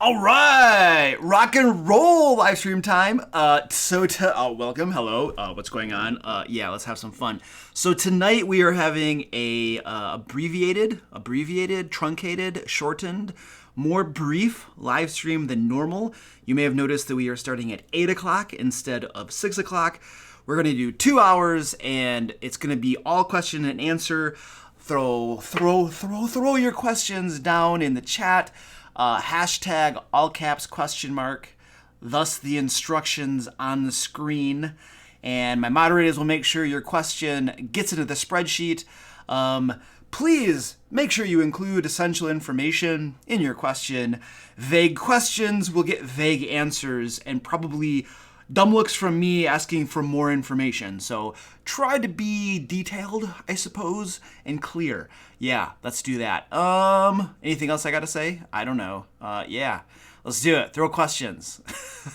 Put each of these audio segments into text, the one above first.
All right, rock and roll live stream time. Welcome, hello. What's going on? Yeah, let's have some fun. So tonight we are having a abbreviated, truncated, shortened, more brief live stream than normal. You may have noticed that we are starting at 8 o'clock instead of 6 o'clock. We're going to do 2 hours, and it's going to be all question and answer. Throw your questions down in the chat. Hashtag all caps question mark, thus the instructions on the screen. And my moderators will make sure your question gets into the spreadsheet. Please make sure you include essential information in your question. Vague questions will get vague answers and probably dumb looks from me asking for more information. So try to be detailed, I suppose, and clear. Yeah, let's do that. Anything else I gotta say? I don't know. Yeah, let's do it. Throw questions.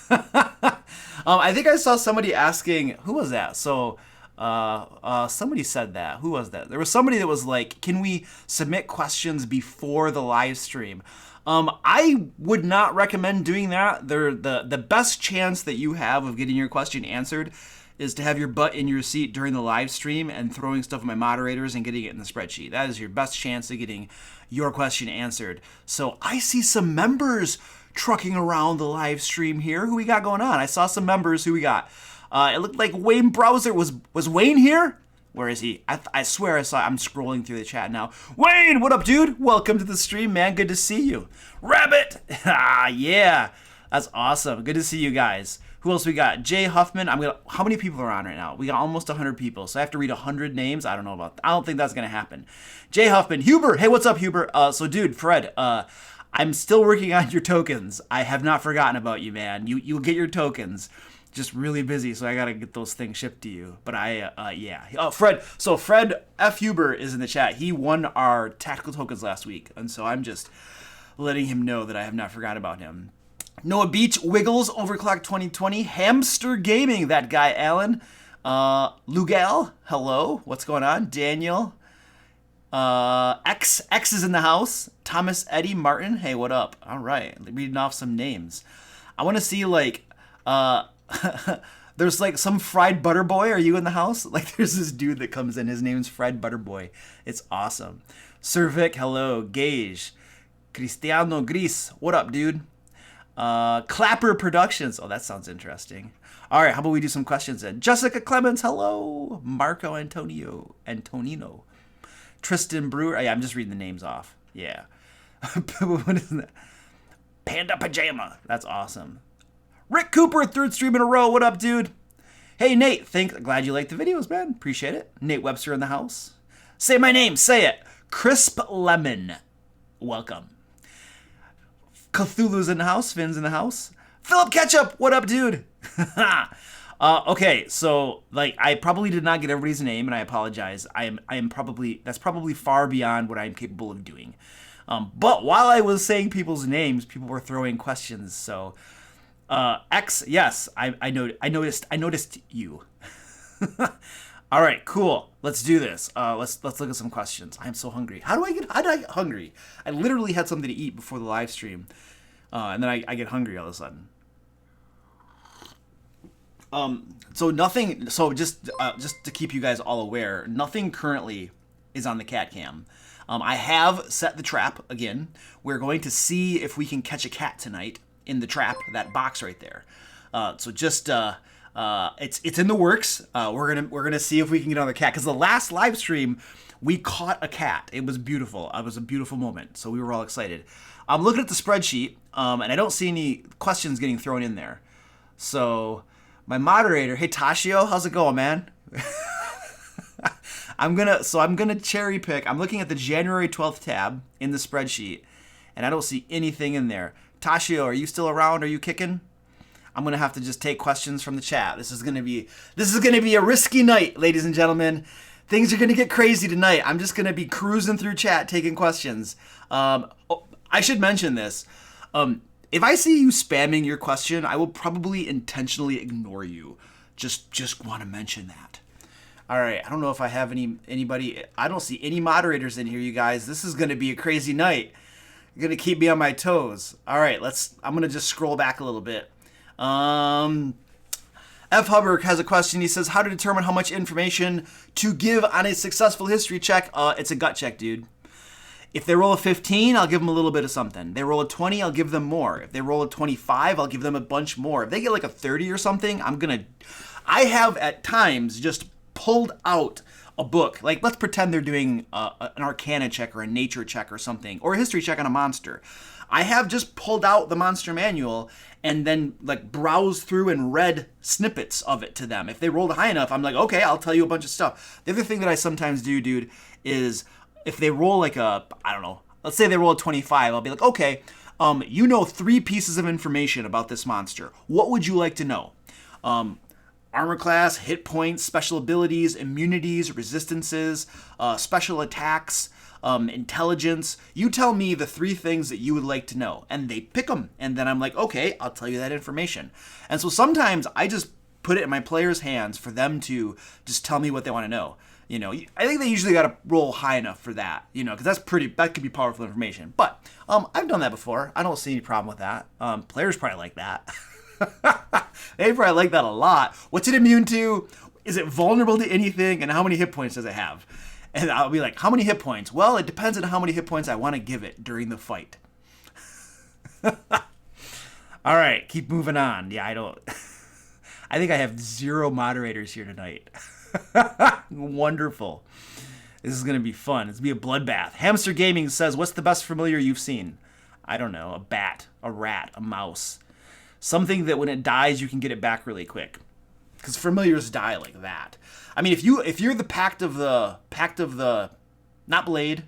I think I saw somebody asking, who was that? So, somebody said that. Who was that? There was somebody that was like, can we submit questions before the live stream? I would not recommend doing that. The best chance that you have of getting your question answered is to have your butt in your seat during the live stream and throwing stuff at my moderators and getting it in the spreadsheet. That is your best chance of getting your question answered. So I see some members trucking around the live stream here. Who we got going on? I saw some members. Who we got? It looked like Wayne Browser. Was Wayne here? Where is he? I swear I saw. I'm scrolling through the chat now. Wayne, what up, dude? Welcome to the stream, man. Good to see you. Rabbit. Yeah, that's awesome. Good to see you guys. Who else we got? Jay Huffman. How many people are on right now? We got almost 100 people, so I have to read 100 names. I don't think that's gonna happen. Jay Huffman. Huber. Hey, what's up, Huber? So, dude, Fred. I'm still working on your tokens. I have not forgotten about you, man. You'll get your tokens. Just really busy, so I gotta get those things shipped to you. But yeah. Oh, Fred. So Fred F. Huber is in the chat. He won our tactical tokens last week, and so I'm just letting him know that I have not forgotten about him. Noah Beach, Wiggles, Overclock 2020, Hamster Gaming, that guy, Alan. Lugal, hello. What's going on? Daniel. X is in the house. Thomas Eddie Martin, hey, what up? All right, reading off some names. I want to see, like, there's like some Fried Butter Boy. Are you in the house? Like, there's this dude that comes in. His name's Fried Butter Boy. It's awesome. Sir Vic, hello. Gage. Cristiano Gris, what up, dude? Clapper Productions. Oh, that sounds interesting. All right, how about we do some questions then? Jessica Clemens, hello. Marco Antonino. Tristan Brewer. Yeah, I'm just reading the names off. Yeah. What is that? Panda Pajama. That's awesome. Rick Cooper, third stream in a row. What up, dude? Hey, Nate. Glad you liked the videos, man. Appreciate it. Nate Webster in the house. Say my name. Say it. Crisp Lemon. Welcome. Cthulhu's in the house. Finn's in the house. Philip Ketchup. What up, dude? Okay, so like I probably did not get everybody's name, and I apologize. That's probably far beyond what I'm capable of doing. But while I was saying people's names, people were throwing questions. So. X, yes, I noticed you. All right, cool. Let's do this. Let's look at some questions. I'm so hungry. How did I get hungry? I literally had something to eat before the live stream, and then I get hungry all of a sudden. So just to keep you guys all aware, nothing currently is on the cat cam. I have set the trap again. We're going to see if we can catch a cat tonight in the trap, that box right there. So just it's in the works. We're gonna see if we can get another cat, because the last live stream we caught a cat. It was beautiful. It was a beautiful moment. So we were all excited. I'm looking at the spreadsheet, and I don't see any questions getting thrown in there. So my moderator, hey Tashio, how's it going, man? I'm gonna cherry pick. I'm looking at the January 12th tab in the spreadsheet, and I don't see anything in there. Tashio, are you still around? Are you kicking? I'm gonna have to just take questions from the chat. This is gonna be a risky night, ladies and gentlemen. Things are gonna get crazy tonight. I'm just gonna be cruising through chat, taking questions. I should mention this. If I see you spamming your question, I will probably intentionally ignore you. Just want to mention that. All right. I don't know if I have anybody. I don't see any moderators in here, you guys. This is gonna be a crazy night. You're gonna keep me on my toes. All right, I'm gonna just scroll back a little bit. F. Hubbard has a question. He says, how to determine how much information to give on a successful history check? It's a gut check, dude. If they roll a 15, I'll give them a little bit of something. They roll a 20, I'll give them more. If they roll a 25, I'll give them a bunch more. If they get like a 30 or something, I have at times just pulled out a book. Like, let's pretend they're doing an arcana check or a nature check or something, or a history check on a monster. I have just pulled out the monster manual and then like browsed through and read snippets of it to them. If they rolled high enough, I'm like, okay, I'll tell you a bunch of stuff. The other thing that I sometimes do, dude, is if they roll like I don't know, let's say they roll a 25, I'll be like, okay, you know 3 pieces of information about this monster. What would you like to know? Armor class, hit points, special abilities, immunities, resistances, special attacks, intelligence. You tell me the 3 things that you would like to know, and they pick them. And then I'm like, okay, I'll tell you that information. And so sometimes I just put it in my players' hands for them to just tell me what they want to know. You know, I think they usually got to roll high enough for that, you know, because that could be powerful information. But I've done that before. I don't see any problem with that. Players probably like that. They probably like that a lot. What's it immune to? Is it vulnerable to anything? And how many hit points does it have? And I'll be like, how many hit points? Well, it depends on how many hit points I want to give it during the fight. All right, keep moving on. Yeah, I think I have 0 moderators here tonight. Wonderful. This is going to be fun. It's going to be a bloodbath. Hamster Gaming says, what's the best familiar you've seen? I don't know. A bat, a rat, a mouse. Something that when it dies, you can get it back really quick. Because familiars die like that. I mean, if you're the pact of the, not blade,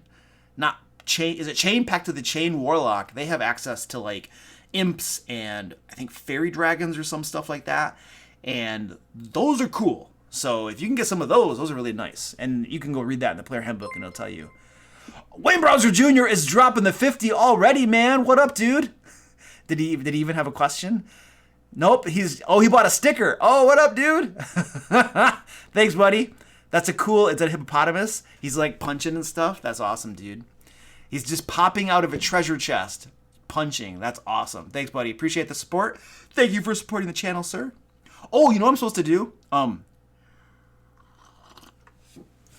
not chain, is it chain? Pact of the Chain Warlock. They have access to like imps and I think fairy dragons or some stuff like that. And those are cool. So if you can get some of those are really nice. And you can go read that in the player handbook and it'll tell you. Wayne Browser Jr. is dropping the 50 already, man. What up, dude? Did he even have a question? Nope. He bought a sticker. Oh, what up, dude? Thanks, buddy. It's a hippopotamus. He's like punching and stuff. That's awesome, dude. He's just popping out of a treasure chest, punching. That's awesome. Thanks, buddy. Appreciate the support. Thank you for supporting the channel, sir. Oh, you know what I'm supposed to do?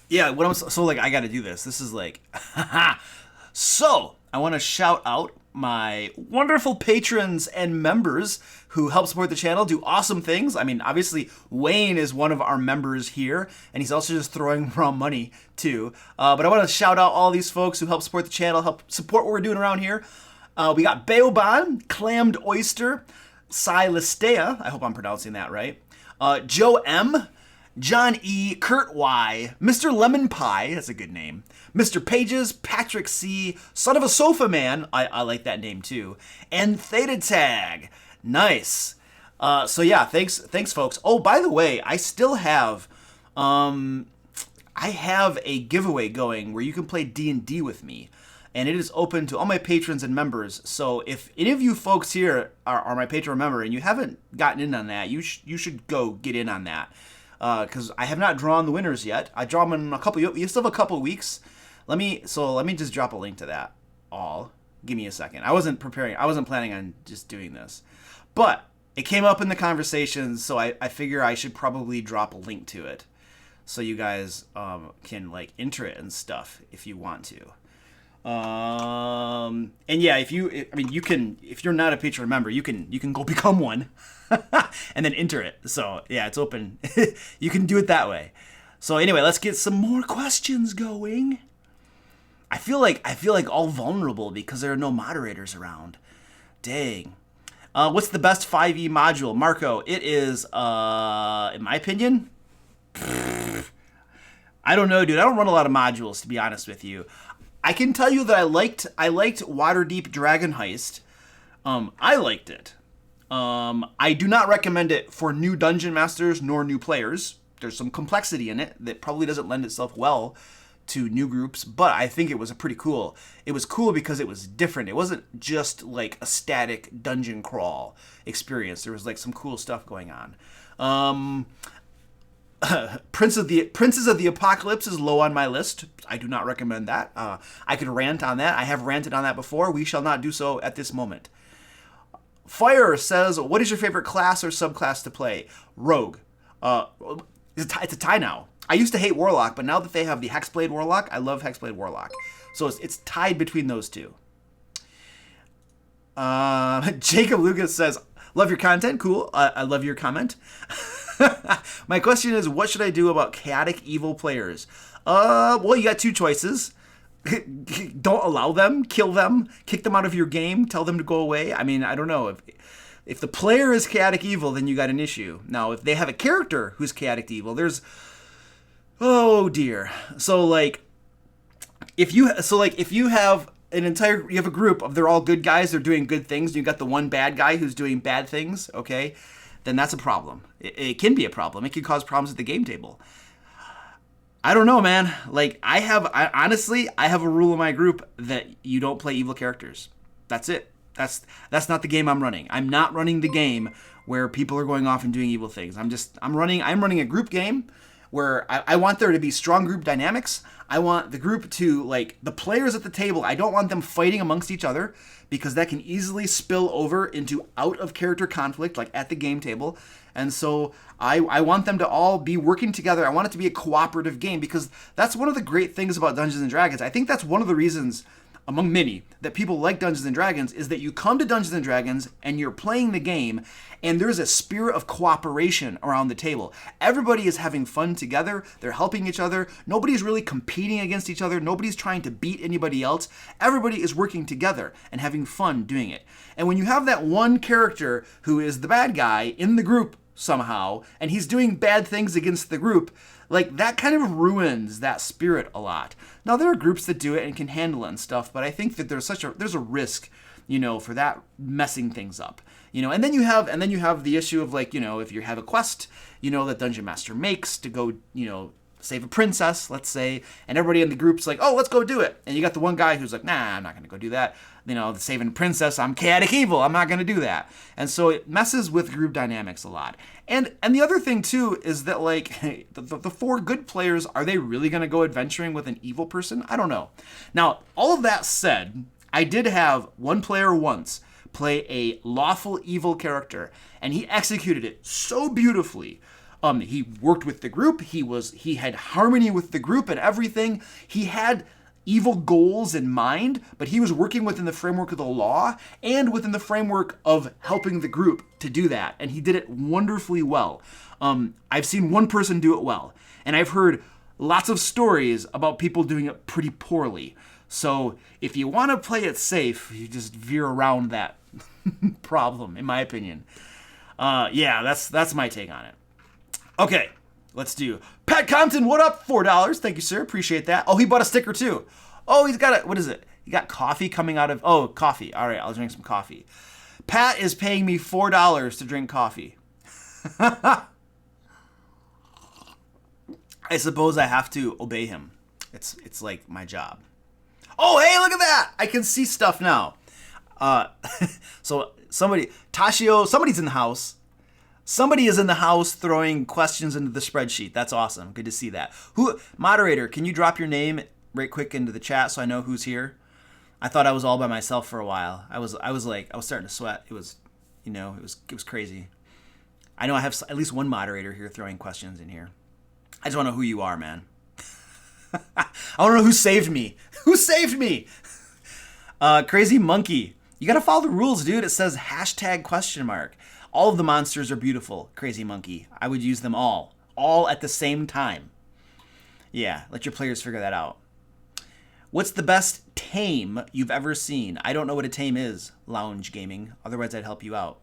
Yeah, I got to do this. This is like, so I want to shout out my wonderful patrons and members who help support the channel, do awesome things. I mean, obviously, Wayne is one of our members here, and he's also just throwing raw money, too. But I want to shout out all these folks who help support the channel, help support what we're doing around here. We got Beoban, Clammed Oyster, Silastea, I hope I'm pronouncing that right, Joe M., John E., Kurt Y., Mr. Lemon Pie, that's a good name, Mr. Pages, Patrick C., Son of a Sofa Man, I like that name too, and Theta Tag. Nice. So yeah, thanks folks. Oh, by the way, I still have, I have a giveaway going where you can play D&D with me, and it is open to all my patrons and members. So if any of you folks here are my patron member and you haven't gotten in on that, you should go get in on that. Because I have not drawn the winners yet. I draw them in you still have a couple weeks. Let me just drop a link to that all. Give me a second. I wasn't planning on just doing this. But it came up in the conversations, so I figure I should probably drop a link to it. So you guys can like enter it and stuff if you want to. And yeah, if you're not a patron member, you can go become one. And then enter it. So yeah, it's open. You can do it that way. So anyway, let's get some more questions going. I feel like all vulnerable because there are no moderators around. Dang. What's the best 5e module? Marco, it is, in my opinion, I don't know, dude. I don't run a lot of modules, to be honest with you. I can tell you that I liked Waterdeep Dragon Heist. I liked it. I do not recommend it for new dungeon masters nor new players. There's some complexity in it that probably doesn't lend itself well to new groups, but I think it was pretty cool. It was cool because it was different. It wasn't just like a static dungeon crawl experience. There was like some cool stuff going on. Princes of the Apocalypse is low on my list. I do not recommend that. I could rant on that. I have ranted on that before. We shall not do so at this moment. Fire says, what is your favorite class or subclass to play? Rogue. It's a tie now. I used to hate Warlock, but now that they have the Hexblade Warlock, I love Hexblade Warlock. So it's tied between those two. Jacob Lucas says, love your content. Cool. I love your comment. My question is, what should I do about chaotic evil players? Well, you got two choices. Don't allow them, kill them, kick them out of your game, tell them to go away. I mean, I don't know. If the player is chaotic evil, then you got an issue. Now, if they have a character who's chaotic evil, there's, oh dear. So like, if you have you have a group of, they're all good guys, they're doing good things, and you got the one bad guy who's doing bad things, okay, then that's a problem. It can be a problem. It can cause problems at the game table. I don't know, man. Like, honestly, I have a rule in my group that you don't play evil characters. That's it. That's not the game I'm running. I'm not running the game where people are going off and doing evil things. I'm running a group game where I want there to be strong group dynamics. I want the group to, like, the players at the table, I don't want them fighting amongst each other, because that can easily spill over into out-of-character conflict, like at the game table. And so I want them to all be working together. I want it to be a cooperative game, because that's one of the great things about Dungeons & Dragons. I think that's one of the reasons, among many, that people like Dungeons & Dragons, is that you come to Dungeons & Dragons and you're playing the game, and there's a spirit of cooperation around the table. Everybody is having fun together. They're helping each other. Nobody's really competing against each other. Nobody's trying to beat anybody else. Everybody is working together and having fun doing it. And when you have that one character who is the bad guy in the group somehow, and he's doing bad things against the group, like, that kind of ruins that spirit a lot. Now, there are groups that do it and can handle it and stuff, but I think that there's a risk, for that messing things up. And then you have the issue of, like, if you have a quest, that Dungeon Master makes to go, save a princess, let's say, and everybody in the group's like, oh, let's go do it. And you got the one guy who's like, nah, I'm not going to go do that. Saving a princess, I'm chaotic evil, I'm not going to do that. And so it messes with group dynamics a lot. And the other thing, too, is that, like, the four good players, are they really going to go adventuring with an evil person? I don't know. Now, all of that said, I did have one player once play a lawful evil character, and he executed it so beautifully. He worked with the group. He had harmony with the group and everything. He had evil goals in mind, but he was working within the framework of the law and within the framework of helping the group to do that. And he did it wonderfully well. I've seen one person do it well, and I've heard lots of stories about people doing it pretty poorly. So if you want to play it safe, you just veer around that problem, in my opinion. Yeah, that's my take on it. Okay, let's do Pat Compton. What up? $4. Thank you, sir. Appreciate that. Oh, he bought a sticker too. Oh, he's got what is it? He got coffee coming out of. Oh, coffee. All right, I'll drink some coffee. Pat is paying me $4 to drink coffee. I suppose I have to obey him. It's like my job. Oh, hey, look at that! I can see stuff now. So somebody's in the house. Somebody is in the house throwing questions into the spreadsheet. That's awesome. Good to see that. Moderator, can you drop your name right quick into the chat so I know who's here? I thought I was all by myself for a while. I was starting to sweat. It was crazy. I know I have at least one moderator here throwing questions in here. I just want to know who you are, man. I want to know who saved me. Who saved me? Crazy Monkey. You got to follow the rules, dude. It says #? All of the monsters are beautiful, Crazy Monkey. I would use them all at the same time. Yeah, let your players figure that out. What's the best tame you've ever seen? I don't know what a tame is, Lounge Gaming. Otherwise, I'd help you out.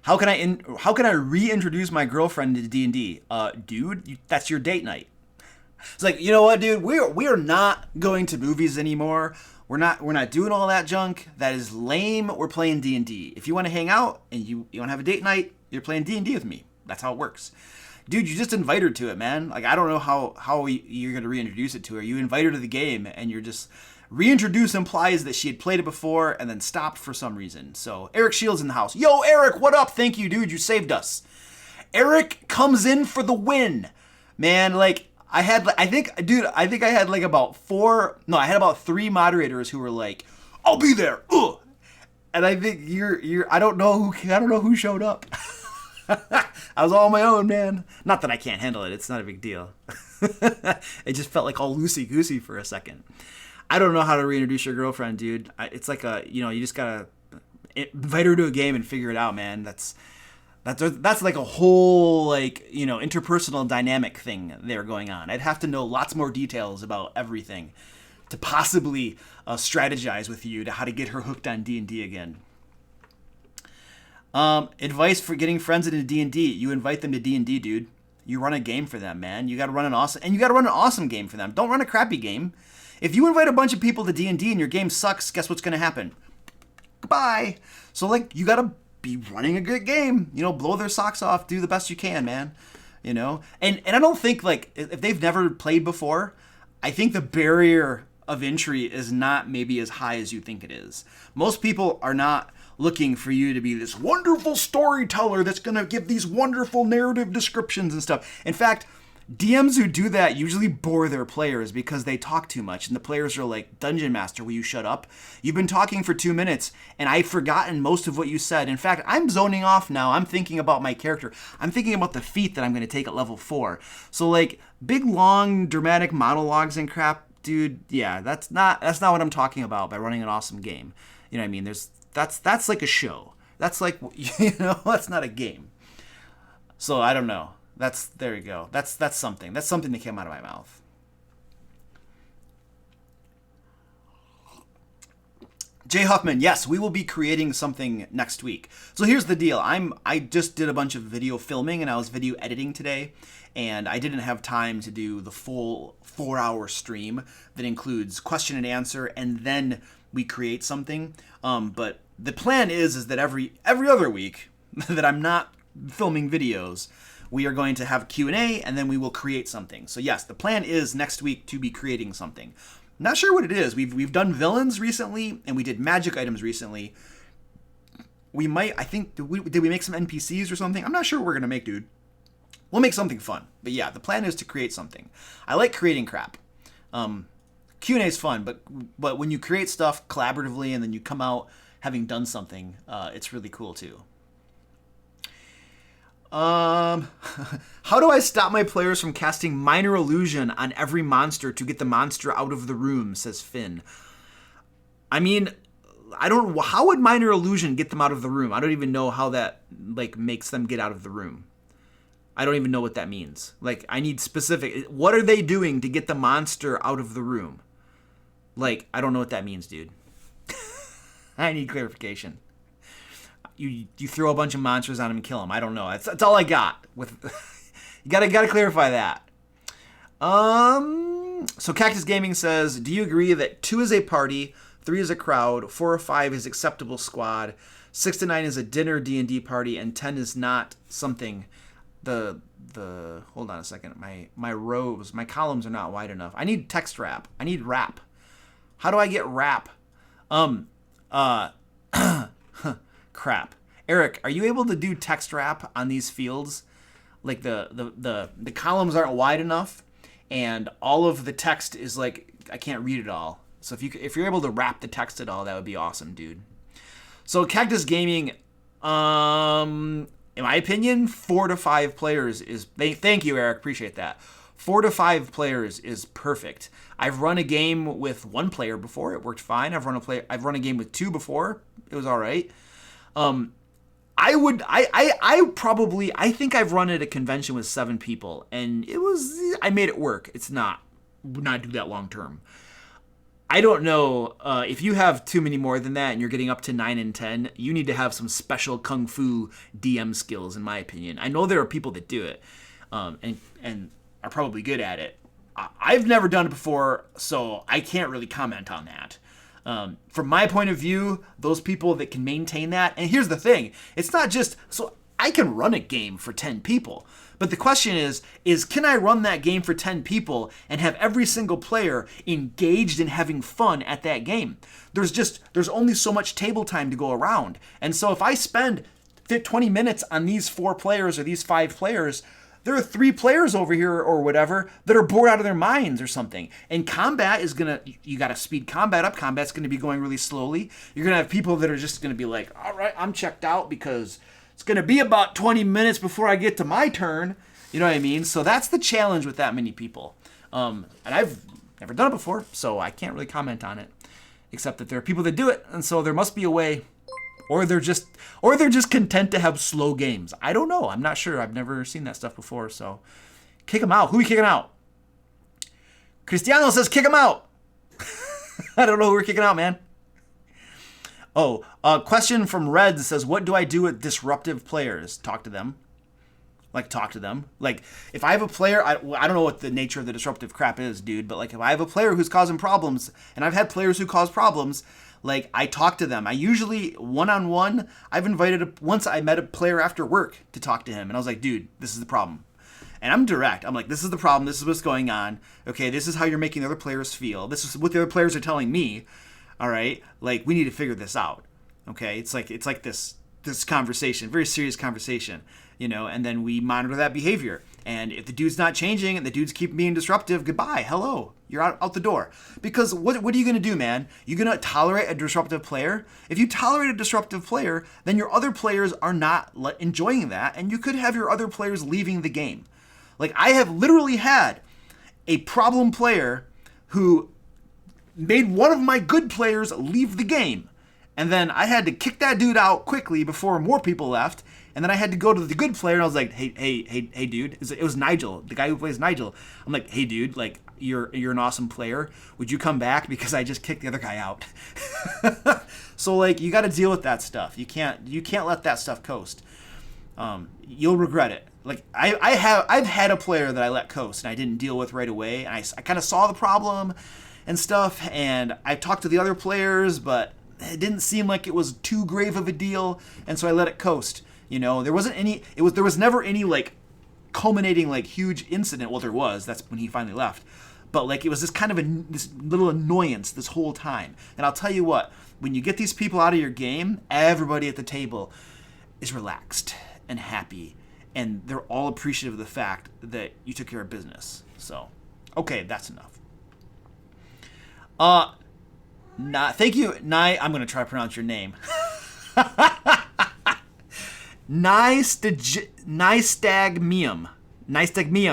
How can I reintroduce my girlfriend to D&D? Dude, that's your date night. It's like, you know what, dude? We are not going to movies anymore. We're not doing all that junk. That is lame. We're playing D&D. If you want to hang out and you want to have a date night, you're playing D&D with me. That's how it works. Dude, you just invite her to it, man. Like, I don't know how you're going to reintroduce it to her. You invite her to the game, and you're just... Reintroduce implies that she had played it before and then stopped for some reason. So, Eric Shields in the house. Yo, Eric, what up? Thank you, dude. You saved us. Eric comes in for the win. Man, like, I think I had like about three moderators who were like, I'll be there. Ugh. And I think I don't know who showed up. I was all on my own, man. Not that I can't handle it. It's not a big deal. It just felt like all loosey-goosey for a second. I don't know how to reintroduce your girlfriend, dude. It's like you just gotta invite her to a game and figure it out, man. That's like a whole, like, interpersonal dynamic thing there going on. I'd have to know lots more details about everything to possibly strategize with you to how to get her hooked on D&D again. Advice for getting friends into D&D. You invite them to D&D, dude. You run a game for them, man. You got to run an awesome game for them. Don't run a crappy game. If you invite a bunch of people to D&D and your game sucks, guess what's going to happen? Goodbye. So, like, you got to be running a good game. Blow their socks off. Do the best you can, man. And I don't think, like, if they've never played before, I think the barrier of entry is not maybe as high as you think it is. Most people are not looking for you to be this wonderful storyteller that's going to give these wonderful narrative descriptions and stuff. In fact, DMs who do that usually bore their players because they talk too much, and the players are like, Dungeon Master, will you shut up? You've been talking for 2 minutes, and I've forgotten most of what you said. In fact, I'm zoning off now. I'm thinking about my character. I'm thinking about the feat that I'm going to take at level 4. So, like, big, long, dramatic monologues and crap, dude, yeah, that's not what I'm talking about by running an awesome game. You know what I mean? That's like a show. That's like, that's not a game. So, I don't know. There you go. That's something. That's something that came out of my mouth. Jay Huffman, yes, we will be creating something next week. So here's the deal. I just did a bunch of video filming and I was video editing today, and I didn't have time to do the full 4-hour stream that includes question and answer, and then we create something. But the plan is that every other week that I'm not filming videos, we are going to have Q&A, and then we will create something. So yes, the plan is next week to be creating something. Not sure what it is. We've done villains recently, and we did magic items recently. We might, I think, did we make some NPCs or something? I'm not sure what we're going to make, dude. We'll make something fun. But yeah, the plan is to create something. I like creating crap. Q&A is fun, but when you create stuff collaboratively and then you come out having done something, it's really cool too. How do I stop my players from casting minor illusion on every monster to get the monster out of the room, says Finn. I mean, how would minor illusion get them out of the room? I don't even know how that, like, makes them get out of the room. I don't even know what that means. Like, I need specific, what are they doing to get the monster out of the room? Like, I don't know what that means, dude. I need clarification. You throw a bunch of monsters on him and kill him. I don't know. That's all I got. With you gotta clarify that. So Cactus Gaming says, do you agree that 2 is a party, 3 is a crowd, 4 or 5 is acceptable squad, 6 to 9 is a dinner D&D party, and 10 is not something? Hold on a second. My columns are not wide enough. I need text wrap. I need wrap. How do I get wrap? Crap. Eric, are you able to do text wrap on these fields? Like the columns aren't wide enough, and all of the text is like, I can't read it all. So if you're able to wrap the text at all, that would be awesome, dude. So Cactus Gaming, in my opinion, 4 to 5 players is, thank you, Eric, appreciate that. 4 to 5 players is perfect. I've run a game with 1 player before, it worked fine. I've run a game with 2 before, it was all right. I think I've run at a convention with 7 people, and I made it work. Would not do that long term. I don't know, if you have too many more than that and you're getting up to 9 and 10, you need to have some special kung fu DM skills, in my opinion. I know there are people that do it, and are probably good at it. I've never done it before, so I can't really comment on that. From my point of view, those people that can maintain that, and here's the thing, it's not just, so I can run a game for 10 people, but the question is can I run that game for 10 people and have every single player engaged in having fun at that game? There's only so much table time to go around, and so if I spend 20 minutes on these 4 players or these 5 players, there are 3 players over here or whatever that are bored out of their minds or something. And combat is going to, you got to speed combat up. Combat's going to be going really slowly. You're going to have people that are just going to be like, all right, I'm checked out because it's going to be about 20 minutes before I get to my turn. You know what I mean? So that's the challenge with that many people. And I've never done it before, so I can't really comment on it, except that there are people that do it. And so there must be a way. Or they're just content to have slow games. I don't know. I'm not sure. I've never seen that stuff before. So kick them out. Who are we kicking out? Cristiano says kick them out. I don't know who we're kicking out, man. Oh, a question from Red says, what do I do with disruptive players? Talk to them. Talk to them. Like, if I have a player, I don't know what the nature of the disruptive crap is, dude. But, like, if I have a player who's causing problems, and I've had players who cause problems, like, I talk to them. I usually, one-on-one, once I met a player after work to talk to him. And I was like, dude, this is the problem. And I'm direct. I'm like, this is the problem. This is what's going on. Okay, this is how you're making the other players feel. This is what the other players are telling me. All right? Like, we need to figure this out. Okay? It's like this conversation, very serious conversation, you know, and then we monitor that behavior. And if the dude's not changing and the dude's keep being disruptive, goodbye, hello, you're out the door. Because what are you going to do, man? You going to tolerate a disruptive player? If you tolerate a disruptive player, then your other players are not enjoying that, and you could have your other players leaving the game. Like, I have literally had a problem player who made one of my good players leave the game. And then I had to kick that dude out quickly before more people left. And then I had to go to the good player, and I was like, hey, dude. It was Nigel, the guy who plays Nigel. I'm like, hey, dude, like, you're an awesome player. Would you come back? Because I just kicked the other guy out. So, like, you got to deal with that stuff. You can't let that stuff coast. You'll regret it. Like, I've had a player that I let coast, and I didn't deal with right away. And I kind of saw the problem and stuff, and I talked to the other players, but it didn't seem like it was too grave of a deal, and so I let it coast. You know, there was never any, like, culminating, like, huge incident. Well, there was. That's when he finally left. But, like, it was this kind of this little annoyance this whole time. And I'll tell you what, when you get these people out of your game, everybody at the table is relaxed and happy, and they're all appreciative of the fact that you took care of business. So, okay, that's enough. Thank you, Nye. I'm going to try to pronounce your name. Nystagmium.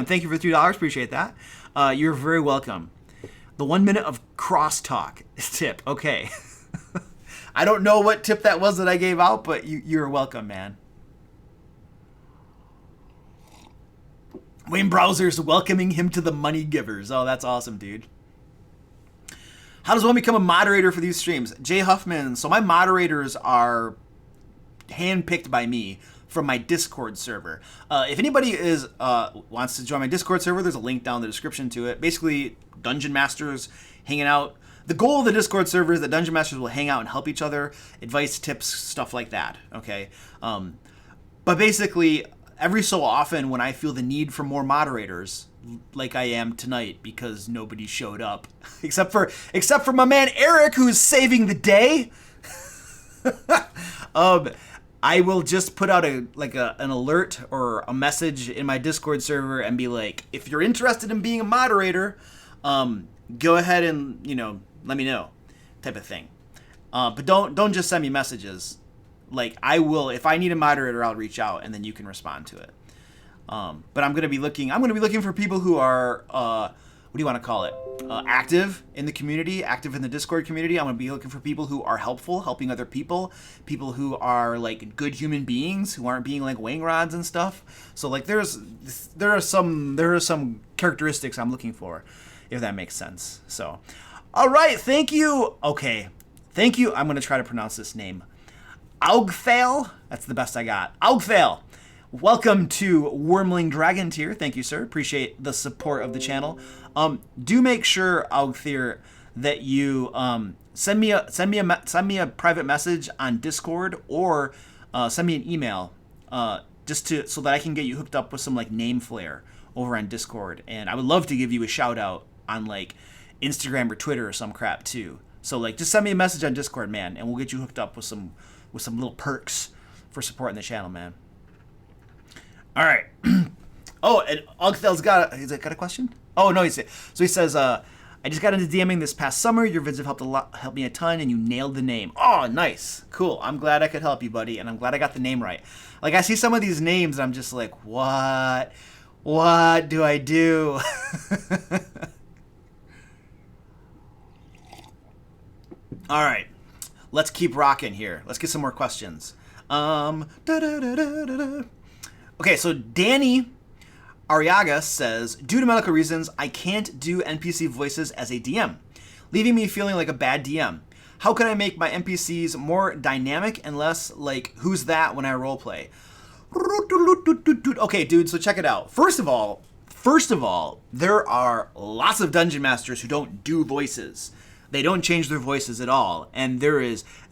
Thank you for $3. Appreciate that. You're very welcome. The 1 minute of crosstalk tip. Okay. I don't know what tip that was that I gave out, but you're welcome, man. Wayne Browser's welcoming him to the money givers. Oh, that's awesome, dude. How does one become a moderator for these streams? Jay Huffman. So my moderators are handpicked by me from my Discord server. If anybody wants to join my Discord server, there's a link down in the description to it. Basically, Dungeon Masters hanging out. The goal of the Discord server is that Dungeon Masters will hang out and help each other, advice, tips, stuff like that. Okay, but basically, every so often when I feel the need for more moderators, like I am tonight because nobody showed up, except for my man Eric, who's saving the day. I will just put out an alert or a message in my Discord server and be like, if you're interested in being a moderator, go ahead and, let me know, type of thing. But don't just send me messages. Like, I will, if I need a moderator, I'll reach out and then you can respond to it. But I'm gonna be looking for people who are what do you want to call it? Active in the community, active in the Discord community. I'm gonna be looking for people who are helpful, helping other people who are like good human beings, who aren't being like wang rods and stuff. So like there are some characteristics I'm looking for, if that makes sense. So, all right, thank you. Okay, thank you. I'm gonna try to pronounce this name. Augthale. That's the best I got. Augthale. Welcome to Wormling Dragon Tier. Thank you, sir. Appreciate the support of the channel. Do make sure, Augthir, that you send me a private message on Discord or send me an email so that I can get you hooked up with some like name flair over on Discord. And I would love to give you a shout out on like Instagram or Twitter or some crap too. So like just send me a message on Discord, man, and we'll get you hooked up with some little perks for supporting the channel, man. All right. Oh, and Ugthel's got a question? Oh, no, he says, I just got into DMing this past summer. Your vids have helped me a ton, and you nailed the name. Oh, nice. Cool. I'm glad I could help you, buddy, and I'm glad I got the name right. Like, I see some of these names, and I'm just like, what? What do I do? All right. Let's keep rocking here. Let's get some more questions. Okay, so Danny Ariaga says, due to medical reasons, I can't do NPC voices as a DM, leaving me feeling like a bad DM. How can I make my NPCs more dynamic and less like, who's that when I roleplay? Okay, dude, so check it out. First of all, there are lots of dungeon masters who don't do voices. They don't change their voices at all, and they're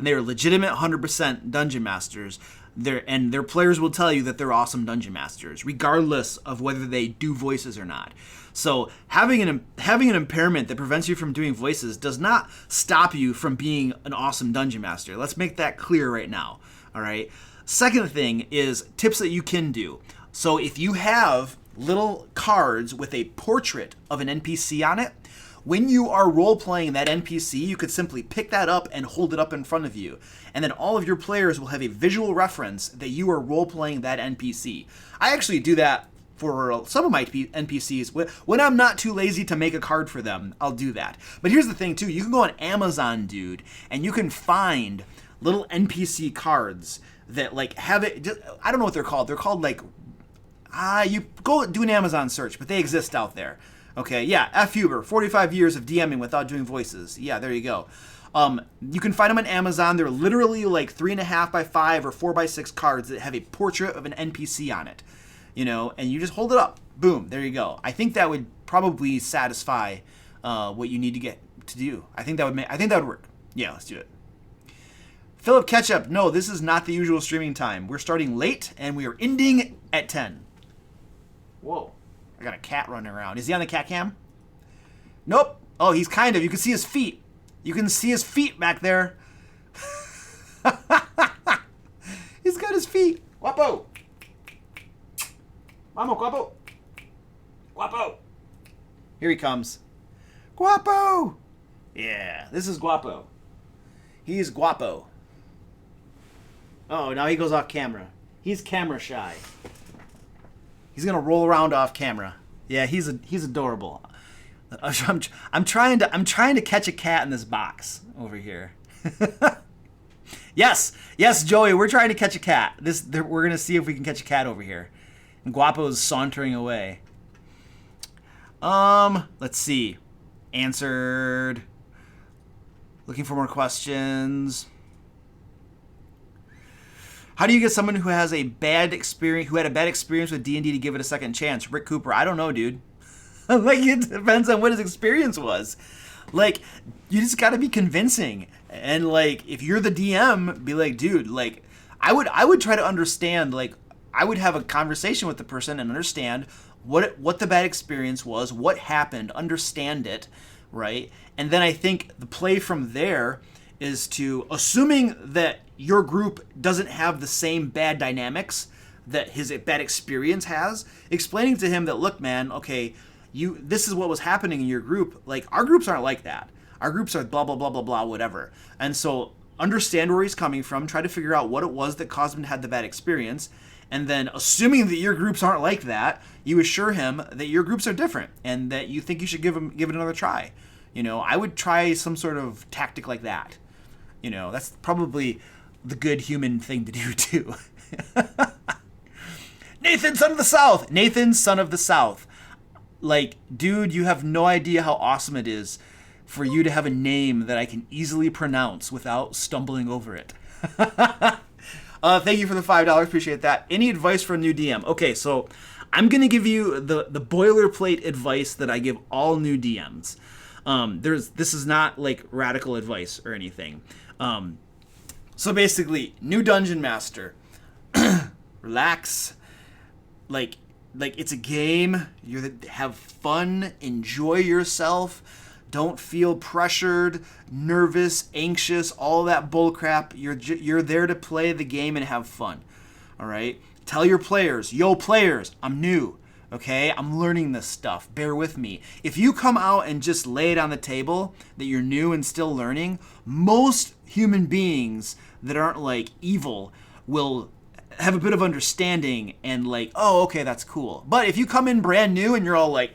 legitimate 100% dungeon masters. Their players will tell you that they're awesome dungeon masters, regardless of whether they do voices or not. So having an impairment that prevents you from doing voices does not stop you from being an awesome dungeon master. Let's make that clear right now. All right. Second thing is tips that you can do. So if you have little cards with a portrait of an NPC on it, when you are role-playing that NPC, you could simply pick that up and hold it up in front of you. And then all of your players will have a visual reference that you are role-playing that NPC. I actually do that for some of my NPCs. When I'm not too lazy to make a card for them, I'll do that. But here's the thing, too. You can go on Amazon, dude, and you can find little NPC cards that, like, have it... I don't know what they're called. They're called, like... you go do an Amazon search, but they exist out there. Okay, yeah, F. Huber, 45 years of DMing without doing voices. Yeah, there you go. You can find them on Amazon. They're literally like 3.5 by 5 or 4 by 6 cards that have a portrait of an NPC on it. You know, and you just hold it up. Boom, there you go. I think that would probably satisfy what you need to get to do. I think that would work. Yeah, let's do it. Philip Ketchup, no, this is not the usual streaming time. We're starting late and we are ending at 10. Whoa. I got a cat running around. Is he on the cat cam? Nope. Oh, he's kind of. You can see his feet. You can see his feet back there. He's got his feet. Guapo. Vamos, Guapo. Guapo. Here he comes. Guapo. Yeah, this is Guapo. He's Guapo. Oh, now he goes off camera. He's camera shy. He's gonna roll around off camera. Yeah, he's adorable. I'm trying to catch a cat in this box over here. Yes, Joey, we're trying to catch a cat. We're gonna see if we can catch a cat over here. And Guapo's sauntering away. Let's see. Answered. Looking for more questions. How do you get someone who has a bad experience, who had a bad experience with D&D to give it a second chance? Rick Cooper, I don't know, dude. Like, it depends on what his experience was. Like, you just got to be convincing. And like, if you're the DM, be like, dude, like, I would try to understand. Like, I would have a conversation with the person and understand what the bad experience was, what happened, understand it, right? And then I think the play from there is to, assuming that your group doesn't have the same bad dynamics that his bad experience has, explaining to him that, look, man, okay, this is what was happening in your group. Like, our groups aren't like that. Our groups are blah, blah, blah, blah, blah, whatever. And so understand where he's coming from, try to figure out what it was that caused him to have the bad experience, and then assuming that your groups aren't like that, you assure him that your groups are different and that you think you should give it another try. You know, I would try some sort of tactic like that. You know, that's probably the good human thing to do, too. Nathan, son of the South. Nathan, son of the South. Like, dude, you have no idea how awesome it is for you to have a name that I can easily pronounce without stumbling over it. Thank you for the $5. Appreciate that. Any advice for a new DM? Okay, so I'm going to give you the boilerplate advice that I give all new DMs. This is not like radical advice or anything. So basically, new dungeon master, relax, like it's a game. Have fun, enjoy yourself. Don't feel pressured, nervous, anxious, all that bullcrap. You're there to play the game and have fun. All right? Tell your players, yo players, I'm new. Okay? I'm learning this stuff. Bear with me. If you come out and just lay it on the table that you're new and still learning, most human beings that aren't like evil will have a bit of understanding and like, oh, okay, that's cool. But if you come in brand new and you're all like,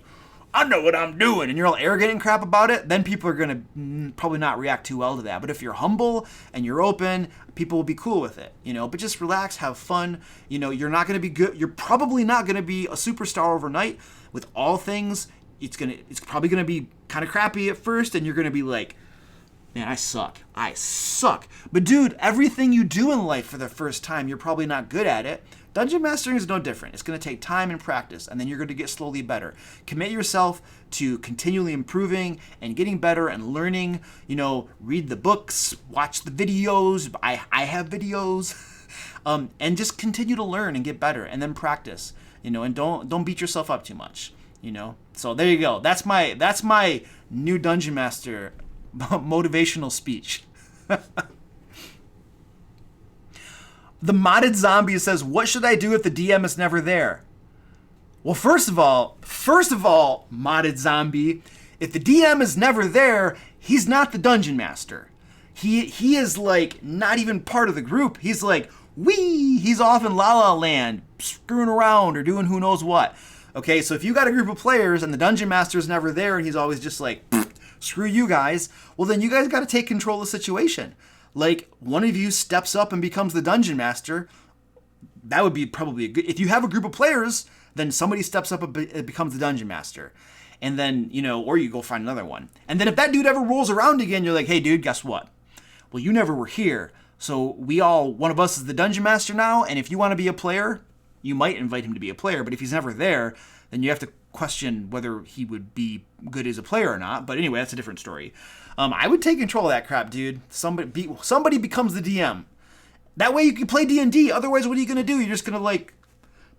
I know what I'm doing, and you're all arrogant and crap about it, then people are going to probably not react too well to that. But if you're humble and you're open, people will be cool with it, you know. But just relax, have fun. You know, you're not going to be good. You're probably not going to be a superstar overnight. With all things, it's probably going to be kind of crappy at first, and you're going to be like, man, I suck. But dude, everything you do in life for the first time, you're probably not good at it. Dungeon mastering is no different. It's going to take time and practice, and then you're going to get slowly better. Commit yourself to continually improving and getting better and learning. You know, read the books, watch the videos. I have videos. And just continue to learn and get better, and then practice. You know, and don't beat yourself up too much. You know, so there you go. That's my new Dungeon Master motivational speech. The Modded Zombie says, what should I do if the DM is never there? Well, first of all, Modded Zombie, if the DM is never there, he's not the Dungeon Master. He is like not even part of the group. He's like, he's off in La La Land, screwing around or doing who knows what. Okay, so if you got a group of players and the Dungeon Master is never there and he's always just like, screw you guys, well then you guys got to take control of the situation. Like, one of you steps up and becomes the Dungeon Master. That would be probably a good... If you have a group of players, then somebody steps up and becomes the Dungeon Master. And then, you know, or you go find another one. And then if that dude ever rolls around again, you're like, hey dude, guess what? Well, you never were here. So one of us is the Dungeon Master now, and if you want to be a player, you might invite him to be a player. But if he's never there, then you have to question whether he would be good as a player or not. But anyway, that's a different story. I would take control of that crap, dude. Somebody becomes the DM. That way you can play D&D. Otherwise, what are you going to do? You're just going to, like,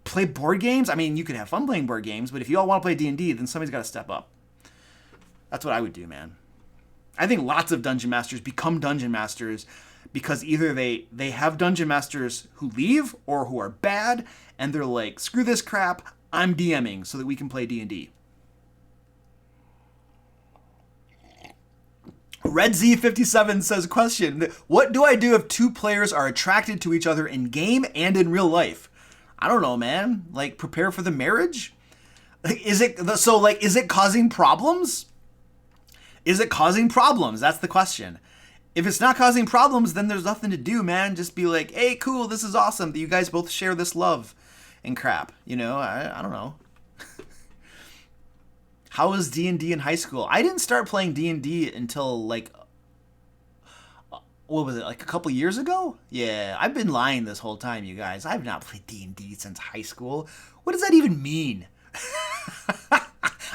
play board games? I mean, you can have fun playing board games, but if you all want to play D&D, then somebody's got to step up. That's what I would do, man. I think lots of Dungeon Masters become Dungeon Masters because either they have Dungeon Masters who leave or who are bad, and they're like, screw this crap, I'm DMing so that we can play D&D. RedZ57 says, question, what do I do if two players are attracted to each other in game and in real life? I don't know, man. Like, prepare for the marriage? Is it causing problems? Is it causing problems? That's the question. If it's not causing problems, then there's nothing to do, man. Just be like, hey, cool, this is awesome that you guys both share this love and crap. You know, I don't know. How was D&D in high school? I didn't start playing D&D until, like, what was it, like a couple years ago? Yeah, I've been lying this whole time, you guys. I've not played D&D since high school. What does that even mean?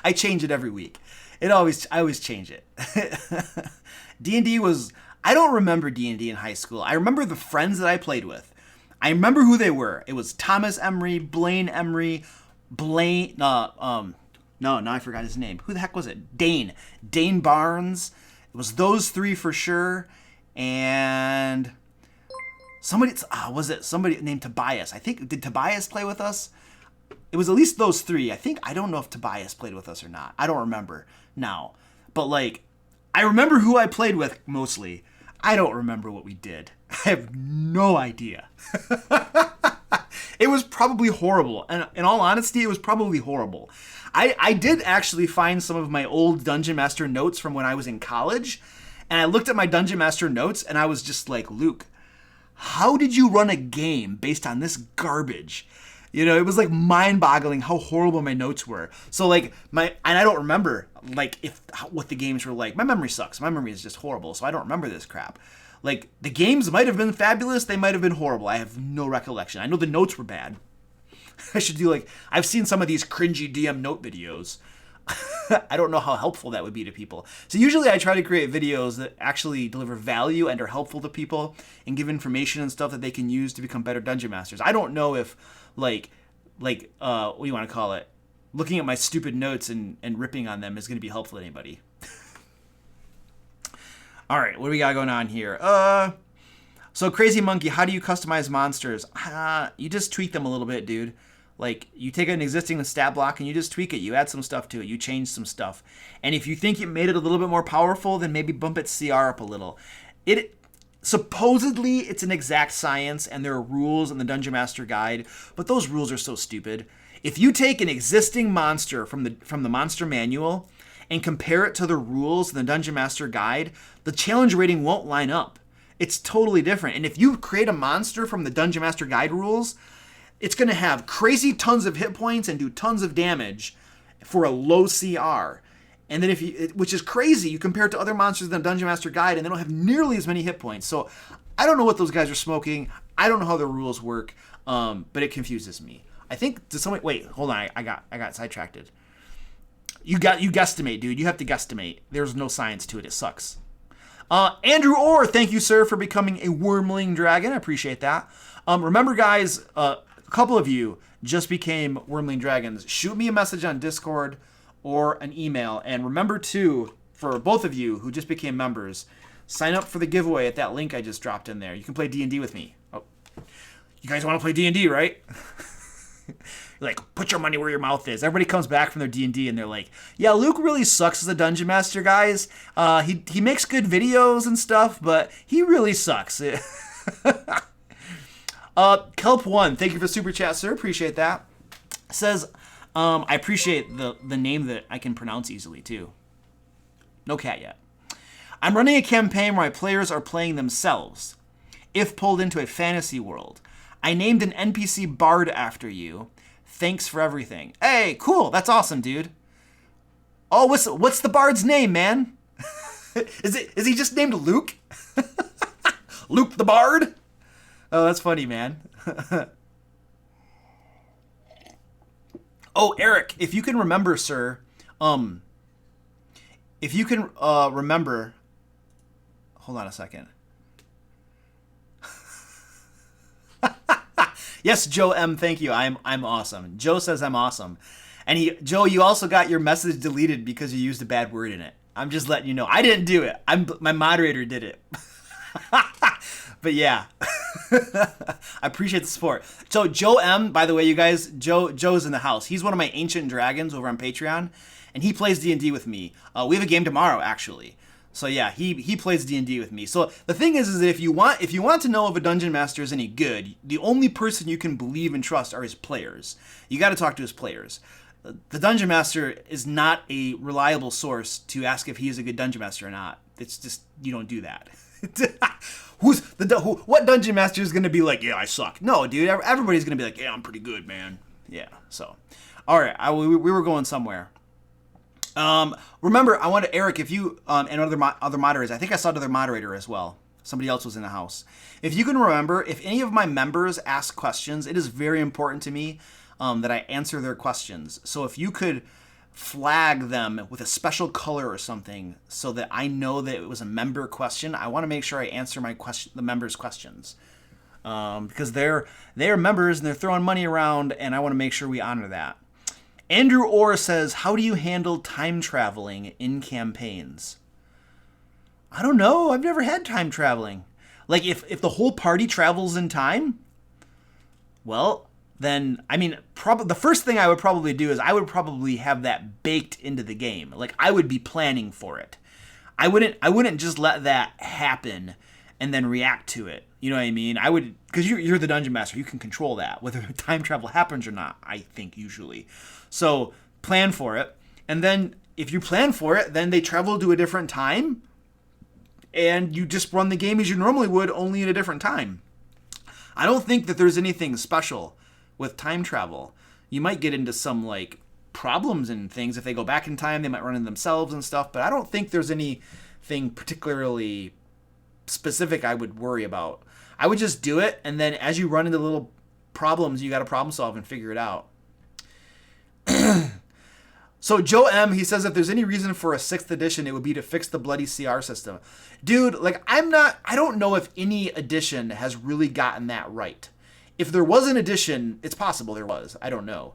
I change it every week. I always change it. D&D was... I don't remember D&D in high school. I remember the friends that I played with. I remember who they were. It was Thomas Emery, Blaine Emery, No, I forgot his name. Who the heck was it? Dane Barnes. It was those three for sure. And somebody named Tobias? I think, did Tobias play with us? It was at least those three. I don't know if Tobias played with us or not. I don't remember now. But like, I remember who I played with mostly. I don't remember what we did. I have no idea. It was probably horrible. And in all honesty, it was probably horrible. I did actually find some of my old Dungeon Master notes from when I was in college. And I looked at my Dungeon Master notes and I was just like, Luke, how did you run a game based on this garbage? You know, it was like mind-boggling how horrible my notes were. So like and I don't remember like what the games were like. My memory sucks. My memory is just horrible. So I don't remember this crap. Like, the games might have been fabulous. They might have been horrible. I have no recollection. I know the notes were bad. I should do like, I've seen some of these cringy DM note videos. I don't know how helpful that would be to people. So usually I try to create videos that actually deliver value and are helpful to people and give information and stuff that they can use to become better Dungeon Masters. I don't know if what do you want to call it? Looking at my stupid notes and ripping on them is going to be helpful to anybody. All right, what do we got going on here? So Crazy Monkey, how do you customize monsters? You just tweak them a little bit, dude. Like, you take an existing stat block and you just tweak it. You add some stuff to it. You change some stuff. And if you think it made it a little bit more powerful, then maybe bump its CR up a little. Supposedly, it's an exact science, and there are rules in the Dungeon Master Guide, but those rules are so stupid. If you take an existing monster from the monster manual and compare it to the rules in the Dungeon Master Guide, the challenge rating won't line up. It's totally different. And if you create a monster from the Dungeon Master Guide rules, it's going to have crazy tons of hit points and do tons of damage for a low CR. And then which is crazy, you compare it to other monsters in the Dungeon Master Guide and they don't have nearly as many hit points. So I don't know what those guys are smoking. I don't know how the rules work, but it confuses me. I think, wait, hold on, I got sidetracked. You guesstimate, dude. You have to guesstimate. There's no science to it. It sucks. Andrew Orr, thank you, sir, for becoming a Wormling Dragon. I appreciate that. Remember, guys, a couple of you just became Wormling Dragons. Shoot me a message on Discord or an email. And remember, too, for both of you who just became members, sign up for the giveaway at that link I just dropped in there. You can play D&D with me. Oh, you guys want to play D&D, right? Like, put your money where your mouth is. Everybody comes back from their D&D and they're like, yeah, Luke really sucks as a Dungeon Master, guys. He makes good videos and stuff, but he really sucks. Kelp1, thank you for super chat, sir. Appreciate that. Says, I appreciate the name that I can pronounce easily, too. No cat yet. I'm running a campaign where my players are playing themselves, if pulled into a fantasy world. I named an NPC bard after you. Thanks for everything. Hey, cool. That's awesome, dude. Oh, what's the bard's name, man? Is he just named Luke? Luke the Bard? Oh, that's funny, man. Oh, Eric, if you can remember, sir, if you can remember, hold on a second. Yes, Joe M, thank you. I'm awesome. Joe says I'm awesome. And Joe, you also got your message deleted because you used a bad word in it. I'm just letting you know. I didn't do it. My moderator did it. But yeah. I appreciate the support. So Joe M, by the way, you guys, Joe's in the house. He's one of my ancient dragons over on Patreon, and he plays D&D with me. We have a game tomorrow, actually. So yeah, he plays D&D with me. So the thing is that if you want to know if a dungeon master is any good, the only person you can believe and trust are his players. You got to talk to his players. The dungeon master is not a reliable source to ask if he is a good dungeon master or not. It's just, you don't do that. What dungeon master is going to be like, yeah, I suck? No, dude, everybody's going to be like, yeah, I'm pretty good, man. Yeah, so. All right, we were going somewhere. Remember, I wanted Eric, if you, and other moderators, I think I saw another moderator as well. Somebody else was in the house. If you can remember, if any of my members ask questions, it is very important to me that I answer their questions. So if you could flag them with a special color or something so that I know that it was a member question, I want to make sure I answer the members' questions. Because they're members and they're throwing money around, and I want to make sure we honor that. Andrew Orr says, how do you handle time traveling in campaigns? I don't know. I've never had time traveling. Like, if the whole party travels in time, well, then, I mean, the first thing I would probably do is I would probably have that baked into the game. Like, I would be planning for it. I wouldn't just let that happen and then react to it. You know what I mean? I would, because you're the dungeon master. You can control that, whether time travel happens or not, I think, usually. So plan for it. And then if you plan for it, then they travel to a different time. And you just run the game as you normally would, only at a different time. I don't think that there's anything special with time travel. You might get into some, like, problems and things. If they go back in time, they might run into themselves and stuff. But I don't think there's anything particularly specific I would worry about. I would just do it, and then as you run into little problems, you got to problem solve and figure it out. So Joe M, he says if there's any reason for a 6th edition, it would be to fix the bloody CR system. Dude, like, I don't know if any edition has really gotten that right. If there was an edition, it's possible there was. I don't know.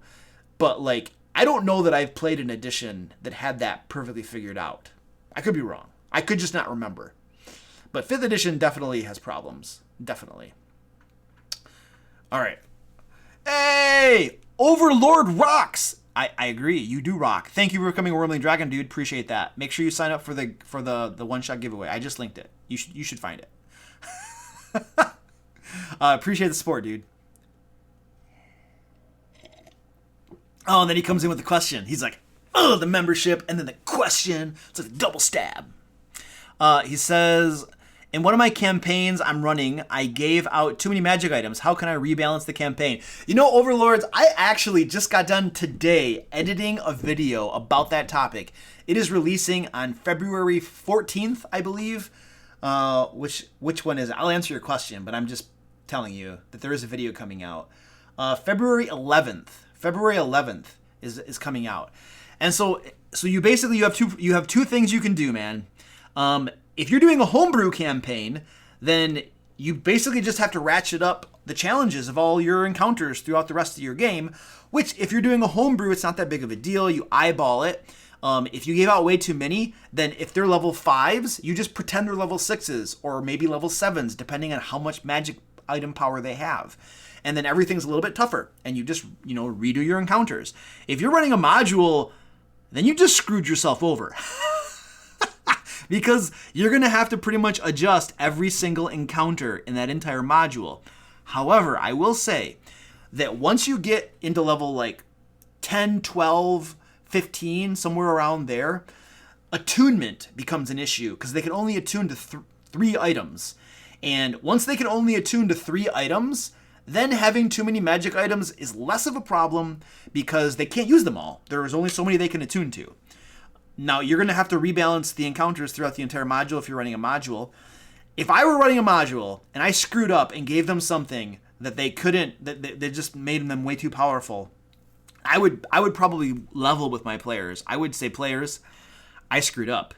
But, like, I don't know that I've played an edition that had that perfectly figured out. I could be wrong. I could just not remember. But 5th edition definitely has problems. Definitely. All right. Hey, Overlord rocks. I agree. You do rock. Thank you for becoming a Wormling Dragon, dude. Appreciate that. Make sure you sign up for the one-shot giveaway. I just linked it. You should find it. Appreciate the support, dude. Oh, and then he comes in with the question. He's like, oh, the membership, and then the question. It's like a double stab. He says, in one of my campaigns I'm running, I gave out too many magic items. How can I rebalance the campaign? You know, Overlords, I actually just got done today editing a video about that topic. It is releasing on February 14th, I believe. Which one is it? I'll answer your question, but I'm just telling you that there is a video coming out. February 11th. February 11th is coming out. And so you basically you have two things you can do, man. If you're doing a homebrew campaign, then you basically just have to ratchet up the challenges of all your encounters throughout the rest of your game, which if you're doing a homebrew, it's not that big of a deal. You eyeball it. If you gave out way too many, then if they're level 5s, you just pretend they're level 6s or maybe level 7s, depending on how much magic item power they have. And then everything's a little bit tougher, and you just, redo your encounters. If you're running a module, then you just screwed yourself over. Because you're going to have to pretty much adjust every single encounter in that entire module. However, I will say that once you get into level like 10, 12, 15, somewhere around there, attunement becomes an issue because they can only attune to 3 items. And once they can only attune to 3 items, then having too many magic items is less of a problem because they can't use them all. There is only so many they can attune to. Now, you're going to have to rebalance the encounters throughout the entire module if you're running a module. If I were running a module and I screwed up and gave them something that they couldn't, that just made them way too powerful, I would probably level with my players. I would say, players, I screwed up.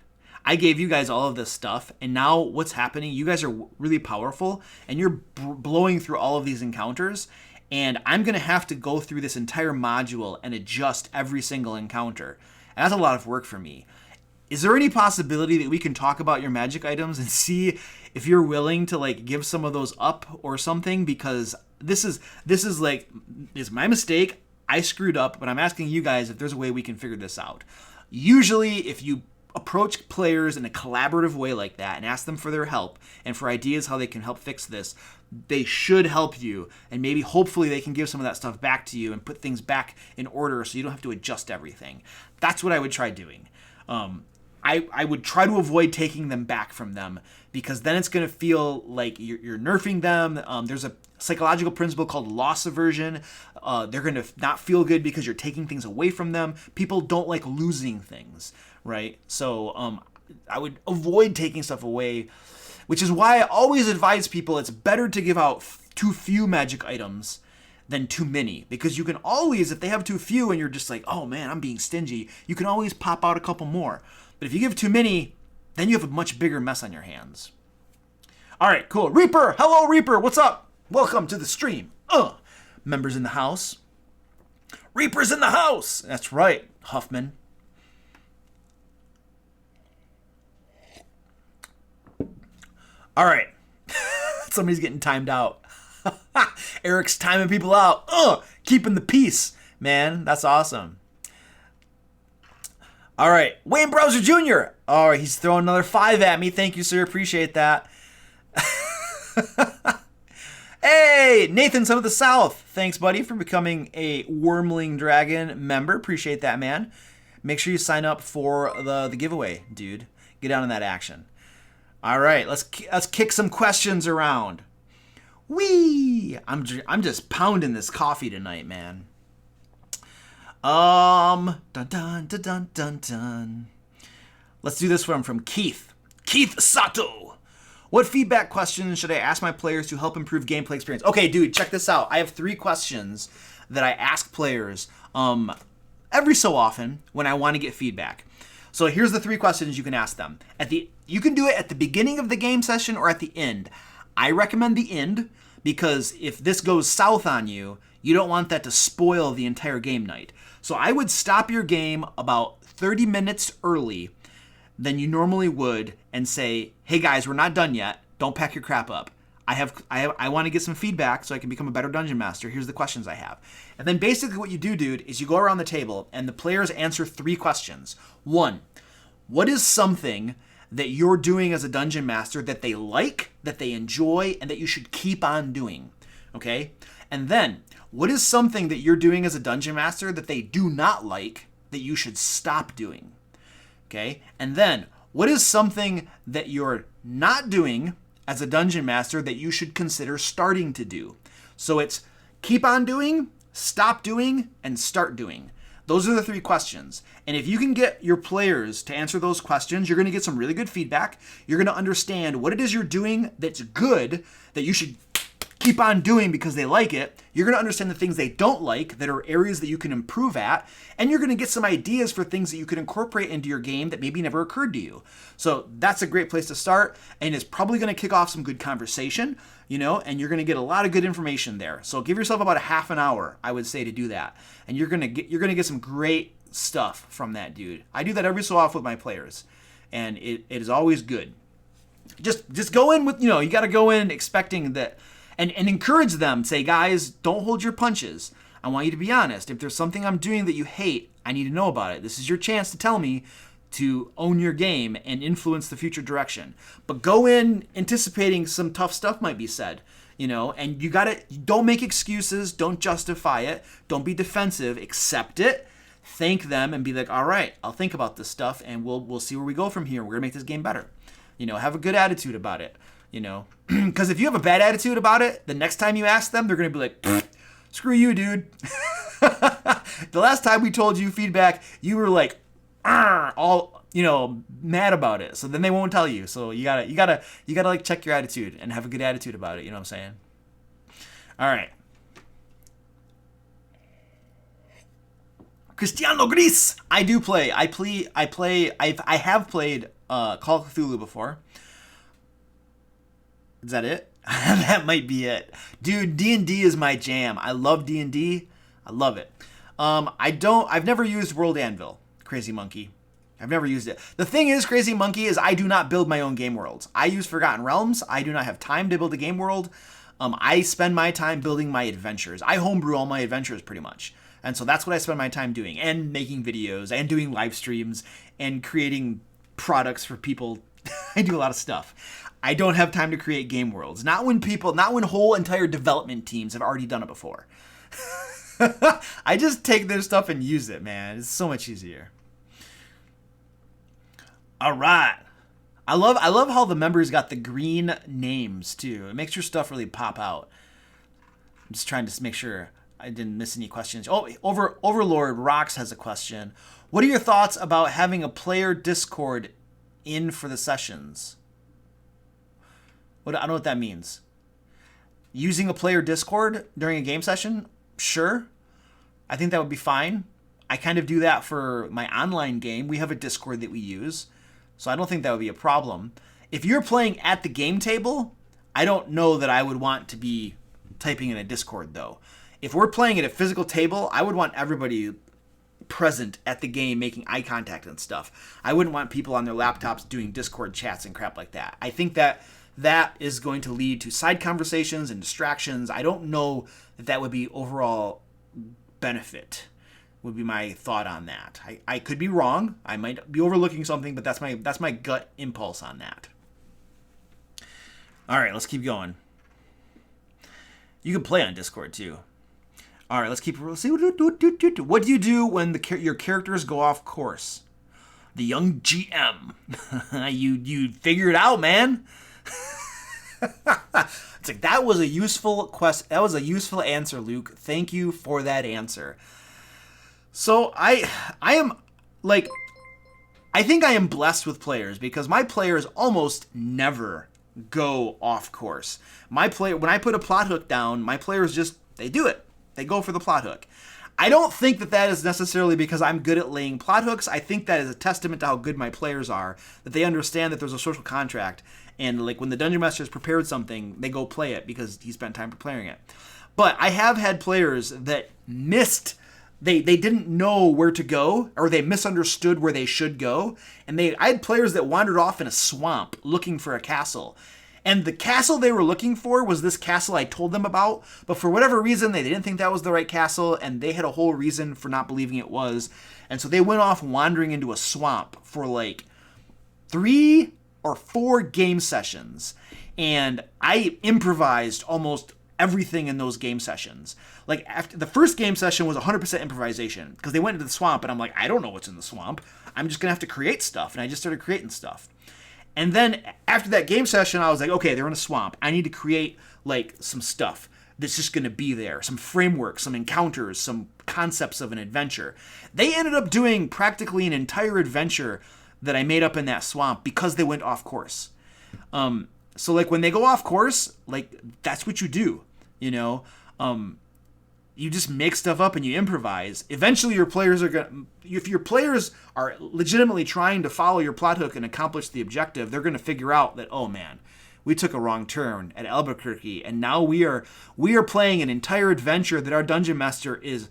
I gave you guys all of this stuff, and now what's happening? You guys are really powerful, and you're blowing through all of these encounters, and I'm going to have to go through this entire module and adjust every single encounter. And that's a lot of work for me. Is there any possibility that we can talk about your magic items and see if you're willing to like give some of those up or something? Because this is my mistake. I screwed up, but I'm asking you guys if there's a way we can figure this out. Usually, if you approach players in a collaborative way like that and ask them for their help and for ideas how they can help fix this, they should help you, and maybe hopefully they can give some of that stuff back to you and put things back in order so you don't have to adjust everything. That's what I would try doing. I would try to avoid taking them back from them because then it's going to feel like you're nerfing them. There's a psychological principle called loss aversion. They're going to not feel good because you're taking things away from them. People don't like losing things, right? So I would avoid taking stuff away, which is why I always advise people it's better to give out too few magic items than too many, because you can always, if they have too few and you're just like, oh man, I'm being stingy, you can always pop out a couple more. But if you give too many, then you have a much bigger mess on your hands. All right, cool. Reaper, hello Reaper, what's up? Welcome to the stream. Members in the house. Reaper's in the house. That's right, Huffman. All right. Somebody's getting timed out. Eric's timing people out. Keeping the peace, man. That's awesome. All right. Wayne Browser Jr. All right. He's throwing another 5 at me. Thank you, sir. Appreciate that. Hey, Nathan, son of the South. Thanks, buddy, for becoming a Wormling Dragon member. Appreciate that, man. Make sure you sign up for the giveaway, dude. Get down in that action. All right. Let's kick some questions around. Whee! I'm just pounding this coffee tonight, man. Dun dun dun dun dun dun. Let's do this one from Keith. Keith Sato. What feedback questions should I ask my players to help improve gameplay experience? Okay, dude, check this out. I have 3 questions that I ask players every so often when I want to get feedback. So here's the 3 questions you can ask them. You can do it at the beginning of the game session or at the end. I recommend the end because if this goes south on you, you don't want that to spoil the entire game night. So I would stop your game about 30 minutes early than you normally would and say, hey guys, we're not done yet. Don't pack your crap up. I want to get some feedback so I can become a better dungeon master. Here's the questions I have. And then basically what you do, dude, is you go around the table and the players answer 3 questions. 1, what is something that you're doing as a dungeon master that they like, that they enjoy, and that you should keep on doing? Okay? And then, what is something that you're doing as a dungeon master that they do not like, that you should stop doing? Okay? And then, what is something that you're not doing as a dungeon master that you should consider starting to do? So it's keep on doing, stop doing, and start doing. Those are the 3 questions. And if you can get your players to answer those questions, you're going to get some really good feedback. You're going to understand what it is you're doing that's good, that you should keep on doing because they like it. You're going to understand the things they don't like that are areas that you can improve at. And you're going to get some ideas for things that you can incorporate into your game that maybe never occurred to you. So that's a great place to start. And it's probably going to kick off some good conversation, and you're going to get a lot of good information there. So give yourself about a half an hour, I would say, to do that. And you're going to get some great stuff from that, dude. I do that every so often with my players. And it is always good. Just go in with, you got to go in expecting that. And encourage them. Say, guys, don't hold your punches. I want you to be honest. If there's something I'm doing that you hate, I need to know about it. This is your chance to tell me to own your game and influence the future direction. But go in anticipating some tough stuff might be said, and don't make excuses. Don't justify it. Don't be defensive. Accept it. Thank them and be like, all right, I'll think about this stuff and we'll see where we go from here. We're going to make this game better. Have a good attitude about it. Because if you have a bad attitude about it, the next time you ask them, they're going to be like, screw you, dude. The last time we told you feedback, you were like, all, mad about it. So then they won't tell you. So you gotta like check your attitude and have a good attitude about it. You know what I'm saying? All right. Cristiano Gris. I have played Call of Cthulhu before. Is that it? That might be it. Dude, D&D is my jam. I love D&D. I love it. I've never used World Anvil, Crazy Monkey. I've never used it. The thing is, Crazy Monkey, is I do not build my own game worlds. I use Forgotten Realms. I do not have time to build a game world. I spend my time building my adventures. I homebrew all my adventures pretty much. And so that's what I spend my time doing, and making videos and doing live streams and creating products for people. I do a lot of stuff. I don't have time to create game worlds. Not when whole entire development teams have already done it before. I just take their stuff and use it, man. It's so much easier. All right. I love how the members got the green names too. It makes your stuff really pop out. I'm just trying to make sure I didn't miss any questions. Oh, Overlord Rocks has a question. What are your thoughts about having a player Discord in for the sessions? I don't know what that means. Using a player Discord during a game session? Sure. I think that would be fine. I kind of do that for my online game. We have a Discord that we use. So I don't think that would be a problem. If you're playing at the game table, I don't know that I would want to be typing in a Discord, though. If we're playing at a physical table, I would want everybody present at the game making eye contact and stuff. I wouldn't want people on their laptops doing Discord chats and crap like that. I think that is going to lead to side conversations and distractions. I don't know that would be overall benefit, would be my thought on that. I could be wrong. I might be overlooking something, but that's my gut impulse on that. All right, let's keep going. You can play on Discord too. All right, let's see. What do you do when your characters go off course? The young GM. you figure it out, man. It's like, that was a useful That was a useful answer, Luke. Thank you for that answer. So I think I am blessed with players because my players almost never go off course. When I put a plot hook down, my players they do it. They go for the plot hook. I don't think that is necessarily because I'm good at laying plot hooks. I think that is a testament to how good my players are, that they understand that there's a social contract, and like when the Dungeon Master has prepared something, they go play it because he spent time preparing it. But I have had players that missed, they didn't know where to go, or they misunderstood where they should go, and I had players that wandered off in a swamp looking for a castle. And the castle they were looking for was this castle I told them about, but for whatever reason, they didn't think that was the right castle, and they had a whole reason for not believing it was. And so they went off wandering into a swamp for like 3 or 4 game sessions. And I improvised almost everything in those game sessions. Like, after the first game session was 100% improvisation, because they went into the swamp, and I'm like, I don't know what's in the swamp. I'm just going to have to create stuff. And I just started creating stuff. And then after that game session, I was like, okay, they're in a swamp. I need to create, like, some stuff that's just going to be there. Some framework, some encounters, some concepts of an adventure. They ended up doing practically an entire adventure that I made up in that swamp because they went off course. So, like, when they go off course, like, that's what you do, you know? You just make stuff up and you improvise. Eventually, your players are going to... If your players are legitimately trying to follow your plot hook and accomplish the objective, they're going to figure out that, oh, man, we took a wrong turn at Albuquerque, and now we are playing an entire adventure that our dungeon master is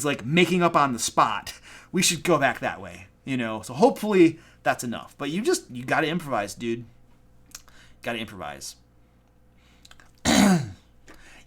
like, making up on the spot. We should go back that way, you know? So, hopefully, that's enough. But you got to improvise, dude. Got to improvise.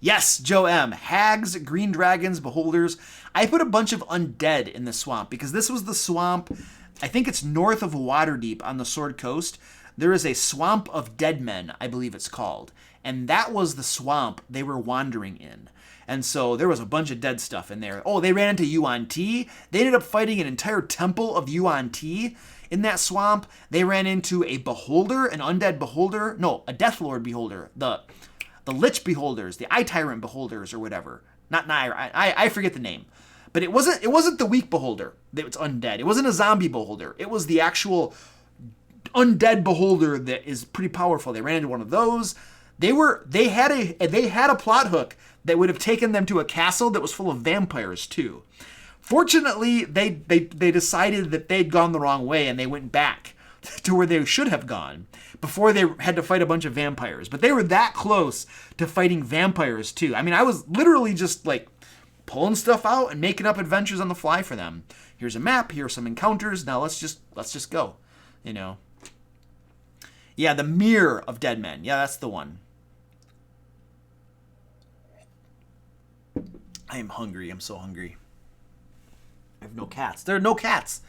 Yes, Joe M. Hags, green dragons, beholders. I put a bunch of undead in the swamp because this was the swamp. I think it's north of Waterdeep on the Sword Coast. There is a swamp of dead men, I believe it's called. And that was the swamp they were wandering in. And so there was a bunch of dead stuff in there. Oh, they ran into Yuan Ti. They ended up fighting an entire temple of Yuan Ti in that swamp. They ran into a beholder, an undead beholder. No, a Death Lord beholder. The Lich Beholders, the Eye Tyrant Beholders, or whatever. Not Naira. I forget the name. But it wasn't the weak beholder that was undead. It wasn't a zombie beholder. It was the actual undead beholder that is pretty powerful. They ran into one of those. They had a plot hook that would have taken them to a castle that was full of vampires too. Fortunately, they decided that they'd gone the wrong way and they went back to where they should have gone before they had to fight a bunch of vampires. But they were that close to fighting vampires too. I mean, I was literally just like pulling stuff out and making up adventures on the fly for them. Here's a map, here's some encounters. Now let's just go, you know. Yeah, the Mirror of Dead Men. Yeah, that's the one. I am hungry. I'm so hungry. I have no cats. There are no cats.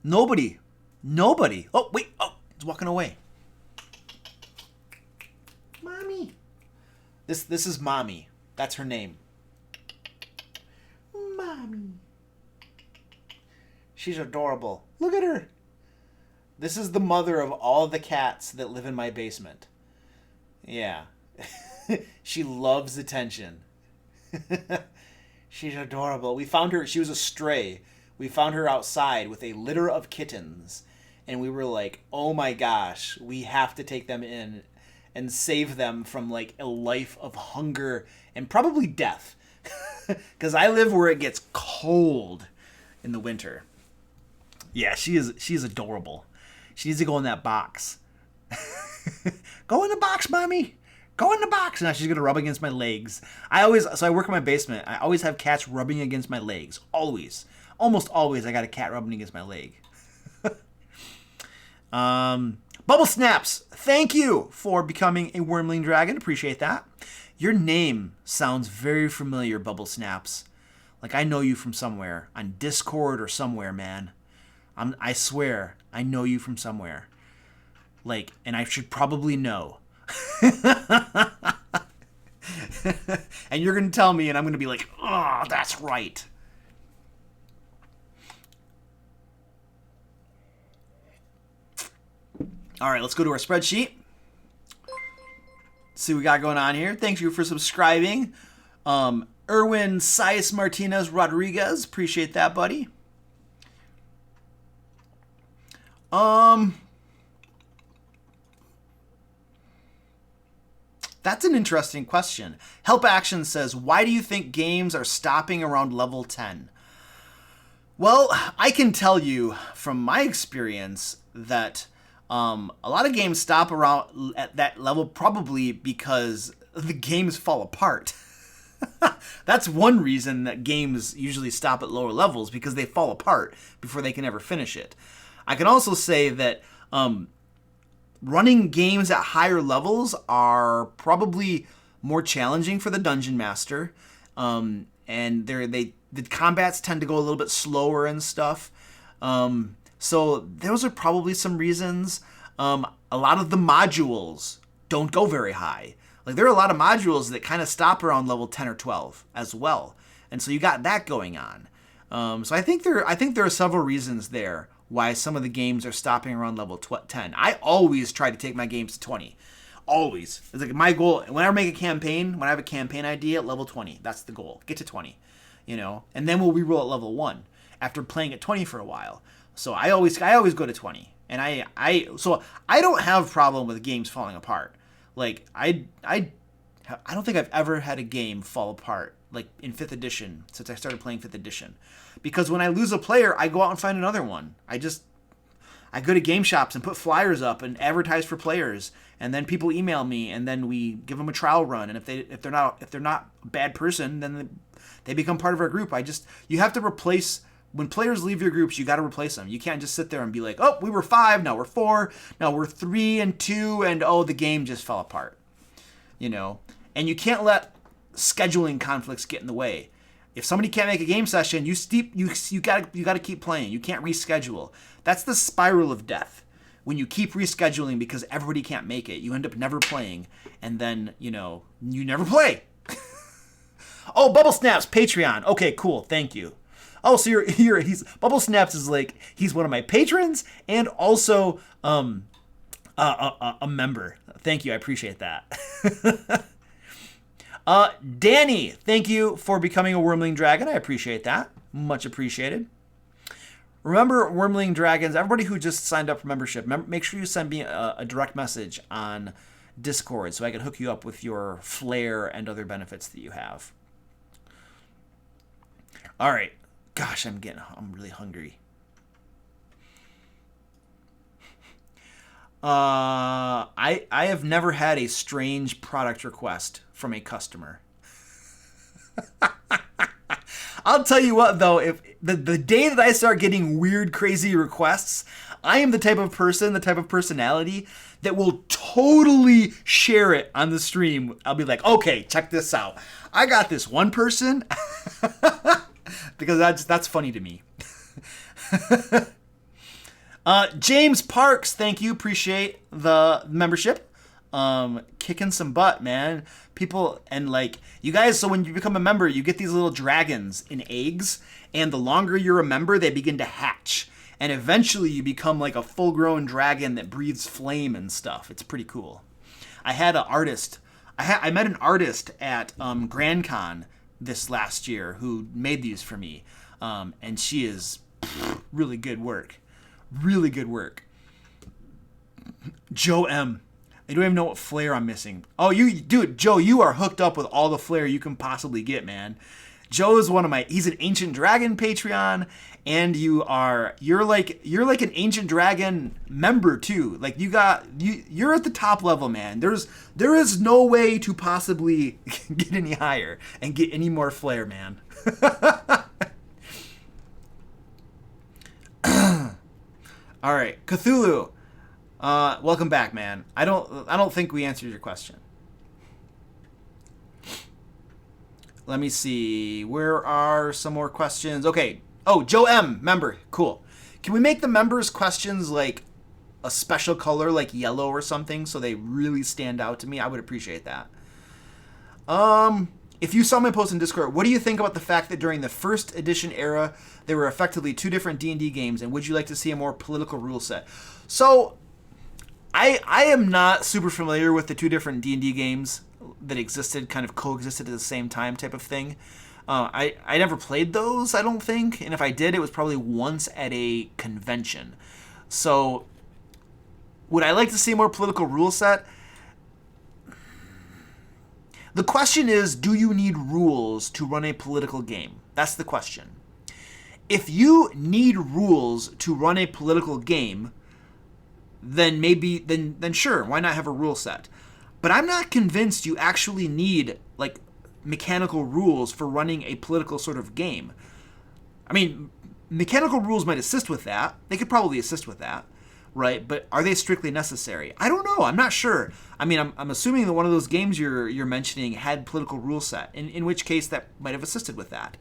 Nobody. Oh, wait. Oh, it's walking away. Mommy. This is Mommy. That's her name. Mommy. She's adorable. Look at her. This is the mother of all the cats that live in my basement. Yeah. She loves attention. She's adorable. We found her. She was a stray. We found her outside with a litter of kittens. And we were like, oh my gosh, we have to take them in and save them from like a life of hunger and probably death. Because I live where it gets cold in the winter. Yeah, she's adorable. She needs to go in that box. Go in the box, Mommy. Go in the box. Now she's going to rub against my legs. So I work in my basement. I always have cats rubbing against my legs. Always. Almost always I got a cat rubbing against my leg. Bubble Snaps, thank you for becoming a Wormling Dragon. Appreciate that. Your name sounds very familiar, Bubble Snaps. Like I know you from somewhere. On Discord or somewhere, man. I swear, I know you from somewhere. Like, and I should probably know. And you're going to tell me, and I'm going to be like, oh, that's right. All right, let's go to our spreadsheet. See what we got going on here. Thank you for subscribing. Erwin Sias Martinez Rodriguez. Appreciate that, buddy. That's an interesting question. Help Action says, why do you think games are stopping around level 10? Well, I can tell you from my experience that a lot of games stop around at that level probably because the games fall apart. That's one reason that games usually stop at lower levels, because they fall apart before they can ever finish it. I can also say that running games at higher levels are probably more challenging for the dungeon master, and the combats tend to go a little bit slower and stuff. So those are probably some reasons. A lot of the modules don't go very high. Like there are a lot of modules that kind of stop around level 10 or 12 as well, and so you got that going on. So I think there are several reasons there why some of the games are stopping around level 10. I always try to take my games to 20. Always. It's like my goal. When I make a campaign, when I have a campaign idea, level 20. That's the goal. Get to 20. And then we'll reroll at level 1 after playing at 20 for a while. So I always go to 20. And I don't have problem with games falling apart. Like I don't think I've ever had a game fall apart like in 5th edition since I started playing 5th edition. Because when I lose a player, I go out and find another one. I go to game shops and put flyers up and advertise for players, and then people email me, and then we give them a trial run. And if they're not a bad person, then they become part of our group. You have to replace when players leave your groups. You got to replace them. You can't just sit there and be like, oh, we were 5, now we're 4, now we're 3 and 2, and oh, the game just fell apart. And you can't let scheduling conflicts get in the way. If somebody can't make a game session, you got to keep playing. You can't reschedule. That's the spiral of death. When you keep rescheduling because everybody can't make it, you end up never playing, and then you never play. Oh, Bubble Snaps Patreon. Okay, cool. Thank you. Oh, so he's Bubble Snaps is like he's one of my patrons and also a member. Thank you. I appreciate that. Danny, thank you for becoming a Wormling Dragon. I appreciate that. Much appreciated. Remember, Wormling Dragons, everybody who just signed up for membership, make sure you send me a direct message on Discord so I can hook you up with your flair and other benefits that you have. All right. Gosh, I'm really hungry. I have never had a strange product request from a customer. I'll tell you what, though, if the day that I start getting weird, crazy requests, I am the type of personality that will totally share it on the stream. I'll be like, okay, check this out. I got this one person because that's funny to me. James Parks, thank you. Appreciate the membership. Kicking some butt, man. People, and like, you guys, so when you become a member, you get these little dragons in eggs, and the longer you're a member, they begin to hatch. And eventually you become like a full-grown dragon that breathes flame and stuff. It's pretty cool. I had an artist. I met an artist at Grand Con this last year who made these for me. And she is really good work. Really good work. Joe M. I don't even know what flair I'm missing. Oh, Joe, you are hooked up with all the flair you can possibly get, man. Joe is he's an Ancient Dragon Patreon, and you're like an Ancient Dragon member too. Like you're at the top level, man. There is no way to possibly get any higher and get any more flair, man. All right, Cthulhu. Welcome back, man. I don't think we answered your question. Let me see. Where are some more questions? Okay. Oh, Joe M, member. Cool. Can we make the members' questions like a special color, like yellow or something, so they really stand out to me? I would appreciate that. If you saw my post in Discord, what do you think about the fact that during the 1st edition era, there were effectively 2 different D&D games, and would you like to see a more political rule set? So, I am not super familiar with the 2 different D&D games that kind of coexisted at the same time type of thing. I never played those, I don't think, and if I did, it was probably once at a convention. So, would I like to see a more political rule set? The question is, do you need rules to run a political game? That's the question. If you need rules to run a political game, then sure, why not have a rule set? But I'm not convinced you actually need like mechanical rules for running a political sort of game. I mean, mechanical rules might assist with that. They could probably assist with that. right? But are they strictly necessary? I don't know. I'm not sure. I mean, I'm assuming that one of those games you're mentioning had political rule set, in which case that might have assisted with that.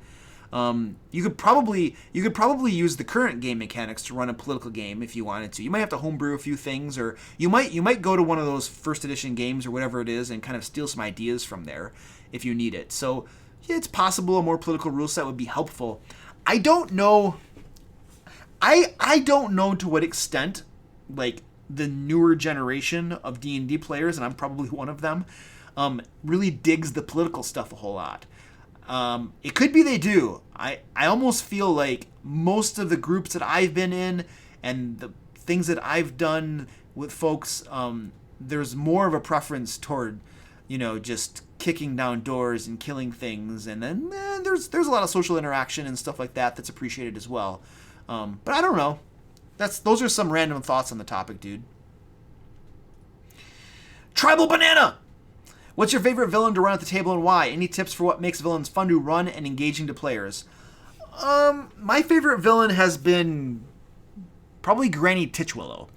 You could probably use the current game mechanics to run a political game if you wanted to. You might have to homebrew a few things, or you might go to one of those first edition games or whatever it is and kind of steal some ideas from there if you need it. So yeah, it's possible a more political rule set would be helpful. I don't know. I don't know to what extent, like, the newer generation of D&D players, and I'm probably one of them, really digs the political stuff a whole lot. It could be they do. I almost feel like most of the groups that I've been in and the things that I've done with folks, there's more of a preference toward, just kicking down doors and killing things, and then there's a lot of social interaction and stuff like that that's appreciated as well. But I don't know. Those are some random thoughts on the topic, dude. Tribal Banana! What's your favorite villain to run at the table and why? Any tips for what makes villains fun to run and engaging to players? My favorite villain has been probably Granny Titchwillow,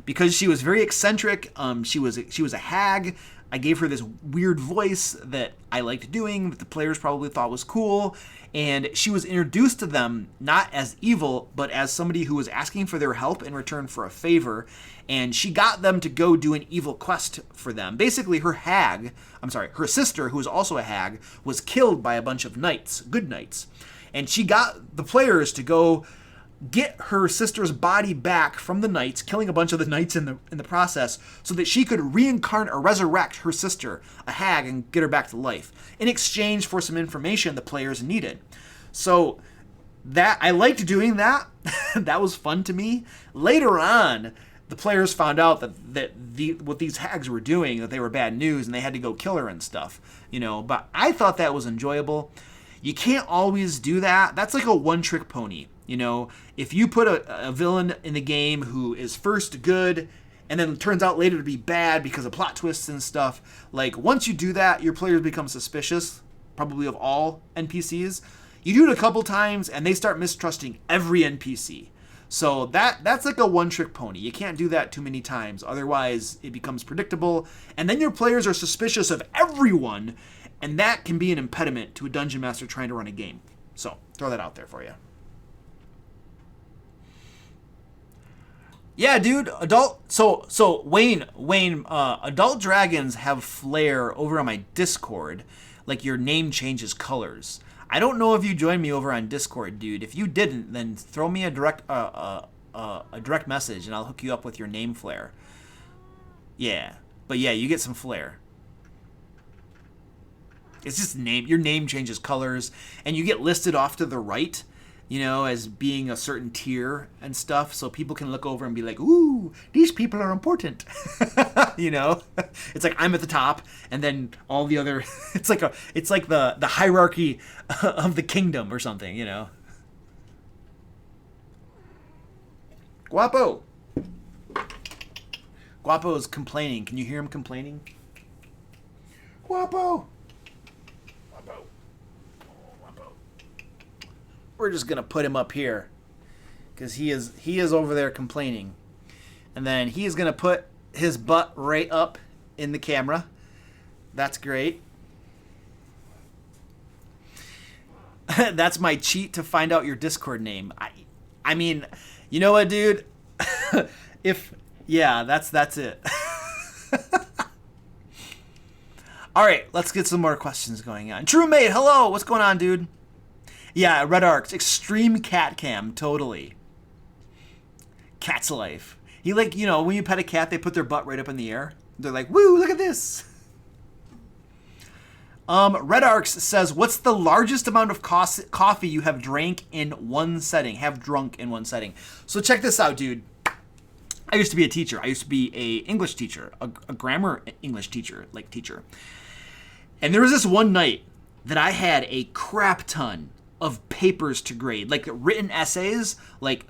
because she was very eccentric. She was a hag. I gave her this weird voice that I liked doing, that the players probably thought was cool, and she was introduced to them not as evil, but as somebody who was asking for their help in return for a favor, and she got them to go do an evil quest for them. Basically, her sister, who was also a hag, was killed by a bunch of knights, good knights, and she got the players to go get her sister's body back from the knights, killing a bunch of the knights in the process, so that she could reincarnate or resurrect her sister, a hag, and get her back to life, in exchange for some information the players needed. So that I liked doing that. That was fun to me. Later on, the players found out that what these hags were doing, that they were bad news, and they had to go kill her and stuff. But I thought that was enjoyable. You can't always do that. That's like a one-trick pony. If you put a villain in the game who is first good and then turns out later to be bad because of plot twists and stuff, like, once you do that, your players become suspicious, probably of all NPCs. You do it a couple times and they start mistrusting every NPC. So that's like a one-trick pony. You can't do that too many times, otherwise it becomes predictable, and then your players are suspicious of everyone, and that can be an impediment to a dungeon master trying to run a game. So throw that out there for you. Yeah, dude, Wayne, adult dragons have flair over on my Discord, like your name changes colors. I don't know if you joined me over on Discord, dude. If you didn't, then throw me a direct message and I'll hook you up with your name flair. Yeah, but yeah, you get some flair. It's just your name changes colors, and you get listed off to the right, as being a certain tier and stuff, so people can look over and be like, ooh, these people are important. It's like I'm at the top, and then all the other, it's like the hierarchy of the kingdom or something, Guapo. Guapo's complaining. Can you hear him complaining? Guapo. We're just gonna put him up here because he is over there complaining, and then he is gonna put his butt right up in the camera. That's great. That's my cheat to find out your Discord name. I mean, you know what, dude? That's it. All right, let's get some more questions going on. True Mate, hello. What's going on, dude? Yeah, Red Arcs, extreme cat cam, totally. Cat's life. He when you pet a cat, they put their butt right up in the air. They're like, woo, look at this. Red Arcs says, what's the largest amount of coffee you have drunk in one setting? So check this out, dude. I used to be a teacher. I used to be a English teacher, a grammar English teacher. And there was this one night that I had a crap ton of papers to grade, like written essays, like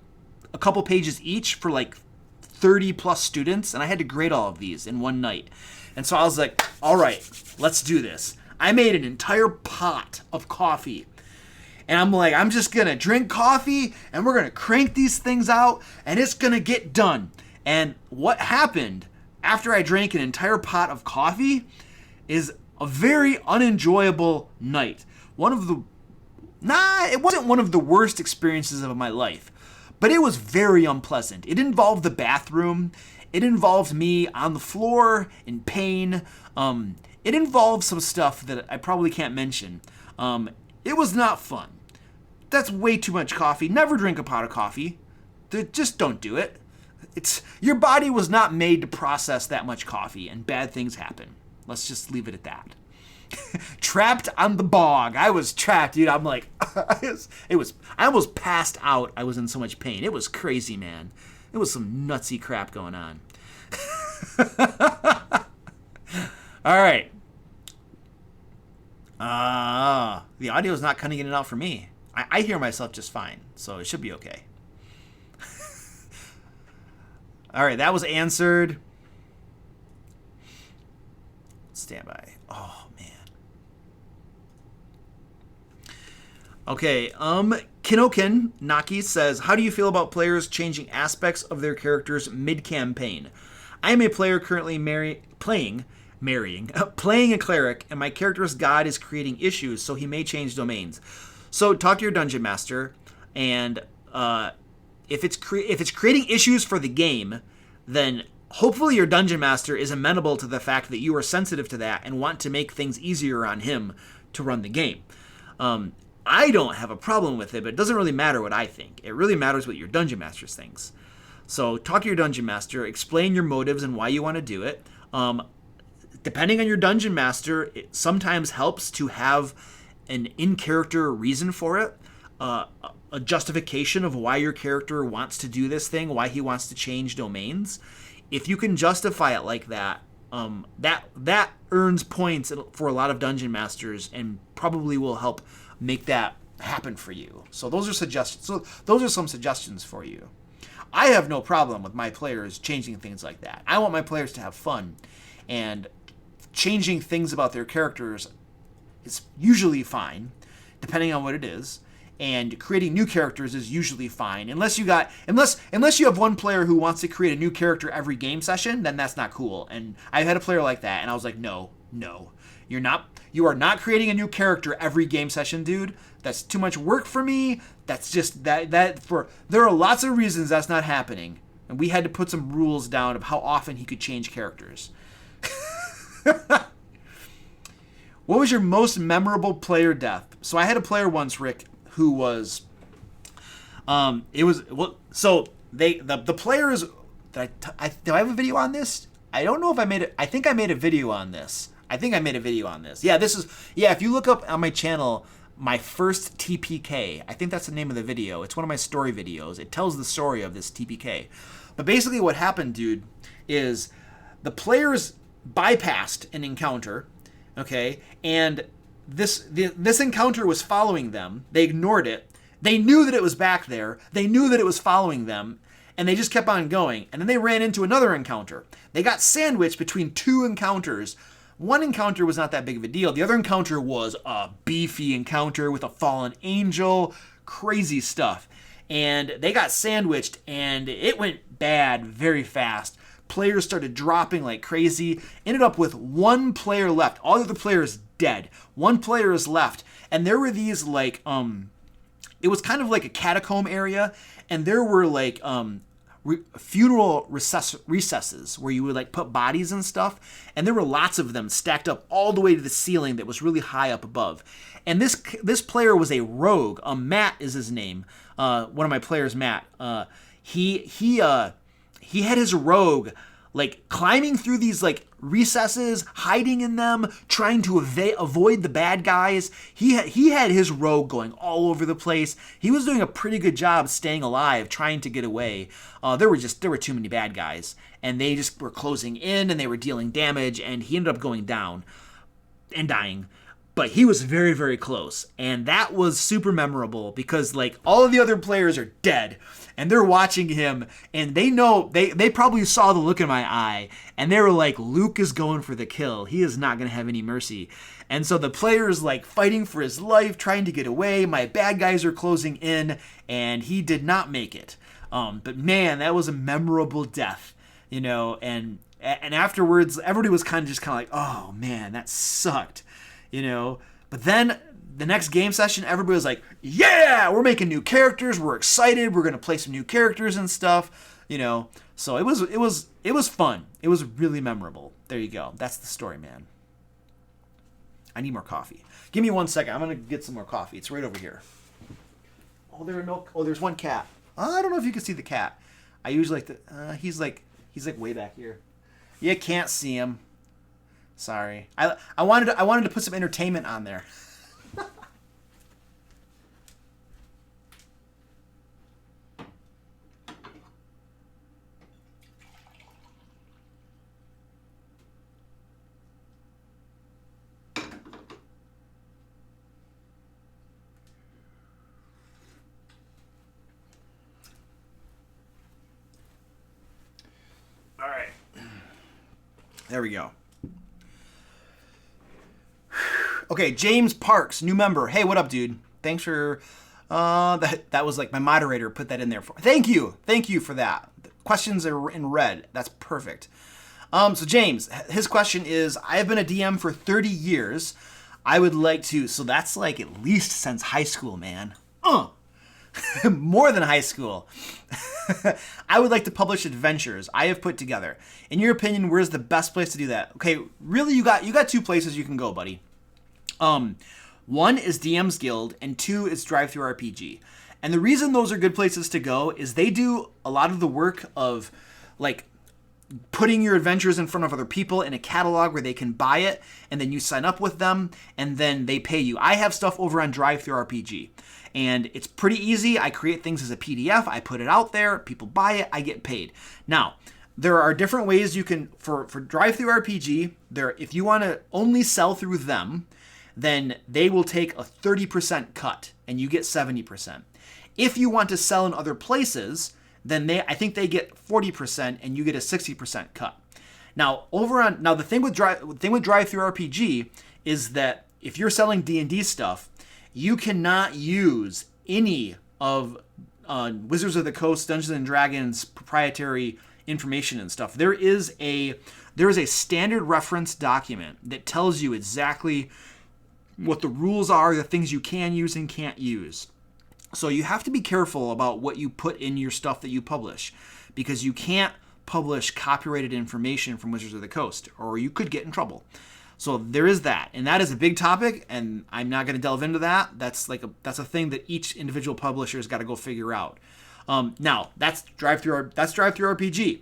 a couple pages each for like 30 plus students, and I had to grade all of these in one night. And so I was like, all right, let's do this. I made an entire pot of coffee, and I'm like, I'm just gonna drink coffee and we're gonna crank these things out and it's gonna get done. And what happened after I drank an entire pot of coffee is a very unenjoyable night. It wasn't one of the worst experiences of my life, but it was very unpleasant. It involved the bathroom. It involved me on the floor in pain. It involved some stuff that I probably can't mention. It was not fun. That's way too much coffee. Never drink a pot of coffee. Just don't do it. Your body was not made to process that much coffee, and bad things happen. Let's just leave it at that. Trapped on the bog. I was trapped, dude. I'm like, I almost passed out. I was in so much pain. It was crazy, man. It was some nutsy crap going on. All right. The audio is not cutting in and out for me. I hear myself just fine, so it should be okay. All right, that was answered. Stand by. Oh, man. Okay, Kinoken Naki says, how do you feel about players changing aspects of their characters mid-campaign? I am a player currently playing a cleric, and my character's god is creating issues, so he may change domains. So talk to your dungeon master, and if it's creating issues for the game, then hopefully your dungeon master is amenable to the fact that you are sensitive to that and want to make things easier on him to run the game. I don't have a problem with it, but it doesn't really matter what I think. It really matters what your dungeon master thinks. So talk to your dungeon master, explain your motives and why you want to do it. Depending on your dungeon master, it sometimes helps to have an in-character reason for it, a justification of why your character wants to do this thing, why he wants to change domains. If you can justify it like that, that earns points for a lot of dungeon masters and probably will help make that happen for you. So those are suggestions. So those are some suggestions for you. I have no problem with my players changing things like that. I want my players to have fun, and changing things about their characters is usually fine, depending on what it is. And creating new characters is usually fine, unless you have one player who wants to create a new character every game session. Then that's not cool. And I've had a player like that, and I was like, no, you are not creating a new character every game session, dude. That's too much work for me. That's just there are lots of reasons that's not happening, and we had to put some rules down of how often he could change characters. What was your most memorable player death? So I had a player once, Rick, who was, the players, do I have a video on this? I don't know if I made it. I think I made a video on this. Yeah, if you look up on my channel, my first TPK, I think that's the name of the video. It's one of my story videos. It tells the story of this TPK. But basically what happened, dude, is the players bypassed an encounter, okay, and this encounter was following them. They ignored it. They knew that it was back there. They knew that it was following them, and they just kept on going. And then they ran into another encounter. They got sandwiched between two encounters. One encounter was not that big of a deal. The other encounter was a beefy encounter with a fallen angel, crazy stuff. And they got sandwiched, and it went bad very fast. Players started dropping like crazy. Ended up with one player left. All the other players dead. One player is left. And there were these like, it was kind of like a catacomb area. And there were like funeral recesses where you would like put bodies and stuff. And there were lots of them stacked up all the way to the ceiling that was really high up above. And this player was a rogue. Matt is his name. One of my players, Matt. He had his rogue like climbing through these like recesses, hiding in them, trying to avoid the bad guys. He had his rogue going all over the place. He was doing a pretty good job staying alive, trying to get away. There were too many bad guys, and they just were closing in, and they were dealing damage, and he ended up going down and dying. But he was very, very close, and that was super memorable because like all of the other players are dead, and they're watching him, and they know they probably saw the look in my eye, and they were like, Luke is going for the kill. He is not going to have any mercy. And so the player's like fighting for his life, trying to get away. My bad guys are closing in, and he did not make it. But man, that was a memorable death. and afterwards everybody was kind of like, oh man, that sucked, But then the next game session, everybody was like, yeah, we're making new characters, we're excited, we're gonna play some new characters and stuff, So it was fun. It was really memorable. There you go. That's the story, man. I need more coffee. Give me 1 second. I'm gonna get some more coffee. It's right over here. There's one cat. I don't know if you can see the cat. I usually like to. He's like way back here. You can't see him. Sorry. I wanted to put some entertainment on there. All right. There we go. Okay, James Parks, new member. Hey, what up, dude? Thanks for that was like my moderator put that in there for. Thank you for that. The questions are in red. That's perfect. So James, his question is: I have been a DM for 30 years. I would like to. So that's like at least since high school, man. More than high school. I would like to publish adventures I have put together. In your opinion, where's the best place to do that? Okay, really, you got two places you can go, buddy. One is DM's Guild, and two is DriveThruRPG. And the reason those are good places to go is they do a lot of the work of like putting your adventures in front of other people in a catalog where they can buy it, and then you sign up with them, and then they pay you. I have stuff over on DriveThruRPG, and it's pretty easy. I create things as a PDF, I put it out there, people buy it, I get paid. Now, there are different ways you can, for DriveThruRPG, if you want to only sell through them, then they will take a 30% cut, and you get 70%. If you want to sell in other places, then I think they get 40% and you get a 60% cut. Now, the thing with DriveThruRPG is that if you're selling D&D stuff, you cannot use any of Wizards of the Coast, Dungeons and Dragons proprietary information and stuff. There is a standard reference document that tells you exactly what the rules are, the things you can use and can't use. So you have to be careful about what you put in your stuff that you publish, because you can't publish copyrighted information from Wizards of the Coast, or you could get in trouble. So there is that, and that is a big topic, and I'm not going to delve into that. That's a thing that each individual publisher's got to go figure out. Now that's DriveThruRPG.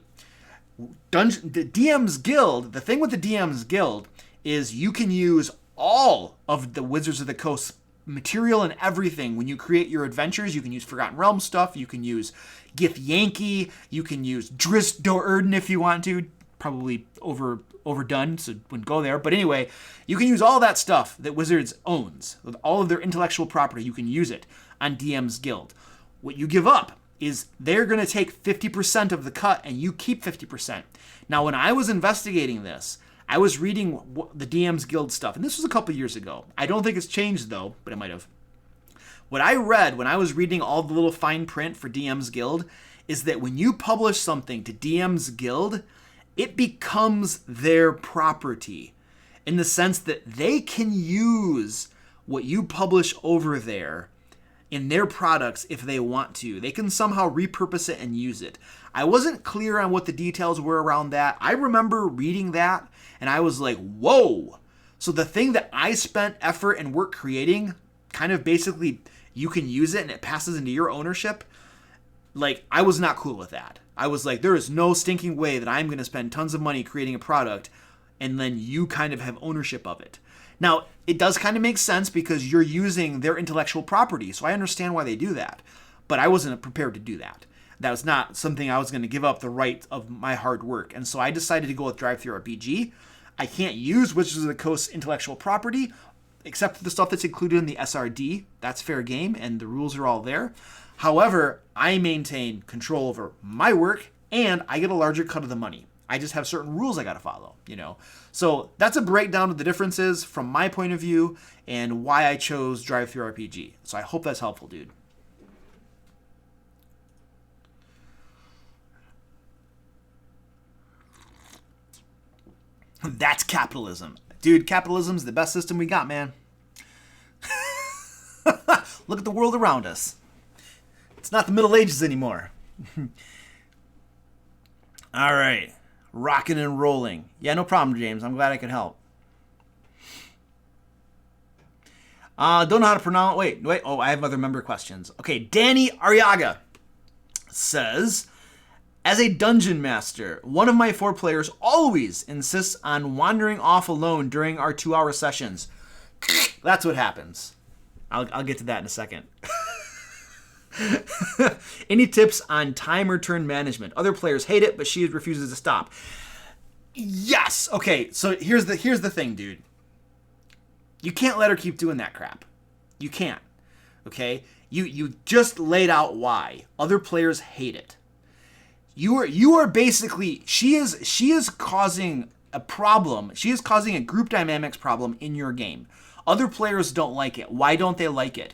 The DM's Guild. The thing with the DM's Guild is you can use all of the Wizards of the Coast material and everything. When you create your adventures, you can use Forgotten Realms stuff, you can use Githyanki, you can use Drizzt Do'Urden if you want to. Probably overdone, so wouldn't go there. But anyway, you can use all that stuff that Wizards owns, with all of their intellectual property. You can use it on DM's Guild. What you give up is they're going to take 50% of the cut and you keep 50%. Now, when I was investigating this, I was reading the DM's Guild stuff, and this was a couple years ago. I don't think it's changed, though, but it might have. What I read when I was reading all the little fine print for DM's Guild is that when you publish something to DM's Guild, it becomes their property, in the sense that they can use what you publish over there in their products if they want to. They can somehow repurpose it and use it. I wasn't clear on what the details were around that. I remember reading that, and I was like, whoa. So the thing that I spent effort and work creating, kind of basically you can use it and it passes into your ownership. Like, I was not cool with that. I was like, there is no stinking way that I'm going to spend tons of money creating a product and then you kind of have ownership of it. Now, it does kind of make sense because you're using their intellectual property, so I understand why they do that. But I wasn't prepared to do that. That was not something I was going to give up the right of my hard work. And so I decided to go with DriveThruRPG. I can't use Wizards of the Coast intellectual property, except for the stuff that's included in the SRD. That's fair game, and the rules are all there. However, I maintain control over my work, and I get a larger cut of the money. I just have certain rules I got to follow, So that's a breakdown of the differences from my point of view and why I chose DriveThruRPG. So I hope that's helpful, dude. That's capitalism. Dude, capitalism's the best system we got, man. Look at the world around us. It's not the Middle Ages anymore. All right. Rocking and rolling. Yeah, no problem, James. I'm glad I could help. Don't know how to pronounce... Wait. Oh, I have other member questions. Okay, Danny Ariaga says, as a dungeon master, one of my 4 players always insists on wandering off alone during our 2-hour sessions. That's what happens. I'll get to that in a second. Any tips on time or turn management? Other players hate it, but she refuses to stop. Yes. Okay, so here's the thing, dude. You can't let her keep doing that crap. You can't. Okay? You just laid out why. Other players hate it. You are basically, she is causing a problem. She is causing a group dynamics problem in your game. Other players don't like it. Why don't they like it?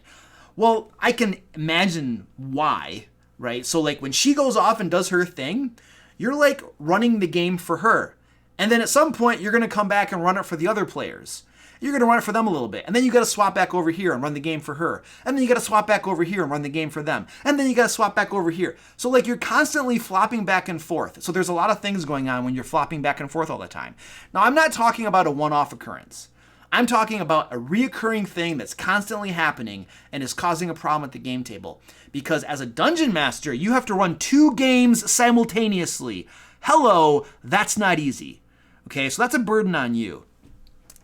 Well, I can imagine why, right? So like when she goes off and does her thing, you're like running the game for her. And then at some point you're going to come back and run it for the other players. You're going to run it for them a little bit. And then you got to swap back over here and run the game for her. And then you got to swap back over here and run the game for them. And then you got to swap back over here. So like you're constantly flopping back and forth. So there's a lot of things going on when you're flopping back and forth all the time. Now, I'm not talking about a one-off occurrence. I'm talking about a reoccurring thing that's constantly happening and is causing a problem at the game table. Because as a dungeon master, you have to run 2 games simultaneously. Hello, that's not easy. Okay, so that's a burden on you.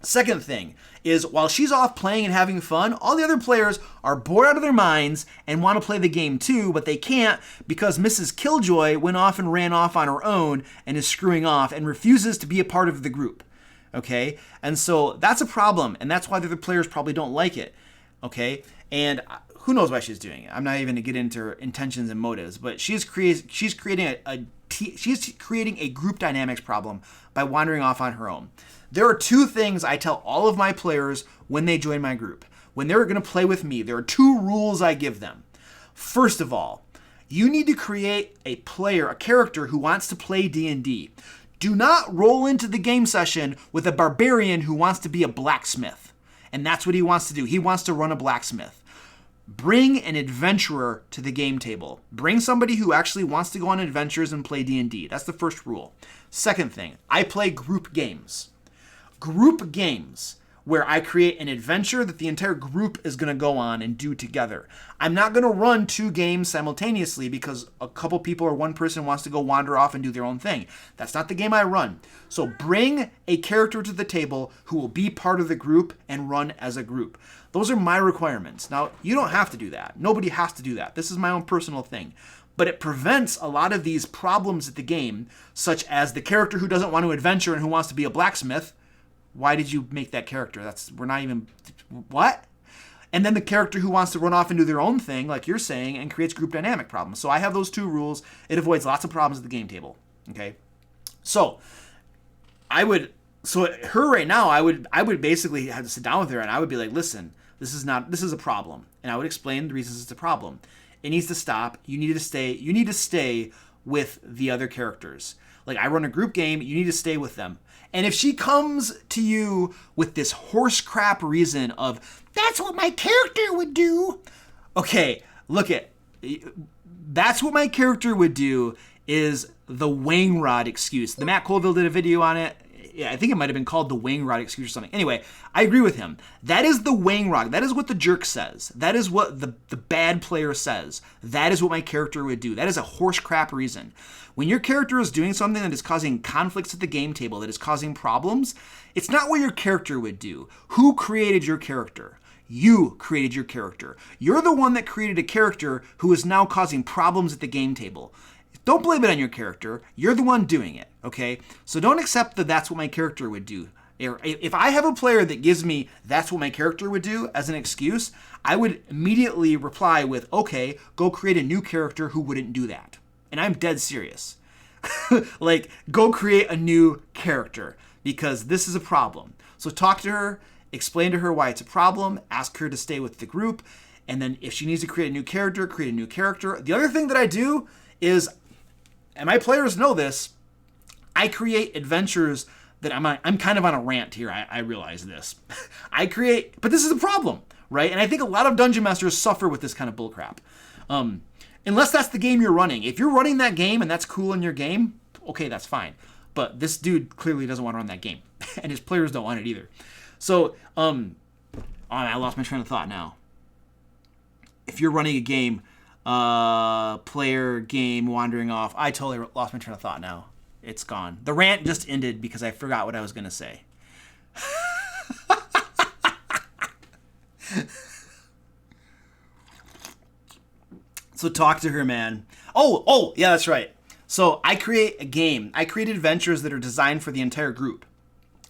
Second thing is, while she's off playing and having fun, all the other players are bored out of their minds and want to play the game too, but they can't because Mrs. Killjoy went off and ran off on her own and is screwing off and refuses to be a part of the group. Okay? And so that's a problem, and that's why the other players probably don't like it. Okay? And who knows why she's doing it. I'm not even going to get into her intentions and motives, but she's creating a group dynamics problem by wandering off on her own. There are 2 things I tell all of my players when they join my group. When they're going to play with me, there are 2 rules I give them. First of all, you need to create a character who wants to play D&D. Do not roll into the game session with a barbarian who wants to be a blacksmith. And that's what he wants to do. He wants to run a blacksmith. Bring an adventurer to the game table. Bring somebody who actually wants to go on adventures and play D&D. That's the first rule. Second thing, I play group games. Group games where I create an adventure that the entire group is going to go on and do together. I'm not going to run 2 games simultaneously because a couple people or one person wants to go wander off and do their own thing. That's not the game I run. So bring a character to the table who will be part of the group and run as a group. Those are my requirements. Now, you don't have to do that. Nobody has to do that. This is my own personal thing. But it prevents a lot of these problems at the game, such as the character who doesn't want to adventure and who wants to be a blacksmith. Why did you make that character? We're not even, what? And then the character who wants to run off and do their own thing, like you're saying, and creates group dynamic problems. So I have those 2 rules. It avoids lots of problems at the game table. Okay? So her right now, I would basically have to sit down with her and I would be like, listen, this is a problem. And I would explain the reasons it's a problem. It needs to stop. You need to stay with the other characters. Like, I run a group game, you need to stay with them. And if she comes to you with this horse crap reason of, that's what my character would do. Okay, that's what my character would do is the wang rod excuse. The Matt Colville did a video on it. Yeah, I think it might have been called the wang rod excuse or something. Anyway, I agree with him. That is the wang rod. That is what the jerk says. That is what the bad player says. That is what my character would do. That is a horse crap reason. When your character is doing something that is causing conflicts at the game table, that is causing problems, it's not what your character would do. Who created your character? You created your character. You're the one that created a character who is now causing problems at the game table. Don't blame it on your character. You're the one doing it, okay? So don't accept that that's what my character would do. If I have a player that gives me that's what my character would do as an excuse, I would immediately reply with, okay, go create a new character who wouldn't do that. And I'm dead serious. Like, go create a new character because this is a problem. So talk to her, explain to her why it's a problem, ask her to stay with the group, and then if she needs to create a new character, create a new character. The other thing that I do is, and my players know this, I create adventures that I'm kind of on a rant here. I realize this. But this is a problem, right? And I think a lot of dungeon masters suffer with this kind of bullcrap. Unless that's the game you're running. If you're running that game and that's cool in your game, okay, that's fine. But this dude clearly doesn't want to run that game, and his players don't want it either. So, I lost my train of thought now. If you're running a game, player, game, wandering off, I totally lost my train of thought now. It's gone. The rant just ended because I forgot what I was going to say. So talk to her, man. Oh, yeah, that's right. So I create a game. I create adventures that are designed for the entire group.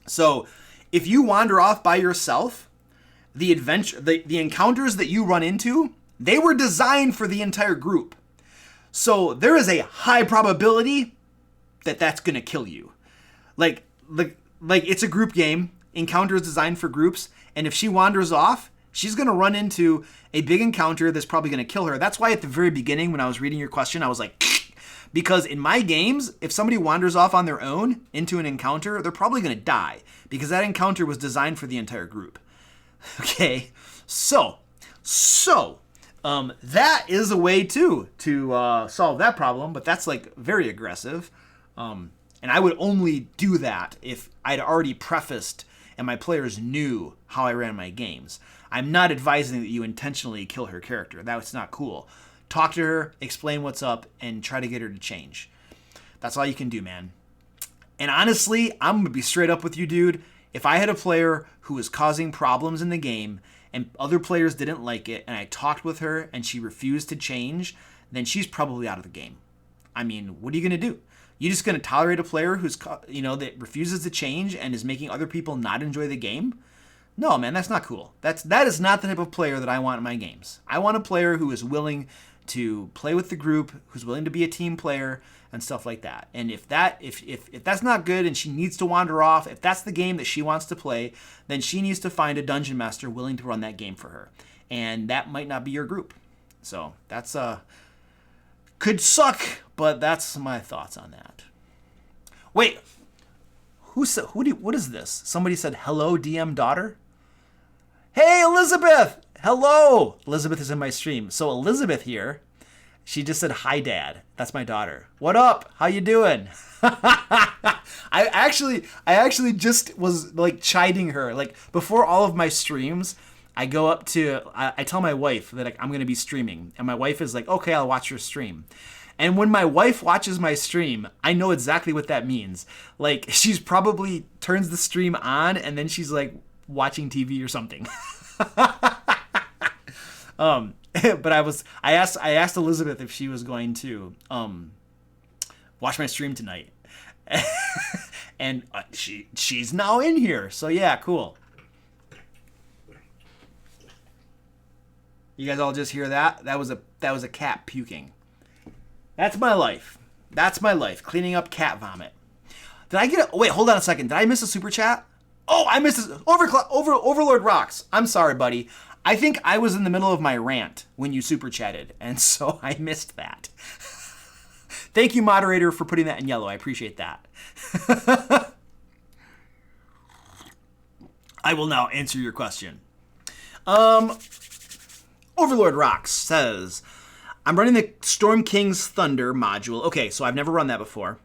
So if you wander off by yourself, the encounters that you run into, they were designed for the entire group. So there is a high probability that that's going to kill you. Like it's a group game. Encounter is designed for groups. And if she wanders off, she's going to run into a big encounter that's probably going to kill her. That's why at the very beginning when I was reading your question, I was like, because in my games, if somebody wanders off on their own into an encounter, they're probably going to die because that encounter was designed for the entire group. Okay, so that is a way to solve that problem, but that's like very aggressive. And I would only do that if I'd already prefaced and my players knew how I ran my games. I'm not advising that you intentionally kill her character. That's not cool. Talk to her, explain what's up, and try to get her to change. That's all you can do, man. And honestly, I'm going to be straight up with you, dude. If I had a player who was causing problems in the game and other players didn't like it, and I talked with her and she refused to change, then she's probably out of the game. I mean, what are you going to do? You just going to tolerate a player who's, that refuses to change and is making other people not enjoy the game? No, man, that's not cool. That is not the type of player that I want in my games. I want a player who is willing to play with the group, who's willing to be a team player and stuff like that. And if that's not good and she needs to wander off, if that's the game that she wants to play, then she needs to find a dungeon master willing to run that game for her. And that might not be your group. So that's could suck, but that's my thoughts on that. Wait, what is this? Somebody said, hello, DM daughter? Hey, Elizabeth! Hello! Elizabeth is in my stream. So Elizabeth here, she just said, hi, Dad. That's my daughter. What up? How you doing? I actually just was like chiding her. Like before all of my streams, I go up to, I tell my wife that I'm going to be streaming. And my wife is like, okay, I'll watch your stream. And when my wife watches my stream, I know exactly what that means. Like she's probably turns the stream on and then she's like watching TV or something. But I asked Elizabeth if she was going to watch my stream tonight. And she's now in here. So yeah, cool. You guys all just hear that? That was a cat puking. That's my life. That's my life. Cleaning up cat vomit. Did I get wait, hold on a second. Did I miss a super chat? Oh, I missed it. Overlord Rocks. I'm sorry, buddy. I think I was in the middle of my rant when you super chatted, and so I missed that. Thank you, moderator, for putting that in yellow. I appreciate that. I will now answer your question. Overlord Rocks says, I'm running the Storm King's Thunder module. Okay, so I've never run that before.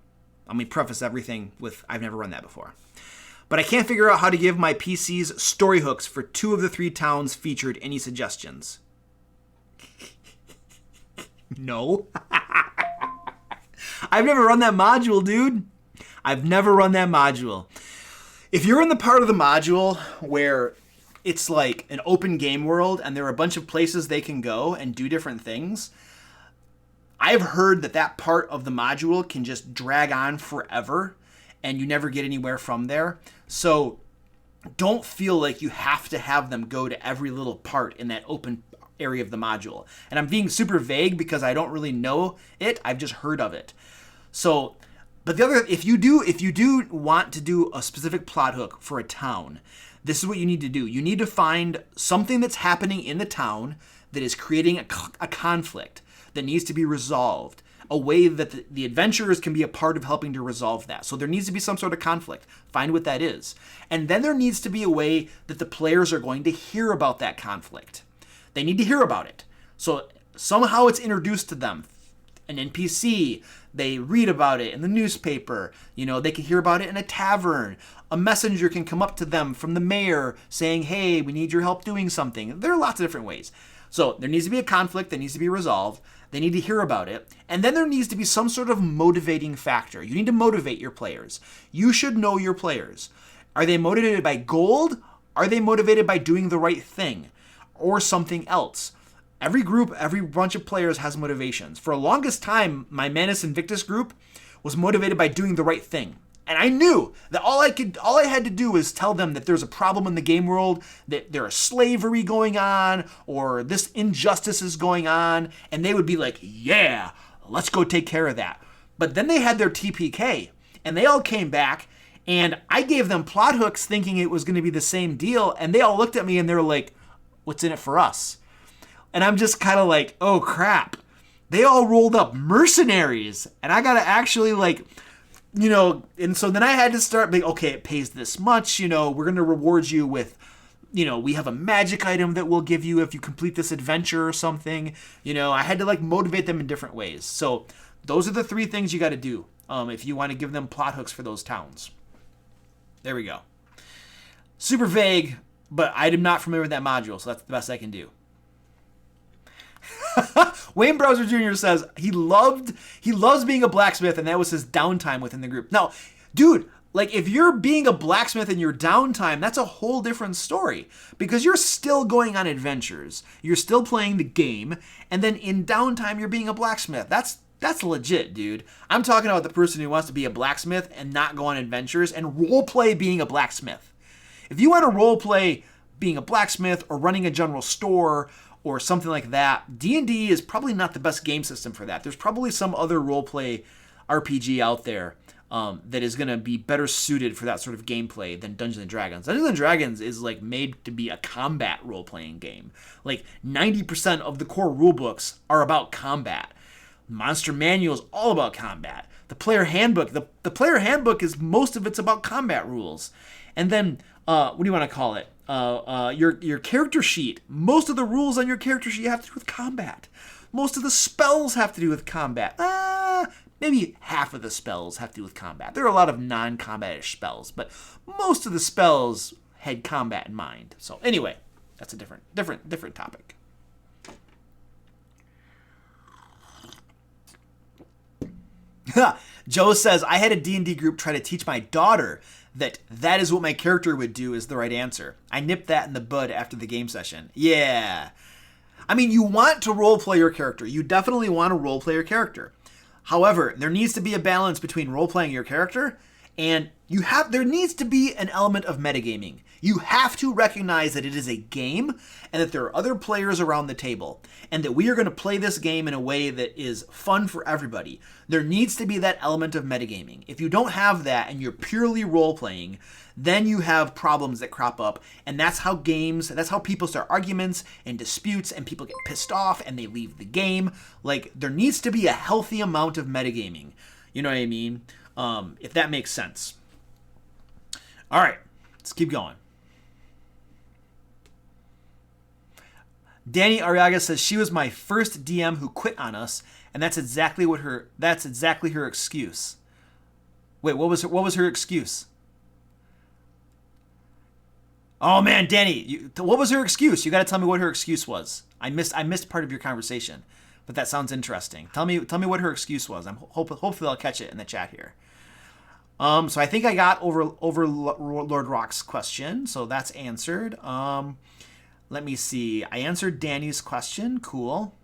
Let me preface everything with I've never run that before. But I can't figure out how to give my PCs story hooks for 2 of the 3 towns featured. Any suggestions? No. I've never run that module, dude. I've never run that module. If you're in the part of the module where it's like an open game world and there are a bunch of places they can go and do different things, I've heard that part of the module can just drag on forever and you never get anywhere from there. So don't feel like you have to have them go to every little part in that open area of the module. And I'm being super vague because I don't really know it. I've just heard of it. So, but the other, if you do want to do a specific plot hook for a town, this is what you need to do. You need to find something that's happening in the town that is creating a conflict that needs to be resolved. a way that the adventurers can be a part of helping to resolve that. So there needs to be some sort of conflict. Find what that is. And then there needs to be a way that the players are going to hear about that conflict. They need to hear about it. So somehow it's introduced to them. An NPC, they read about it in the newspaper, they can hear about it in a tavern. A messenger can come up to them from the mayor saying, hey, we need your help doing something. There are lots of different ways. So there needs to be a conflict that needs to be resolved. They need to hear about it. And then there needs to be some sort of motivating factor. You need to motivate your players. You should know your players. Are they motivated by gold? Are they motivated by doing the right thing? Or something else? Every group, every bunch of players has motivations. For the longest time, my Manus Invictus group was motivated by doing the right thing. And I knew that all I had to do was tell them that there's a problem in the game world, that there is slavery going on, or this injustice is going on, and they would be like, yeah, let's go take care of that. But then they had their TPK, and they all came back, and I gave them plot hooks thinking it was going to be the same deal, and they all looked at me and they were like, what's in it for us? And I'm just kind of like, oh crap. They all rolled up mercenaries, and I got to actually and so then I had to start being, okay, it pays this much, we're going to reward you with, we have a magic item that we'll give you if you complete this adventure or something. I had to motivate them in different ways. So those are the 3 things you got to do if you want to give them plot hooks for those towns. There we go. Super vague, but I am not familiar with that module, so that's the best I can do. Wayne Browser Jr. says he loves being a blacksmith, and that was his downtime within the group. Now, dude, if you're being a blacksmith in your downtime, that's a whole different story, because you're still going on adventures. You're still playing the game, and then in downtime, you're being a blacksmith. That's legit, dude. I'm talking about the person who wants to be a blacksmith and not go on adventures and roleplay being a blacksmith. If you want to roleplay being a blacksmith or running a general store or something like that, D&D is probably not the best game system for that. There's probably some other roleplay RPG out there that is going to be better suited for that sort of gameplay than Dungeons & Dragons. Dungeons & Dragons is made to be a combat role-playing game. 90% of the core rulebooks are about combat. Monster Manual is all about combat. The player handbook, the player handbook is most of it's about combat rules. And then, what do you want to call it? Your character sheet. Most of the rules on your character sheet have to do with combat. Most of the spells have to do with combat. Maybe half of the spells have to do with combat. There are a lot of non-combat-ish spells, but most of the spells had combat in mind. So anyway, that's a different topic. Joe says, I had a D&D group try to teach my daughter that is what my character would do is the right answer. I nipped that in the bud after the game session. Yeah. I mean, you want to roleplay your character. You definitely want to roleplay your character. However, there needs to be a balance between roleplaying your character and there needs to be an element of metagaming. You have to recognize that it is a game and that there are other players around the table and that we are going to play this game in a way that is fun for everybody. There needs to be that element of metagaming. If you don't have that and you're purely role-playing, then you have problems that crop up, and that's how people start arguments and disputes, and people get pissed off and they leave the game. There needs to be a healthy amount of metagaming. You know what I mean? If that makes sense. All right, let's keep going. Danny Arriaga says she was my first DM who quit on us, and that's exactly her excuse. Wait, what was her excuse? Oh man, Danny, what was her excuse? You got to tell me what her excuse was. I missed part of your conversation, but that sounds interesting. Tell me what her excuse was. Hopefully I'll catch it in the chat here. So I think I got over Lord Rock's question, so that's answered. Let me see. I answered Danny's question. Cool.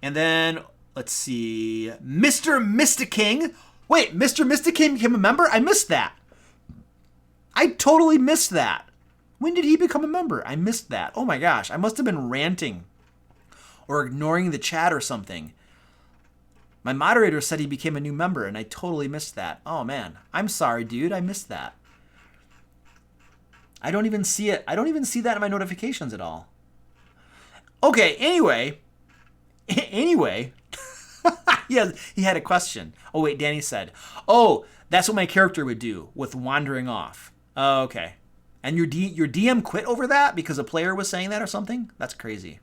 And then, let's see. Mr. Mystiking. Wait, Mr. Mystiking became a member? I missed that. I totally missed that. When did he become a member? I missed that. Oh my gosh. I must have been ranting or ignoring the chat or something. My moderator said he became a new member, and I totally missed that. Oh man. I'm sorry, dude. I missed that. I don't even see it. I don't even see that in my notifications at all. Okay, anyway. He had a question. Oh, wait, Danny said, oh, that's what my character would do with wandering off. Oh, okay. And your DM quit over that because a player was saying that or something? That's crazy.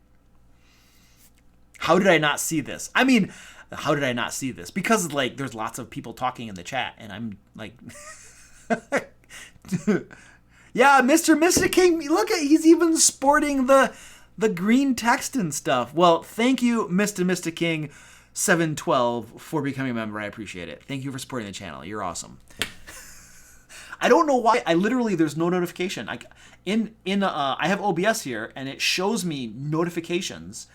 How did I not see this? I mean, how did I not see this? Because, like, there's lots of people talking in the chat, and I'm, like... Yeah, Mr. King, look at, he's even sporting the green text and stuff. Well, thank you, Mr. King 712 for becoming a member. I appreciate it. Thank you for supporting the channel. You're awesome. I don't know why. There's no notification. I have OBS here, and it shows me notifications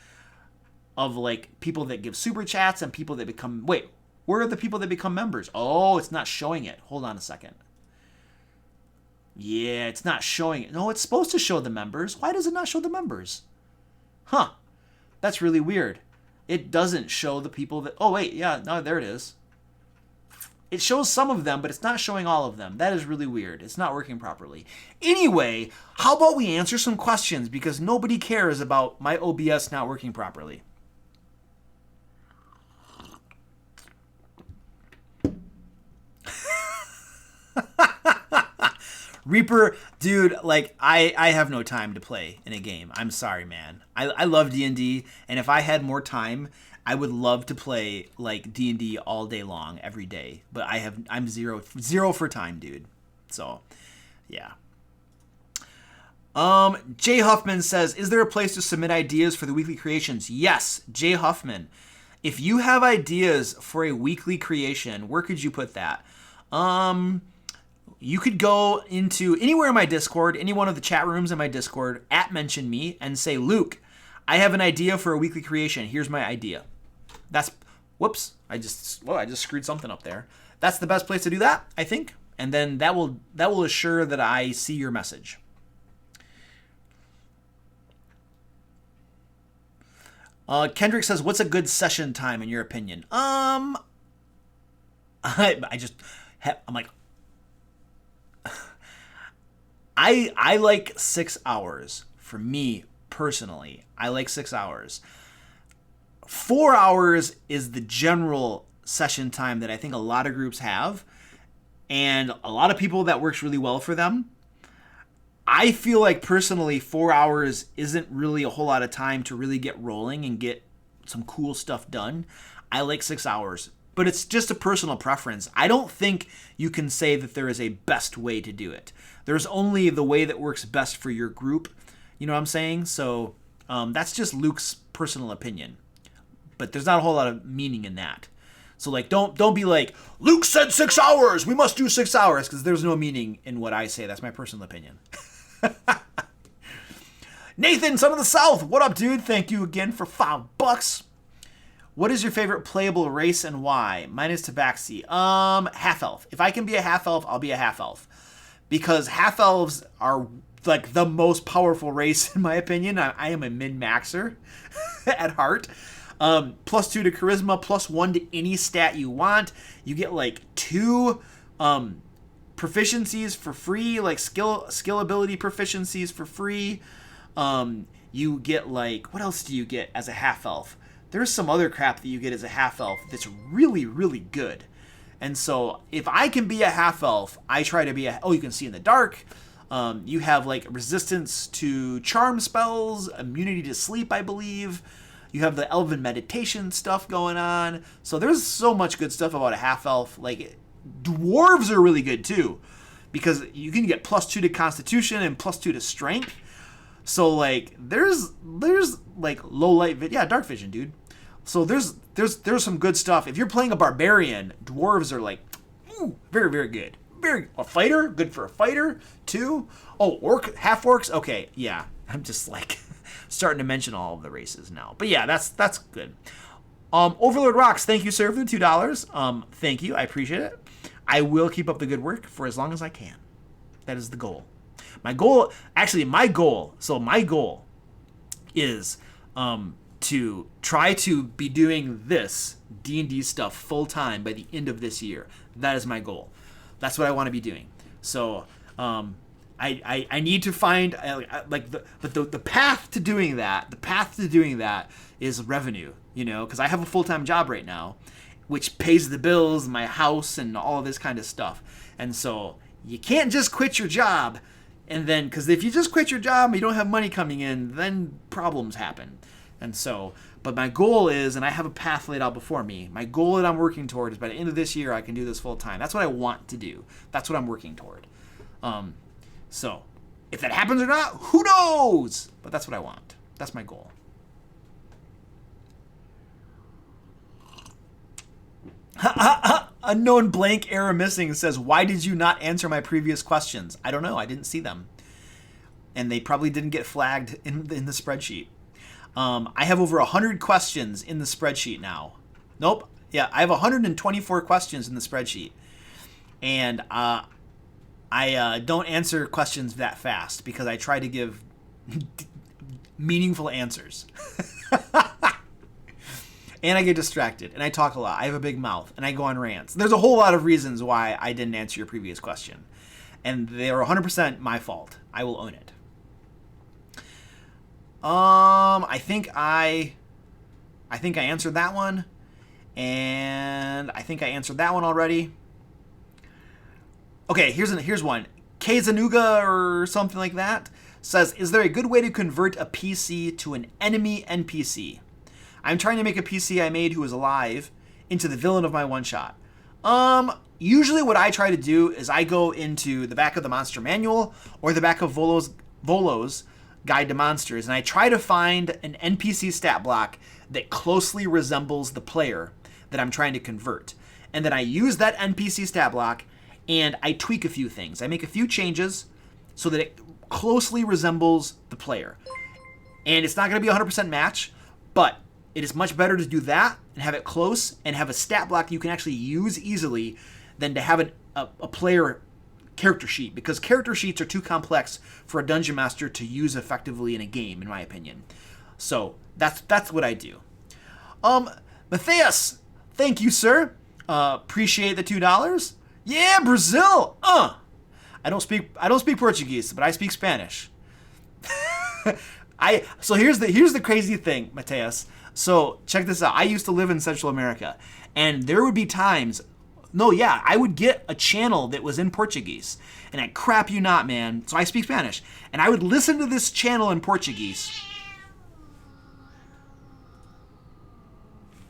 of like people that give super chats and people that become. Wait, where are the people that become members? Oh, it's not showing it. Hold on a second. Yeah, it's not showing it. No, it's supposed to show the members. Why does it not show the members? Huh. That's really weird. It doesn't show the people that... Oh, wait. Yeah, no, there it is. It shows some of them, but it's not showing all of them. That is really weird. It's not working properly. Anyway, how about we answer some questions because nobody cares about my OBS not working properly. Reaper, dude, like, I have no time to play in a game. I'm sorry, man. I love D&D, and if I had more time, I would love to play, like, D&D all day long, every day. But I'm zero for time, dude. So, yeah. Jay Huffman says, is there a place to submit ideas for the weekly creations? Yes, Jay Huffman. If you have ideas for a weekly creation, where could you put that? You could go into anywhere in my Discord, any one of the chat rooms in my Discord, @mention me, and say, Luke, I have an idea for a weekly creation. Here's my idea. That's, whoops, I just screwed something up there. That's the best place to do that, I think. And then that will assure that I see your message. Kendrick says, what's a good session time in your opinion? I'm like, I like 6 hours. For me, personally, I like 6 hours. 4 hours is the general session time that I think a lot of groups have. And a lot of people, that works really well for them. I feel like, personally, 4 hours isn't really a whole lot of time to really get rolling and get some cool stuff done. I like 6 hours. But it's just a personal preference. I don't think you can say that there is a best way to do it. There's only the way that works best for your group. You know what I'm saying? So that's just Luke's personal opinion. But there's not a whole lot of meaning in that. So like, don't be like, Luke said 6 hours. We must do 6 hours, because there's no meaning in what I say. That's my personal opinion. Nathan, son of the South. What up, dude? Thank you again for $5. What is your favorite playable race and why? Mine is Tabaxi. Half-elf. If I can be a half-elf, I'll be a half-elf. Because half-elves are like the most powerful race, in my opinion. I am a min-maxer at heart. +2 to charisma, +1 to any stat you want. You get like 2 proficiencies for free, like skill ability proficiencies for free. You get like, what else do you get as a half-elf? There's some other crap that you get as a half-elf that's really, really good. And so if I can be a half-elf, I try to be you can see in the dark. You have like resistance to charm spells, immunity to sleep, I believe. You have the elven meditation stuff going on. So there's so much good stuff about a half-elf. Like, dwarves are really good too, because you can get +2 to constitution and +2 to strength. So like there's like low light dark vision, dude. So there's some good stuff. If you're playing a barbarian, dwarves are like very, very good. A fighter, good for a fighter too. Oh, half orcs, okay, yeah. I'm just like starting to mention all of the races now. But yeah, that's good. Overlord Rocks, thank you, sir, for the $2. Thank you, I appreciate it. I will keep up the good work for as long as I can. That is the goal. My goal is to try to be doing this D&D stuff full time by the end of this year. That is my goal. That's what I want to be doing. So I need to find like the path to doing that. The path to doing that is revenue. because I have a full-time job right now, which pays the bills, my house, and all of this kind of stuff. And so you can't just quit your job, and then, because if you just quit your job and you don't have money coming in, then problems happen. And so, but my goal is, and I have a path laid out before me, my goal that I'm working toward is by the end of this year, I can do this full time. That's what I want to do. That's what I'm working toward. So if that happens or not, who knows? But that's what I want. That's my goal. Unknown blank error missing says, why did you not answer my previous questions? I don't know. I didn't see them. And they probably didn't get flagged in the spreadsheet. I have over 100 questions in the spreadsheet now. Nope. Yeah, I have 124 questions in the spreadsheet. And I don't answer questions that fast because I try to give meaningful answers. And I get distracted, and I talk a lot. I have a big mouth, and I go on rants. There's a whole lot of reasons why I didn't answer your previous question. And they're 100% my fault. I will own it. I think I answered that one, and I think I answered that one already. Okay, here's one. Kazanuga or something like that says, is there a good way to convert a PC to an enemy NPC? I'm trying to make a PC I made who is alive into the villain of my one-shot. Usually what I try to do is I go into the back of the monster manual or the back of Volo's Guide to Monsters, and I try to find an NPC stat block that closely resembles the player that I'm trying to convert. And then I use that NPC stat block and I tweak a few things. I make a few changes so that it closely resembles the player. And it's not going to be a 100% match, but it is much better to do that and have it close and have a stat block you can actually use easily than to have a player character sheet, because character sheets are too complex for a dungeon master to use effectively in a game, in my opinion. So that's what I do. Matthias, thank you, sir. Appreciate the $2. Yeah, Brazil. I don't speak Portuguese, but I speak Spanish. So here's the crazy thing, Matthias. So check this out. I used to live in Central America, and there would be times. I would get a channel that was in Portuguese, and I crap you not, man. So I speak Spanish, and I would listen to this channel in Portuguese.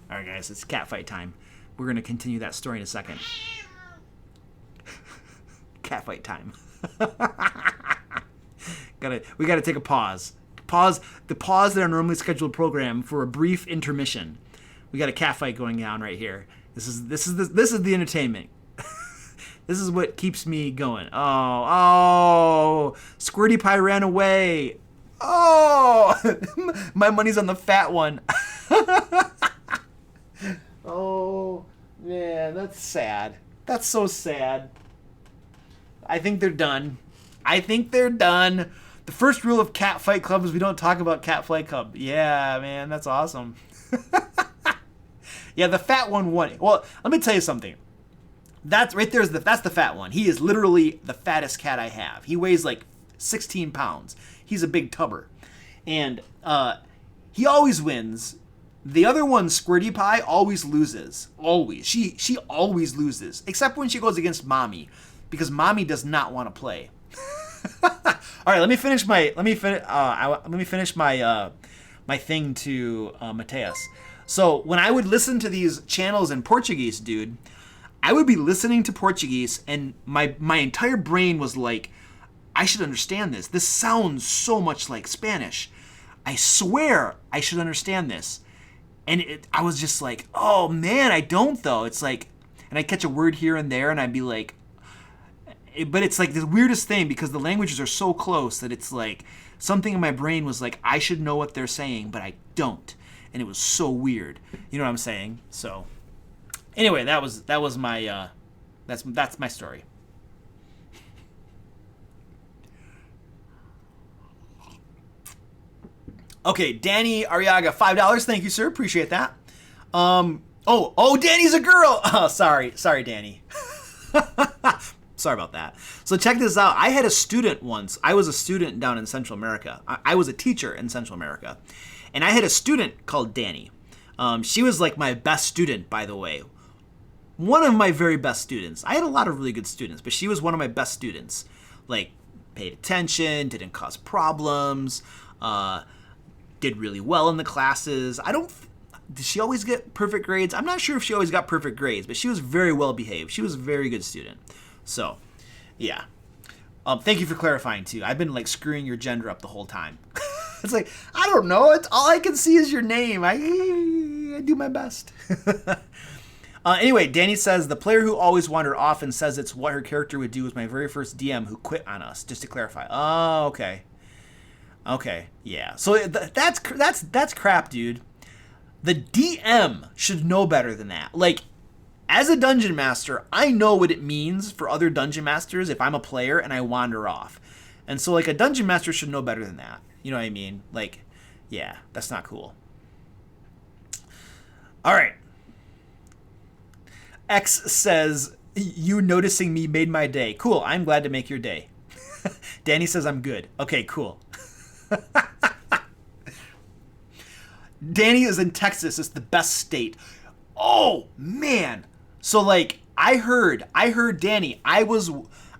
All right, guys, it's catfight time. We're going to continue that story in a second. Catfight time. We got to take a pause. The pause in our normally scheduled program for a brief intermission. We got a catfight going on right here. This is the entertainment. This is what keeps me going. Oh, Squirty Pie ran away. Oh, my money's on the fat one. Oh, man, that's sad. That's so sad. I think they're done. The first rule of Cat Fight Club is we don't talk about Cat Fight Club. Yeah, man, that's awesome. Yeah, the fat one won. Well, let me tell you something. That's right there. That's the fat one. He is literally the fattest cat I have. He weighs like 16 pounds. He's a big tubber. And he always wins. The other one, Squirty Pie, always loses. Always. She always loses. Except when she goes against Mommy. Because Mommy does not want to play. All right, let me finish my my thing to Mateus. So when I would listen to these channels in Portuguese, dude, I would be listening to Portuguese, and my entire brain was like, I should understand this. This sounds so much like Spanish. I swear I should understand this. And I was just like, oh man, I don't though. It's like, and I'd catch a word here and there, and I'd be like, but it's like the weirdest thing because the languages are so close that it's like something in my brain was like, I should know what they're saying, but I don't. And it was so weird. You know what I'm saying? So anyway, that was my that's my story. Okay, Danny Ariaga, $5. Thank you, sir. Appreciate that. Oh, Danny's a girl. Oh, sorry, Danny. Sorry about that. So check this out. I had a student once. I was a student down in Central America. I was a teacher in Central America. And I had a student called Danny. She was like my best student, by the way. One of my very best students. I had a lot of really good students, but she was one of my best students. Like, paid attention, didn't cause problems, did really well in the classes. Did she always get perfect grades? I'm not sure if she always got perfect grades, but she was very well behaved. She was a very good student. So, yeah. Thank you for clarifying, too. I've been, like, screwing your gender up the whole time. It's like, I don't know. It's all I can see is your name. I do my best. Anyway, Danny says, the player who always wandered off and says it's what her character would do was my very first DM who quit on us, just to clarify. Oh, okay. Okay, yeah. So that's crap, dude. The DM should know better than that. Like, as a dungeon master, I know what it means for other dungeon masters if I'm a player and I wander off. And so, like, a dungeon master should know better than that. You know what I mean? Like, yeah, that's not cool. All right. X says, you noticing me made my day. Cool, I'm glad to make your day. Danny says I'm good. Okay, cool. Danny is in Texas. It's the best state. Oh, man. So, like, I heard Danny. I was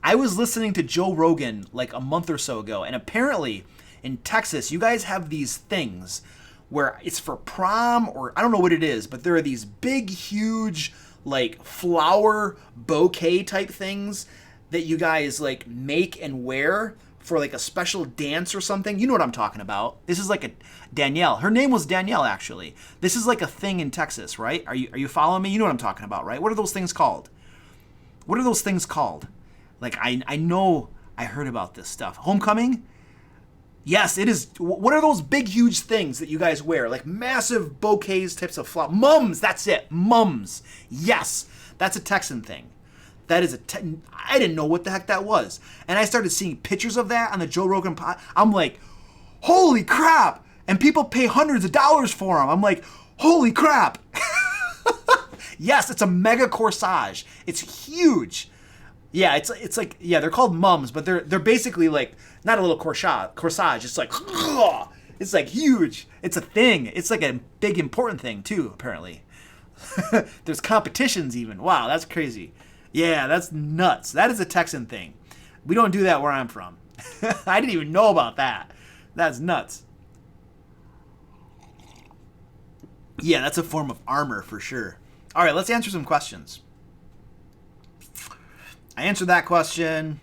listening to Joe Rogan like a month or so ago, and apparently in Texas, you guys have these things where it's for prom, or I don't know what it is, but there are these big, huge, like, flower bouquet type things that you guys, like, make and wear for, like, a special dance or something. You know what I'm talking about. This is like a Danielle. Her name was Danielle, actually. This is like a thing in Texas, right? Are you following me? You know what I'm talking about, right? What are those things called? What are those things called? Like, I know I heard about this stuff. Homecoming? Yes, it is. What are those big, huge things that you guys wear? Like massive bouquets, types of flowers. Mums, that's it. Mums. Yes, that's a Texan thing. That is I didn't know what the heck that was. And I started seeing pictures of that on the Joe Rogan pod. I'm like, holy crap. And people pay hundreds of dollars for them. I'm like, holy crap. Yes, it's a mega corsage. It's huge. Yeah, it's like, yeah, they're called mums, but they're basically like not a little corsage. It's like huge. It's a thing. It's like a big important thing too, apparently. There's competitions even. Wow, that's crazy. Yeah, that's nuts. That is a Texan thing. We don't do that where I'm from. I didn't even know about that. That's nuts. Yeah, that's a form of armor for sure. All right, let's answer some questions. I answered that question.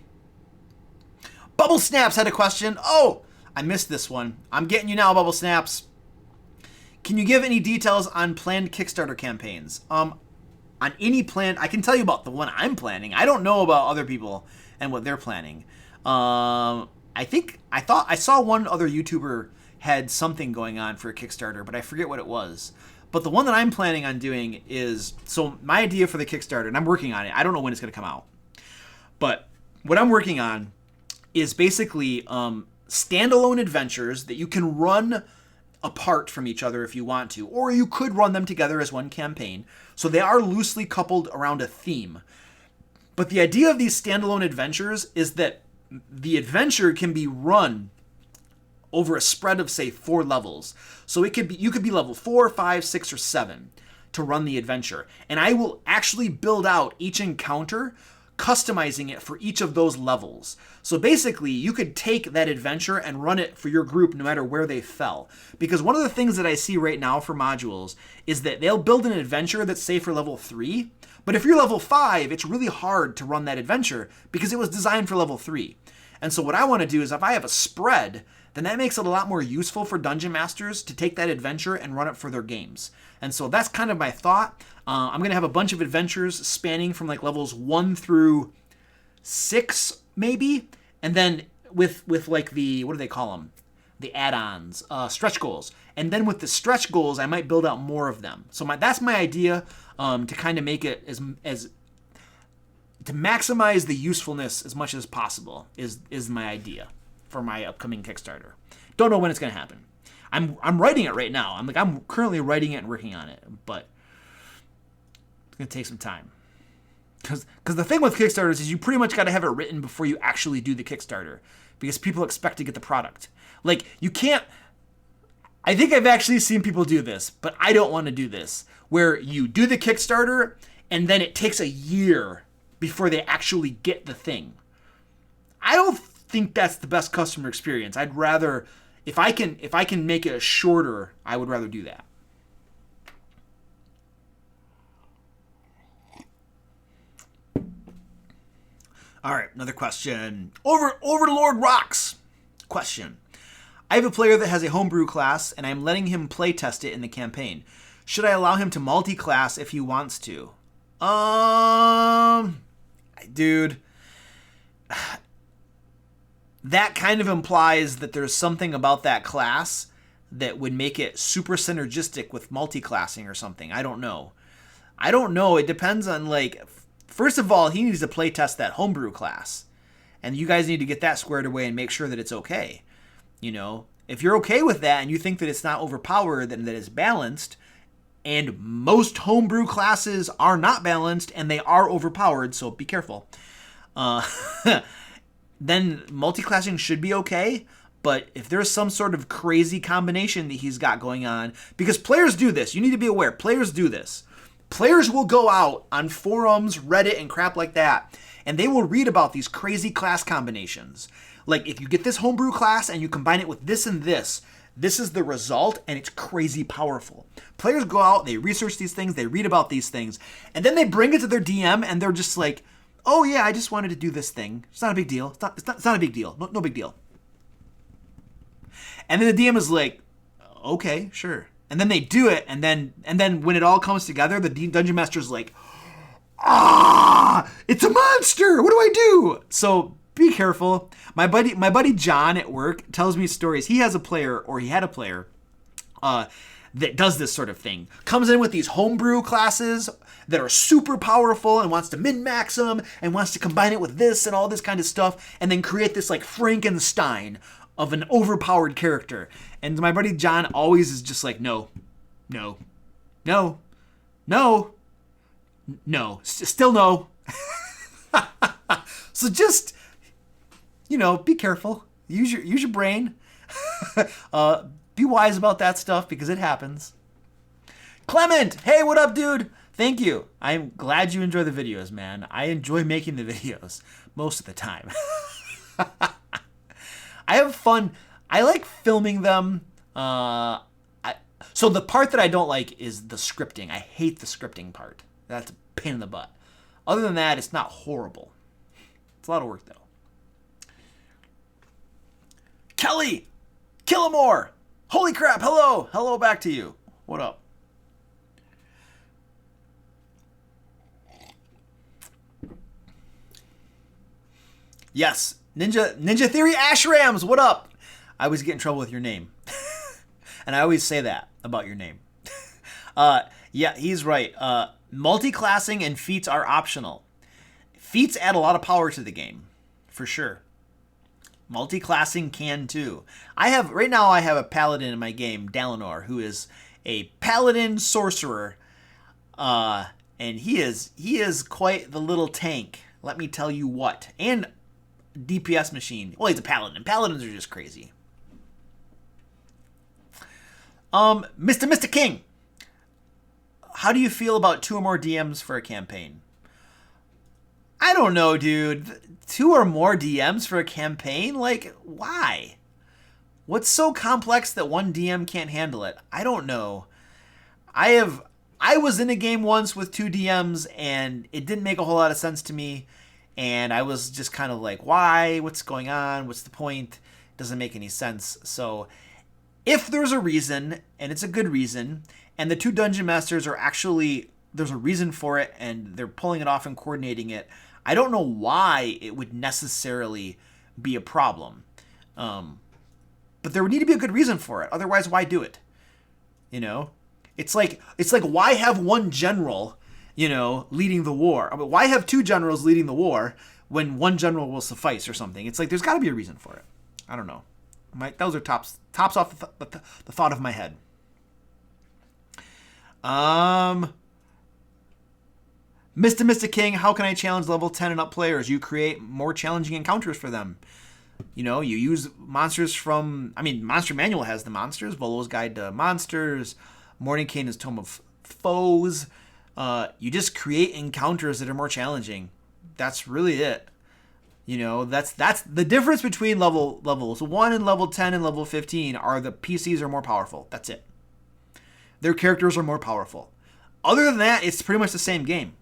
Bubble Snaps had a question. Oh, I missed this one. I'm getting you now, Bubble Snaps. Can you give any details on planned Kickstarter campaigns? On any plan, I can tell you about the one I'm planning. I don't know about other people and what they're planning. I thought I saw one other YouTuber had something going on for a Kickstarter, but I forget what it was. But the one that I'm planning on doing is, so my idea for the Kickstarter, and I'm working on it. I don't know when it's going to come out. But what I'm working on is basically standalone adventures that you can run apart from each other if you want to, or you could run them together as one campaign. So they are loosely coupled around a theme. But the idea of these standalone adventures is that the adventure can be run over a spread of, say, 4 levels. So you could be level 4, 5, 6, or 7 to run the adventure. And I will actually build out each encounter, customizing it for each of those levels. So basically, you could take that adventure and run it for your group no matter where they fell. Because one of the things that I see right now for modules is that they'll build an adventure that's, say, for level 3, but if you're level 5, it's really hard to run that adventure because it was designed for level 3. And so what I want to do is, if I have a spread, then that makes it a lot more useful for dungeon masters to take that adventure and run it for their games. And so that's kind of my thought. I'm going to have a bunch of adventures spanning from like levels 1 through 6, maybe. And then with like the, what do they call them? The add-ons, stretch goals. And then with the stretch goals, I might build out more of them. So that's my idea, to kind of make it as to maximize the usefulness as much as possible is my idea for my upcoming Kickstarter. Don't know when it's going to happen. I'm writing it right now. I'm currently writing it and working on it, but it's going to take some time. Because the thing with Kickstarters is you pretty much got to have it written before you actually do the Kickstarter, because people expect to get the product. Like, you can't, I think I've actually seen people do this, but I don't want to do this, where you do the Kickstarter and then it takes a year before they actually get the thing. I don't think that's the best customer experience. I'd rather, if I can make it shorter, I would rather do that. All right, another question. Overlord Rocks. Question. I have a player that has a homebrew class, and I'm letting him play test it in the campaign. Should I allow him to multi-class if he wants to? Dude, that kind of implies that there's something about that class that would make it super synergistic with multi-classing or something. I don't know. It depends on, like, first of all, he needs to play test that homebrew class. And you guys need to get that squared away and make sure that it's okay. You know, if you're okay with that and you think that it's not overpowered and that it's balanced, and most homebrew classes are not balanced and they are overpowered, so be careful. Then multi-classing should be okay. But if there's some sort of crazy combination that he's got going on, because players do this, you need to be aware, players do this. Players will go out on forums, Reddit, and crap like that, and they will read about these crazy class combinations. Like, if you get this homebrew class and you combine it with this and this is the result, and it's crazy powerful. Players go out, they research these things, they read about these things, and then they bring it to their DM, and they're just like, oh yeah, I just wanted to do this thing. It's not a big deal. It's not a big deal. No big deal. And then the DM is like, okay, sure. And then they do it, and then when it all comes together, the Dungeon Master's like, it's a monster! What do I do? So be careful. My buddy John at work tells me stories. He has a player, or he had a player, that does this sort of thing. Comes in with these homebrew classes that are super powerful and wants to min-max them and wants to combine it with this and all this kind of stuff and then create this like Frankenstein of an overpowered character. And my buddy John always is just like, no, still no. So just, be careful. Use your brain. Be wise about that stuff because it happens. Clement, hey, what up, dude? Thank you. I'm glad you enjoy the videos, man. I enjoy making the videos most of the time. I have fun. I like filming them. So the part that I don't like is the scripting. I hate the scripting part. That's a pain in the butt. Other than that, it's not horrible. It's a lot of work, though. Kelly! Killamore! Holy crap, hello! Hello back to you. What up? Yes, Ninja Theory Ashrams, what up? I always get in trouble with your name. And I always say that about your name. Yeah, he's right. Multi-classing and feats are optional. Feats add a lot of power to the game, for sure. Multi-classing can too. Right now I have a paladin in my game, Dalinor, who is a paladin sorcerer. And he is quite the little tank. Let me tell you what. And DPS machine. Well, he's a paladin. Paladins are just crazy. Mr. King. How do you feel about 2 or more DMs for a campaign? I don't know, dude. 2 or more DMs for a campaign? Like, why? What's so complex that one DM can't handle it? I don't know. I was in a game once with 2 DMs and it didn't make a whole lot of sense to me. And I was just kind of like, why? What's going on? What's the point? Doesn't make any sense. So if there's a reason, and it's a good reason, and the 2 dungeon masters are actually, there's a reason for it, and they're pulling it off and coordinating it, I don't know why it would necessarily be a problem. But there would need to be a good reason for it. Otherwise, why do it? It's like why have one general, leading the war? I mean, why have 2 generals leading the war when one general will suffice or something? It's like there's got to be a reason for it. I don't know. Those are tops off the thought of my head. Mr. King, how can I challenge level 10 and up players? You create more challenging encounters for them. You use monsters from, Monster Manual has the monsters, Volo's Guide to Monsters, Mordenkainen is Tome of Foes. You just create encounters that are more challenging. That's really it. That's the difference between levels 1 and level 10 and level 15 are the PCs are more powerful. That's it. Their characters are more powerful. Other than that, it's pretty much the same game.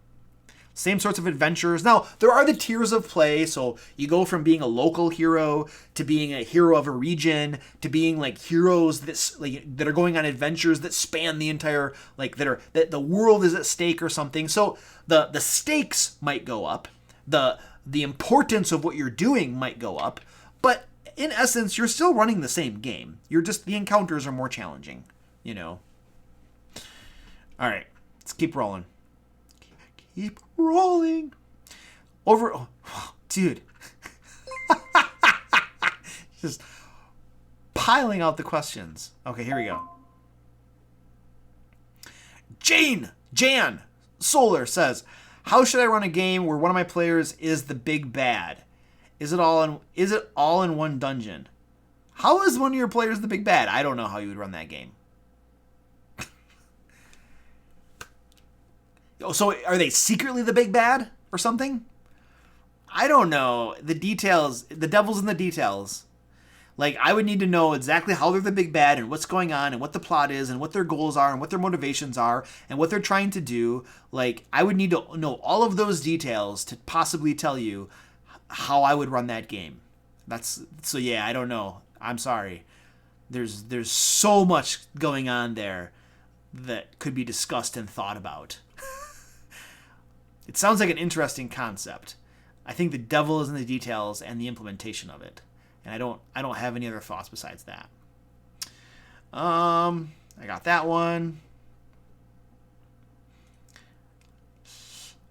Same sorts of adventures. Now, there are the tiers of play, so you go from being a local hero to being a hero of a region to being like heroes that are going on adventures that span the entire, that the world is at stake or something. So the stakes might go up. The importance of what you're doing might go up, but in essence, you're still running the same game. The encounters are more challenging, All right, let's keep rolling. Keep rolling. Dude. Just piling out the questions. Okay, here we go. Jan Solar says, how should I run a game where one of my players is the big bad? Is it all in one dungeon? How is one of your players the big bad? I don't know how you would run that game. So are they secretly the big bad or something? I don't know. The details, the devil's in the details. I would need to know exactly how they're the big bad and what's going on and what the plot is and what their goals are and what their motivations are and what they're trying to do. I would need to know all of those details to possibly tell you how I would run that game. I don't know. I'm sorry. There's so much going on there that could be discussed and thought about. It sounds like an interesting concept. I think the devil is in the details and the implementation of it. And I don't have any other thoughts besides that. I got that one.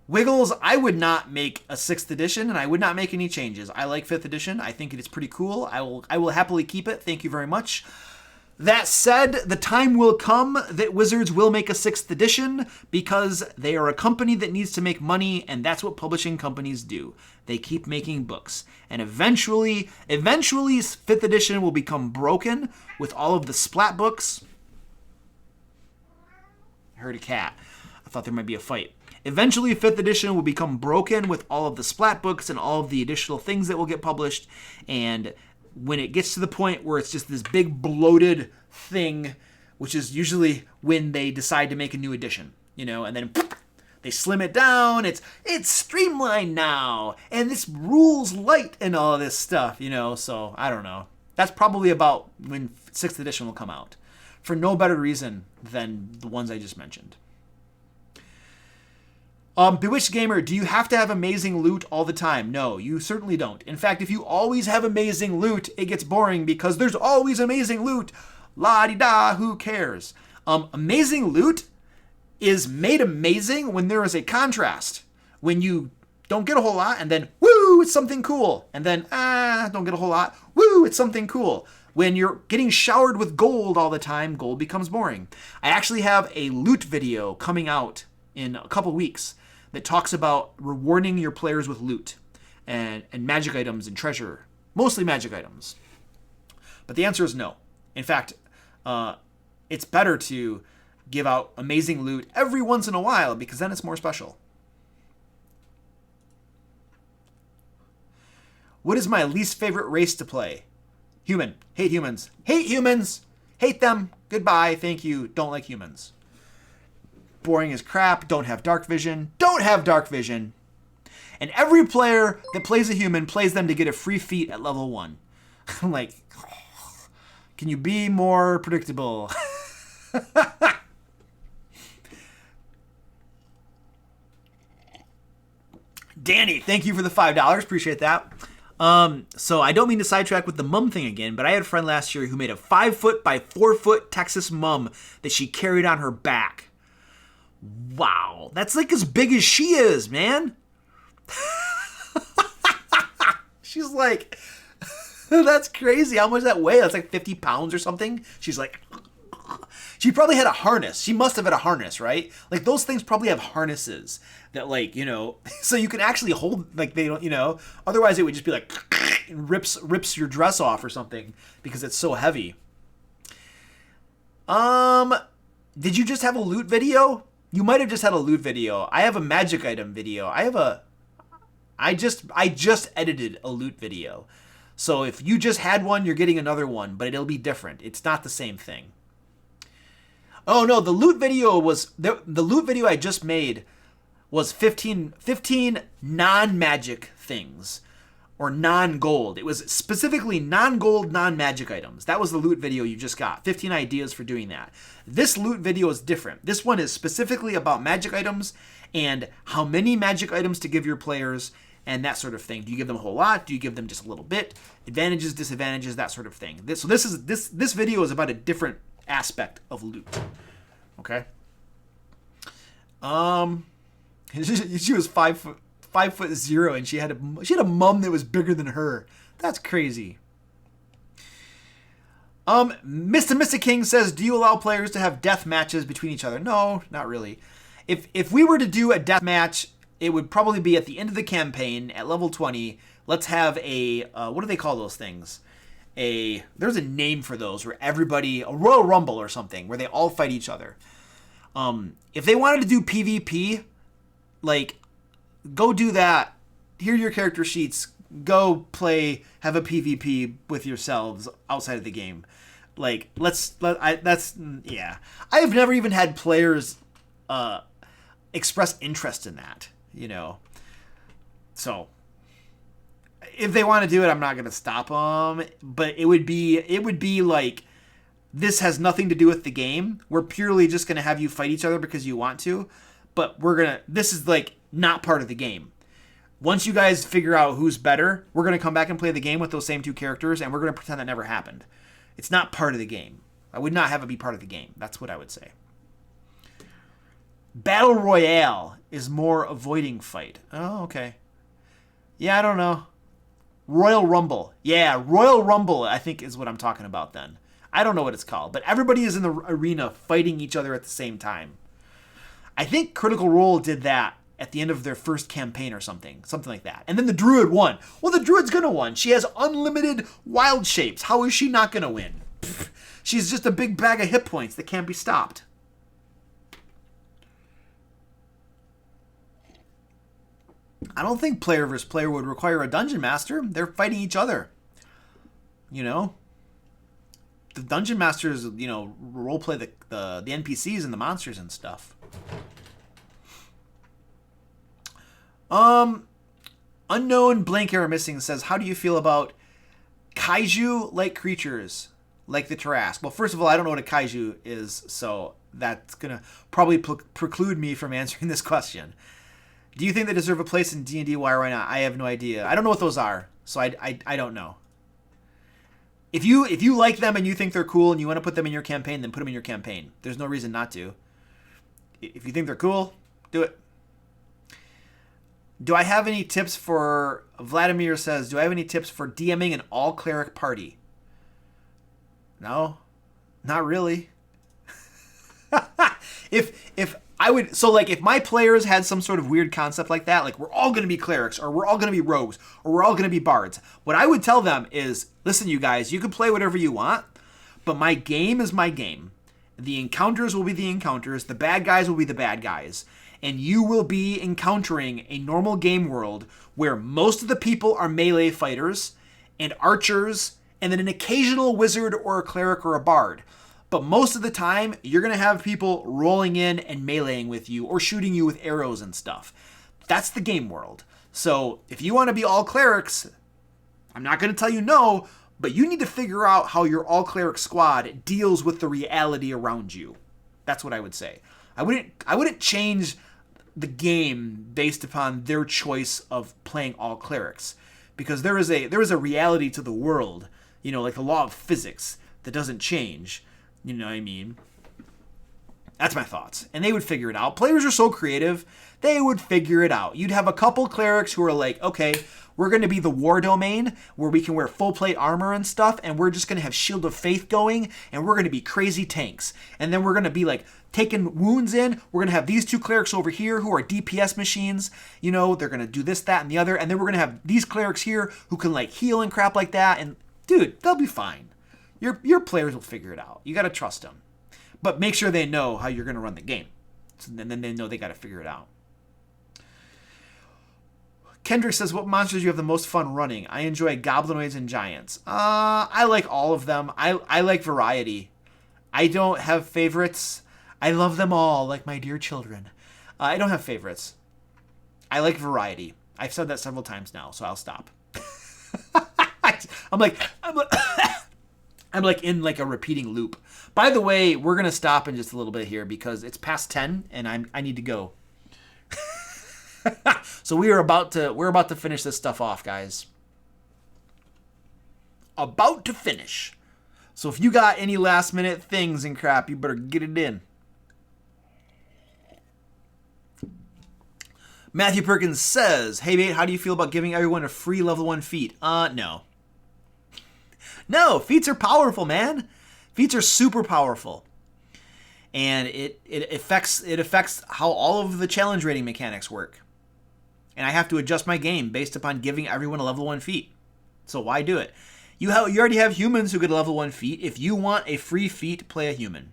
Wiggles, I would not make a 6th edition, and I would not make any changes. I like 5th edition. I think it is pretty cool. I will happily keep it. Thank you very much. That said, the time will come that Wizards will make a 6th edition because they are a company that needs to make money, and that's what publishing companies do. They keep making books. And eventually 5th edition will become broken with all of the splat books. I heard a cat. I thought there might be a fight. Eventually 5th edition will become broken with all of the splat books and all of the additional things that will get published, and when it gets to the point where it's just this big bloated thing, which is usually when they decide to make a new edition, and then they slim it down. It's streamlined now, and this rules light and all this stuff, so I don't know. That's probably about when 6th edition will come out, for no better reason than the ones I just mentioned. Bewitched Gamer, do you have to have amazing loot all the time? No, you certainly don't. In fact, if you always have amazing loot, it gets boring because there's always amazing loot. La-di-da, who cares? Amazing loot is made amazing when there is a contrast. When you don't get a whole lot and then, woo, it's something cool. And then, don't get a whole lot. Woo, it's something cool. When you're getting showered with gold all the time, gold becomes boring. I actually have a loot video coming out in a couple weeks that talks about rewarding your players with loot and magic items and treasure, mostly magic items. But the answer is no. In fact, it's better to give out amazing loot every once in a while because then it's more special. What is my least favorite race to play? Human. Hate humans. Hate humans. Hate them. Goodbye. Thank you. Don't like humans. Boring as crap. Don't have dark vision. Don't have dark vision. And every player that plays a human plays them to get a free feat at level 1. I'm like, can you be more predictable? Danny, thank you for the $5. Appreciate that. So I don't mean to sidetrack with the mum thing again, but I had a friend last year who made a 5-foot by 4-foot Texas mum that she carried on her back. Wow, that's like as big as she is, man. She's like, that's crazy. How much does that weigh? That's like 50 pounds or something. She's like, she probably had a harness. She must have had a harness, right? Like those things probably have harnesses that like, so you can actually hold, like they don't, otherwise it would just be like, rips your dress off or something because it's so heavy. Did you just have a loot video? You might have just had a loot video. I have a magic item video. I just edited a loot video. So if you just had one, you're getting another one, but it'll be different. It's not the same thing. Oh no, the loot video was the loot video I just made was 15 non-magic things or non-gold. It was specifically non-gold, non-magic items. That was the loot video you just got. 15 ideas for doing that. This loot video is different. This one is specifically about magic items and how many magic items to give your players and that sort of thing. Do you give them a whole lot? Do you give them just a little bit? Advantages, disadvantages, that sort of thing. This video is about a different aspect of loot. Okay. She was 5'0" and she had a mom that was bigger than her. That's crazy. Mr. King says, do you allow players to have death matches between each other? No, not really. If we were to do a death match, it would probably be at the end of the campaign at level 20. Let's have a what do they call those things? There's a name for those where everybody, a Royal Rumble or something, where they all fight each other. If they wanted to do PvP, like, go do that. Here are your character sheets. Go play, have a PvP with yourselves outside of the game. Like, yeah. I have never even had players express interest in that, you know. So, if they want to do it, I'm not going to stop them. But it would be like, this has nothing to do with the game. We're purely just going to have you fight each other because you want to. But this is like not part of the game. Once you guys figure out who's better, we're going to come back and play the game with those same two characters, and we're going to pretend that never happened. It's not part of the game. I would not have it be part of the game. That's what I would say. Battle Royale is more avoiding fight. Oh, okay. Yeah, I don't know. Royal Rumble. Yeah, Royal Rumble, I think, is what I'm talking about then. I don't know what it's called, but everybody is in the arena fighting each other at the same time. I think Critical Role did that at the end of their first campaign or something like that. And then the Druid won. Well, the Druid's gonna win. She has unlimited wild shapes. How is she not gonna win? Pfft. She's just a big bag of hit points that can't be stopped. I don't think player versus player would require a dungeon master. They're fighting each other. You know? The dungeon masters, you know, roleplay the NPCs and the monsters and stuff. Unknown blank error missing says, how do you feel about kaiju-like creatures like the Tarrasque? Well, first of all, I don't know what a kaiju is, so that's going to probably preclude me from answering this question. Do you think they deserve a place in D&D? Why or why not? I have no idea. I don't know what those are, so I don't know. If you like them and you think they're cool and you want to put them in your campaign, then put them in your campaign. There's no reason not to. If you think they're cool, do it. Do I have any tips for... Vladimir says, do I have any tips for DMing an all-cleric party? No, not really. If I would... So, like, if my players had some sort of weird concept like that, like, we're all going to be clerics, or we're all going to be rogues, or we're all going to be bards, what I would tell them is, listen, you guys, you can play whatever you want, but my game is my game. The encounters will be the encounters. The bad guys will be the bad guys. And you will be encountering a normal game world where most of the people are melee fighters and archers and then an occasional wizard or a cleric or a bard. But most of the time, you're going to have people rolling in and meleeing with you or shooting you with arrows and stuff. That's the game world. So if you want to be all clerics, I'm not going to tell you no, but you need to figure out how your all cleric squad deals with the reality around you. That's what I would say. I wouldn't change the game based upon their choice of playing all clerics, because there is a reality to the world, you know, like the law of physics that doesn't change. You know what I mean? That's my thoughts. And they would figure it out. Players are so creative, they would figure it out. You'd have a couple clerics who are like, okay, We're going to be the war domain where we can wear full plate armor and stuff, and we're just going to have Shield of Faith going, and we're going to be crazy tanks. And then we're going to be like taking wounds in. We're going to have these two clerics over here who are DPS machines. You know, they're going to do this, that, and the other. And then we're going to have these clerics here who can like heal and crap like that. And dude, they'll be fine. Your players will figure it out. You got to trust them. But make sure they know how you're going to run the game. So then they know they got to figure it out. Kendrick says, what monsters do you have the most fun running? I enjoy goblinoids and giants. I like all of them. I like variety. I don't have favorites. I love them all like my dear children. I don't have favorites. I like variety. I've said that several times now, so I'll stop. I'm like in like a repeating loop. By the way, we're going to stop in just a little bit here because it's past 10 and I need to go. So we're about to finish this stuff off, guys. About to finish. So if you got any last minute things and crap, you better get it in. Matthew Perkins says, hey mate, how do you feel about giving everyone a free level 1 feat? No. No, feats are powerful, man. Feats are super powerful. And it affects how all of the challenge rating mechanics work. And I have to adjust my game based upon giving everyone a level 1 feat. So why do it? You already have humans who get a level 1 feat. If you want a free feat, play a human.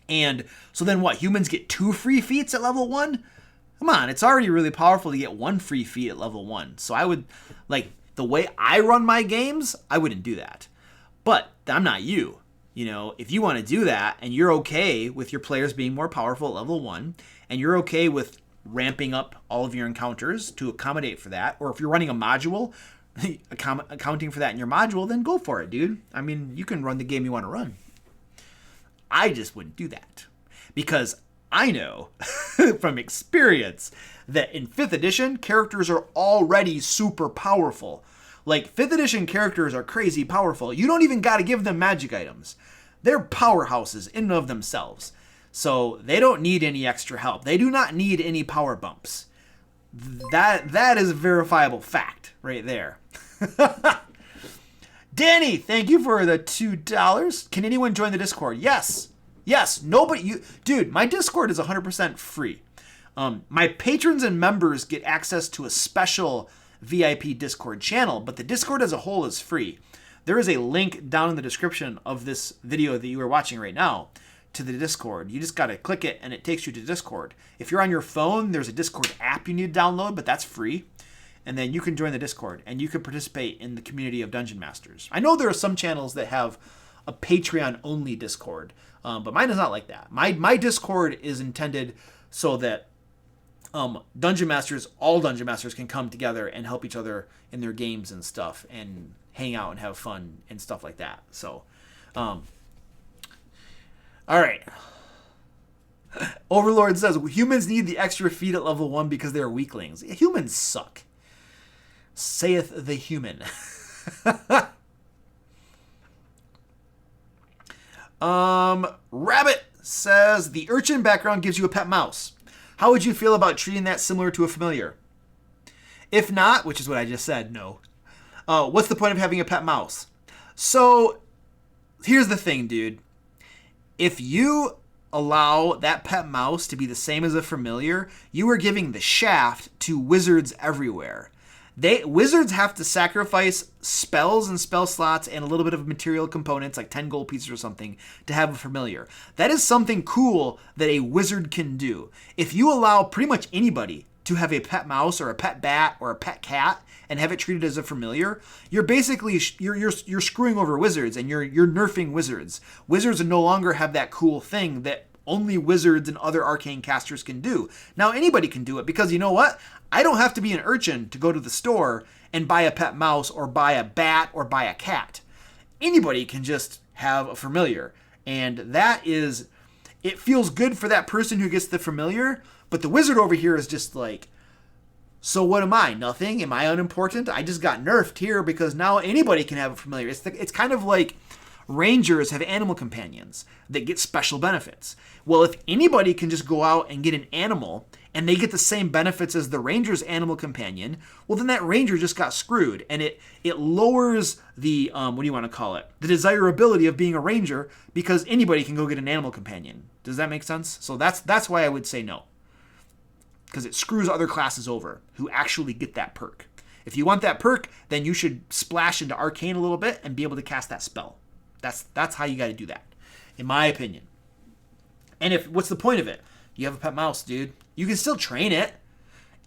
And so then what? Humans get 2 free feats at level 1? Come on, it's already really powerful to get 1 free feat at level 1. So I would, like, the way I run my games, I wouldn't do that. But I'm not you. You know, if you want to do that and you're okay with your players being more powerful at level 1, and you're okay with ramping up all of your encounters to accommodate for that, or if you're running a module, accounting for that in your module, then go for it, dude. I mean, you can run the game you want to run. I just wouldn't do that because I know from experience that in 5th edition, characters are already super powerful. Like, 5th edition characters are crazy powerful. You don't even got to give them magic items. They're powerhouses in and of themselves. So they don't need any extra help. They do not need any power bumps. That is a verifiable fact right there. Danny, thank you for the $2. Can anyone join the Discord? Yes. Yes. Nobody. Dude, my Discord is 100% free. My patrons and members get access to a special VIP Discord channel, but the Discord as a whole is free. There is a link down in the description of this video that you are watching right now to the Discord. You just got to click it and it takes you to Discord. If you're on your phone, there's a Discord app you need to download, but that's free. And then you can join the Discord and you can participate in the community of Dungeon Masters. I know there are some channels that have a Patreon only Discord, but mine is not like that. My Discord is intended so that Dungeon Masters, all Dungeon Masters can come together and help each other in their games and stuff and hang out and have fun and stuff like that. So, all right. Overlord says, humans need the extra feat at level 1 because they're weaklings. Humans suck. Saith the human. Rabbit says, the urchin background gives you a pet mouse. How would you feel about treating that similar to a familiar? If not, which is what I just said, no. What's the point of having a pet mouse? So, here's the thing, dude. If you allow that pet mouse to be the same as a familiar, you are giving the shaft to wizards everywhere. Wizards have to sacrifice spells and spell slots and a little bit of material components, like 10 gold pieces or something, to have a familiar. That is something cool that a wizard can do. If you allow pretty much anybody to have a pet mouse or a pet bat or a pet cat and have it treated as a familiar, you're basically you're screwing over wizards and you're nerfing wizards. Wizards no longer have that cool thing that only wizards and other arcane casters can do. Now anybody can do it because you know what? I don't have to be an urchin to go to the store and buy a pet mouse or buy a bat or buy a cat. Anybody can just have a familiar. And that is, it feels good for that person who gets the familiar, but the wizard over here is just like, so what am I? Nothing? Am I unimportant? I just got nerfed here because now anybody can have a familiar. It's kind of like rangers have animal companions that get special benefits. Well, if anybody can just go out and get an animal and they get the same benefits as the ranger's animal companion, well, then that ranger just got screwed, and it lowers the, what do you want to call it, the desirability of being a ranger, because anybody can go get an animal companion. Does that make sense? So that's why I would say no, because it screws other classes over who actually get that perk. If you want that perk, then you should splash into Arcane a little bit and be able to cast that spell. That's how you got to do that, in my opinion. And what's the point of it? You have a pet mouse, dude. You can still train it.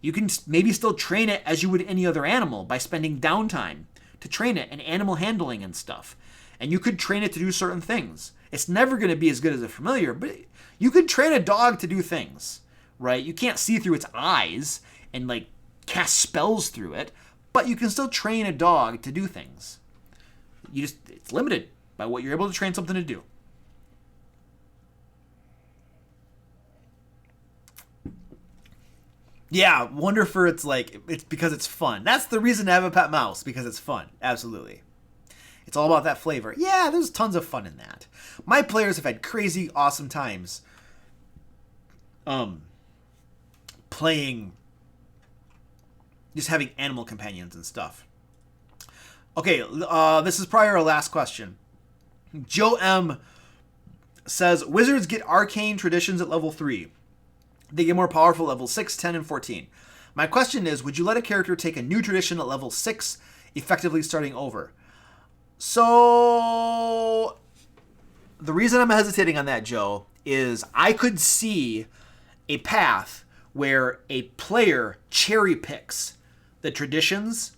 You can maybe still train it as you would any other animal by spending downtime to train it and animal handling and stuff. And you could train it to do certain things. It's never going to be as good as a familiar, but you could train a dog to do things, right? You can't see through its eyes and like cast spells through it, but you can still train a dog to do things. It's limited by what you're able to train something to do. Yeah, wonder if it's because it's fun. That's the reason to have a pet mouse, because it's fun. Absolutely. It's all about that flavor. Yeah, there's tons of fun in that. My players have had crazy, awesome times playing, just having animal companions and stuff. Okay, this is probably our last question. Joe M says, Wizards get arcane traditions at level 3. They get more powerful at level 6, 10, and 14. My question is, would you let a character take a new tradition at level 6, effectively starting over? So, the reason I'm hesitating on that, Joe, is I could see a path where a player cherry picks the traditions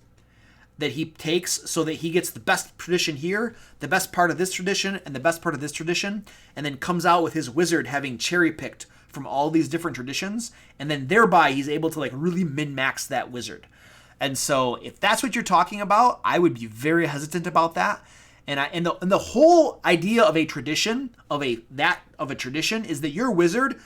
that he takes so that he gets the best tradition here, the best part of this tradition, and the best part of this tradition, and then comes out with his wizard having cherry picked from all these different traditions, and then thereby he's able to like really min-max that wizard. And so if that's what you're talking about, I would be very hesitant about that. And the whole idea of a tradition, of a tradition, is that your wizard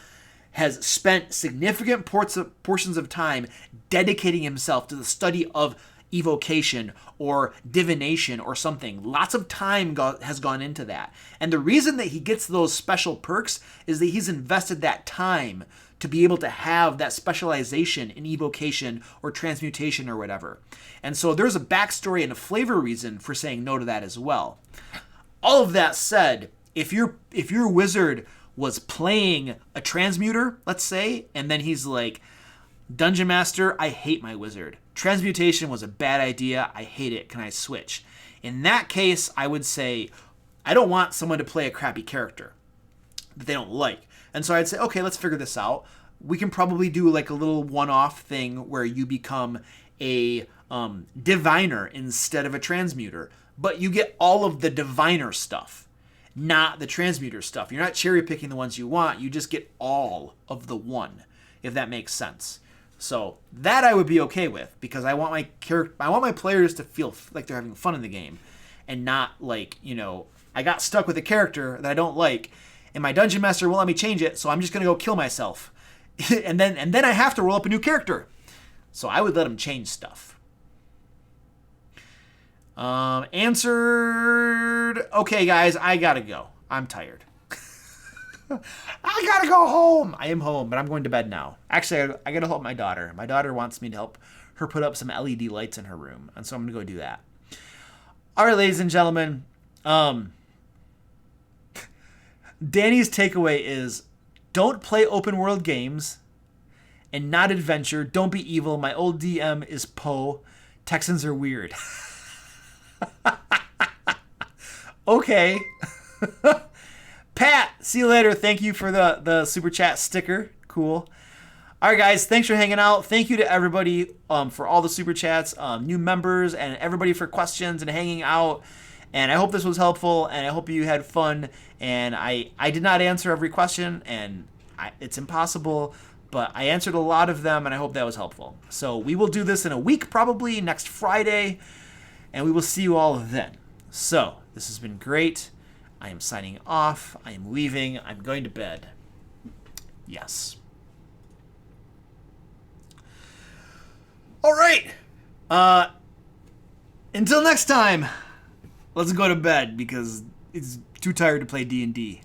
has spent significant portions of time dedicating himself to the study of evocation or divination or something. Lots of time has gone into that. And the reason that he gets those special perks is that he's invested that time to be able to have that specialization in evocation or transmutation or whatever. And so there's a backstory and a flavor reason for saying no to that as well. All of that said, if your wizard was playing a transmuter, let's say, and then he's like, Dungeon Master, I hate my wizard. Transmutation was a bad idea. I hate it. Can I switch? In that case, I would say, I don't want someone to play a crappy character that they don't like. And so I'd say, okay, let's figure this out. We can probably do like a little one-off thing where you become a diviner instead of a transmuter. But you get all of the diviner stuff, not the transmuter stuff. You're not cherry-picking the ones you want. You just get all of the one, if that makes sense. So that I would be okay with, because I want my players to feel like they're having fun in the game, and not like, I got stuck with a character that I don't like, and my dungeon master won't let me change it, so I'm just gonna go kill myself, and then I have to roll up a new character. So I would let them change stuff. Answered. Okay, guys, I gotta go. I'm tired. I gotta go home. I am home, but I'm going to bed now. Actually, I gotta help my daughter. My daughter wants me to help her put up some LED lights in her room, and so I'm gonna go do that. All right, ladies and gentlemen. Danny's takeaway is, don't play open world games and not adventure. Don't be evil. My old DM is Poe. Texans are weird. Okay. Pat, see you later. Thank you for the super chat sticker. Cool. All right, guys. Thanks for hanging out. Thank you to everybody for all the super chats, new members, and everybody for questions and hanging out. And I hope this was helpful, and I hope you had fun. And I did not answer every question, and it's impossible, but I answered a lot of them, and I hope that was helpful. So we will do this in a week, probably next Friday, and we will see you all then. So this has been great. I am signing off. I am leaving. I'm going to bed. Yes. All right. Until next time, let's go to bed because it's too tired to play D&D.